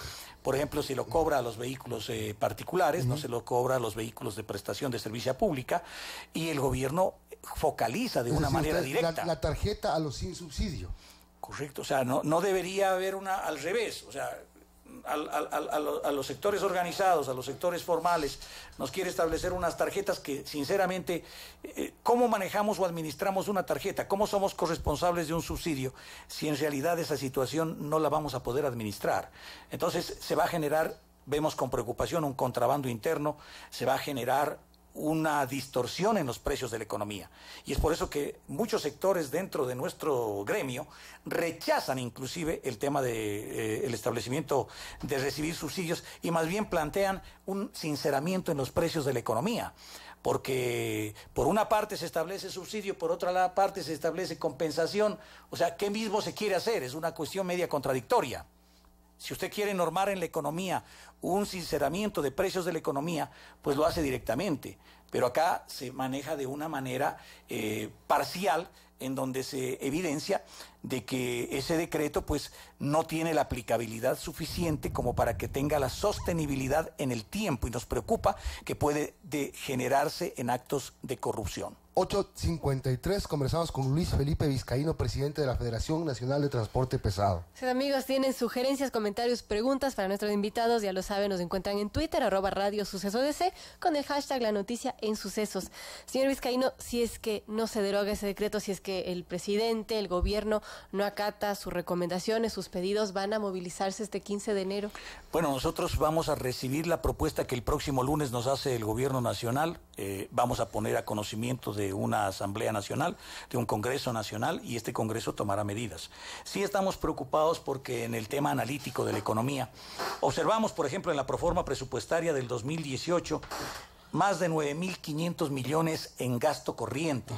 por ejemplo, si lo cobra a los vehículos particulares, no se lo cobra a los vehículos de prestación de servicio pública, y el gobierno focaliza de una manera directa. La tarjeta a los sin subsidio. Correcto, o sea, no debería haber una al revés, o sea, a los sectores organizados, a los sectores formales, nos quiere establecer unas tarjetas que, sinceramente, ¿cómo manejamos o administramos una tarjeta? ¿Cómo somos corresponsables de un subsidio si en realidad esa situación no la vamos a poder administrar? Entonces se va a generar, vemos con preocupación, un contrabando interno, se va a generar una distorsión en los precios de la economía. Y es por eso que muchos sectores dentro de nuestro gremio rechazan inclusive el tema de el establecimiento de recibir subsidios y más bien plantean un sinceramiento en los precios de la economía. Porque por una parte se establece subsidio, por otra parte se establece compensación. O sea, ¿qué mismo se quiere hacer? Es una cuestión media contradictoria. Si usted quiere normar en la economía un sinceramiento de precios de la economía, pues lo hace directamente. Pero acá se maneja de una manera parcial, en donde se evidencia de que ese decreto pues no tiene la aplicabilidad suficiente como para que tenga la sostenibilidad en el tiempo, y nos preocupa que puede generarse en actos de corrupción. 8:53, conversamos con Luis Felipe Vizcaíno, presidente de la Federación Nacional de Transporte Pesado. Si amigos tienen sugerencias, comentarios, preguntas para nuestros invitados, ya lo saben, nos encuentran en Twitter, @radiosucesodc, con el hashtag La Noticia en Sucesos. Señor Vizcaíno, si es que no se deroga ese decreto, si es que el presidente, el gobierno no acata sus recomendaciones, sus pedidos, ¿van a movilizarse este 15 de enero? Bueno, nosotros vamos a recibir la propuesta que el próximo lunes nos hace el gobierno nacional. Vamos a poner a conocimiento de una Asamblea Nacional, de un Congreso Nacional, y este Congreso tomará medidas. Sí estamos preocupados porque en el tema analítico de la economía observamos, por ejemplo, en la proforma presupuestaria del 2018, más de 9.500 millones en gasto corriente.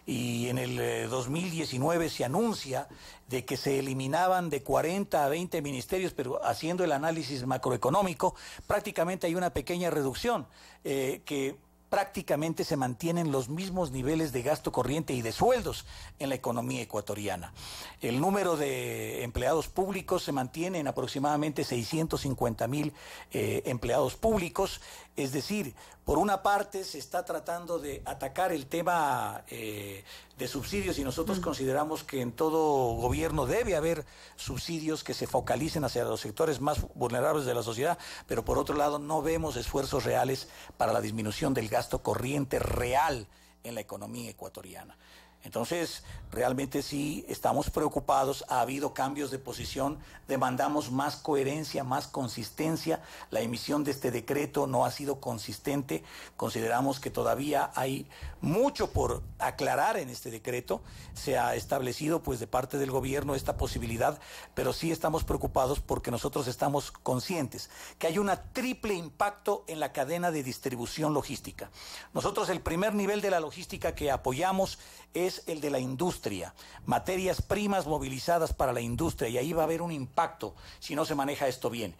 Y en el 2019 se anuncia de que se eliminaban de 40 a 20 ministerios, pero haciendo el análisis macroeconómico, prácticamente hay una pequeña reducción que prácticamente se mantienen los mismos niveles de gasto corriente y de sueldos en la economía ecuatoriana. El número de empleados públicos se mantiene en aproximadamente 650.000 empleados públicos, es decir, por una parte se está tratando de atacar el tema de subsidios y nosotros consideramos que en todo gobierno debe haber subsidios que se focalicen hacia los sectores más vulnerables de la sociedad, pero por otro lado no vemos esfuerzos reales para la disminución del gasto corriente real en la economía ecuatoriana. Entonces, realmente sí estamos preocupados, ha habido cambios de posición, demandamos más coherencia, más consistencia, la emisión de este decreto no ha sido consistente, consideramos que todavía hay mucho por aclarar en este decreto, se ha establecido pues de parte del gobierno esta posibilidad, pero sí estamos preocupados porque nosotros estamos conscientes que hay un triple impacto en la cadena de distribución logística. Nosotros el primer nivel de la logística que apoyamos es el de la industria, materias primas movilizadas para la industria, y ahí va a haber un impacto si no se maneja esto bien.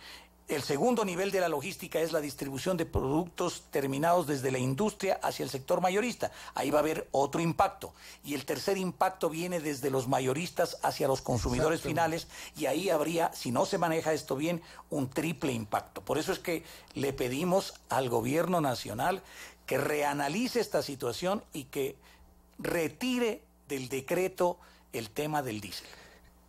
El segundo nivel de la logística es la distribución de productos terminados desde la industria hacia el sector mayorista. Ahí va a haber otro impacto. Y el tercer impacto viene desde los mayoristas hacia los consumidores finales, y ahí habría, si no se maneja esto bien, un triple impacto. Por eso es que le pedimos al gobierno nacional que reanalice esta situación y que retire del decreto el tema del diésel.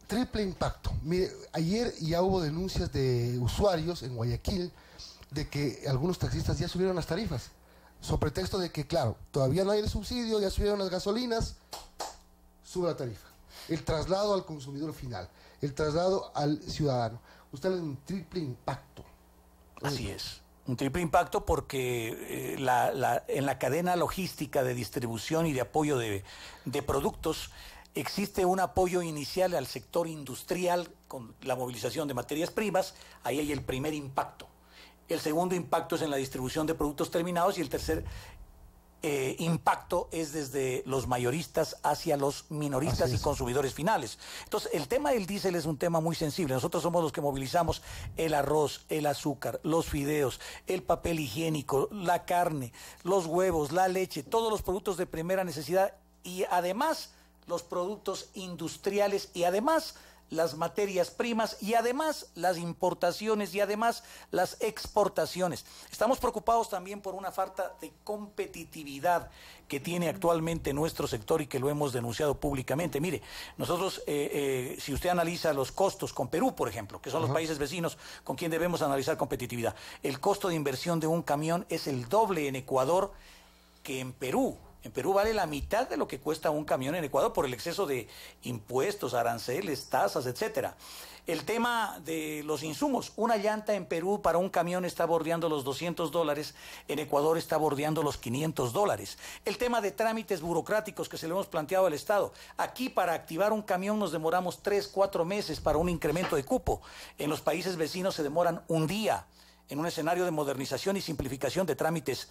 Triple impacto. Mire, ayer ya hubo denuncias de usuarios en Guayaquil de que algunos taxistas ya subieron las tarifas, sobre pretexto de que, claro, todavía no hay el subsidio, ya subieron las gasolinas, sube la tarifa. El traslado al consumidor final, el traslado al ciudadano. Usted habla de un triple impacto. Así es. Un triple impacto porque en la cadena logística de distribución y de apoyo de productos existe un apoyo inicial al sector industrial con la movilización de materias primas, ahí hay el primer impacto. El segundo impacto es en la distribución de productos terminados y el tercer impacto es desde los mayoristas hacia los minoristas y consumidores finales. Entonces, el tema del diésel es un tema muy sensible. Nosotros somos los que movilizamos el arroz, el azúcar, los fideos, el papel higiénico, la carne, los huevos, la leche, todos los productos de primera necesidad y además los productos industriales y además las materias primas y además las importaciones y además las exportaciones. Estamos preocupados también por una falta de competitividad que tiene actualmente nuestro sector y que lo hemos denunciado públicamente. Mire, nosotros, si usted analiza los costos con Perú, por ejemplo, que son los países vecinos con quien debemos analizar competitividad, el costo de inversión de un camión es el doble en Ecuador que en Perú. En Perú vale la mitad de lo que cuesta un camión en Ecuador por el exceso de impuestos, aranceles, tasas, etcétera. El tema de los insumos. Una llanta en Perú para un camión está bordeando los $200, en Ecuador está bordeando los $500. El tema de trámites burocráticos que se le hemos planteado al Estado. Aquí para activar un camión nos demoramos 3-4 meses para un incremento de cupo. En los países vecinos se demoran un día en un escenario de modernización y simplificación de trámites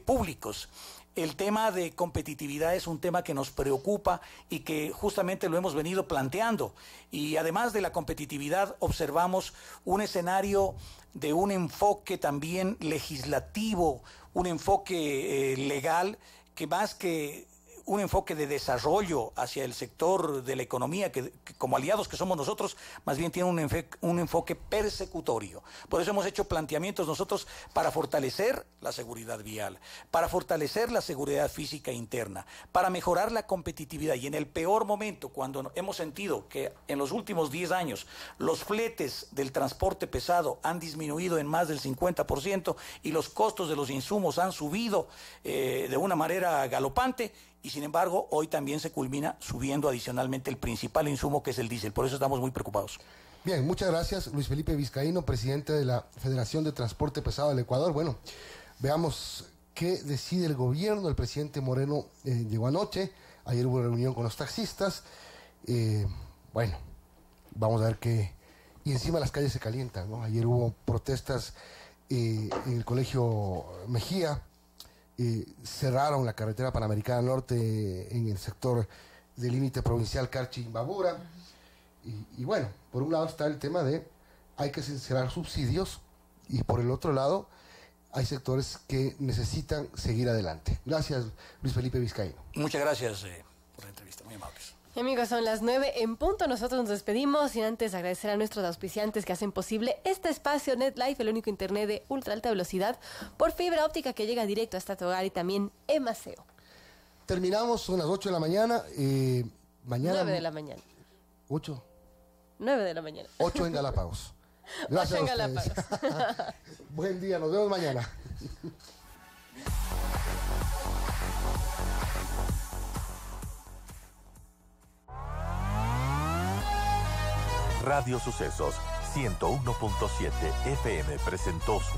públicos. El tema de competitividad es un tema que nos preocupa y que justamente lo hemos venido planteando. Y además de la competitividad, observamos un escenario de un enfoque también legislativo, un enfoque legal que más que un enfoque de desarrollo hacia el sector de la economía, que como aliados que somos nosotros, más bien tiene un enfoque persecutorio. Por eso hemos hecho planteamientos nosotros para fortalecer la seguridad vial, para fortalecer la seguridad física interna, para mejorar la competitividad. Y en el peor momento, cuando hemos sentido que en los últimos 10 años los fletes del transporte pesado han disminuido en más del 50% y los costos de los insumos han subido de una manera galopante, y sin embargo hoy también se culmina subiendo adicionalmente el principal insumo, que es el diésel. Por eso estamos muy preocupados. Bien, muchas gracias, Luis Felipe Vizcaíno, presidente de la Federación de Transporte Pesado del Ecuador. Bueno, veamos qué decide el gobierno. El presidente Moreno llegó anoche, ayer hubo reunión con los taxistas. Bueno, vamos a ver qué... Y encima las calles se calientan, ¿no? Ayer hubo protestas en el Colegio Mejía, cerraron la carretera Panamericana Norte en el sector del límite provincial Carchi-Imbabura. Y bueno, por un lado está el tema de hay que sincerar subsidios, y por el otro lado hay sectores que necesitan seguir adelante. Gracias, Luis Felipe Vizcaíno. Muchas gracias por la entrevista, muy amables. Amigos, son las 9 en punto. Nosotros nos despedimos sin antes agradecer a nuestros auspiciantes que hacen posible este espacio NetLife, el único internet de ultra alta velocidad por fibra óptica que llega directo hasta tu hogar, y también Emaceo. Terminamos, son las 8 de la mañana. Mañana 9 de la mañana. 8. 9 de la mañana. 8 en Galápagos. Gracias 8 en a ustedes. Galápagos. Buen día, nos vemos mañana. Radio Sucesos 101.7 FM presentó su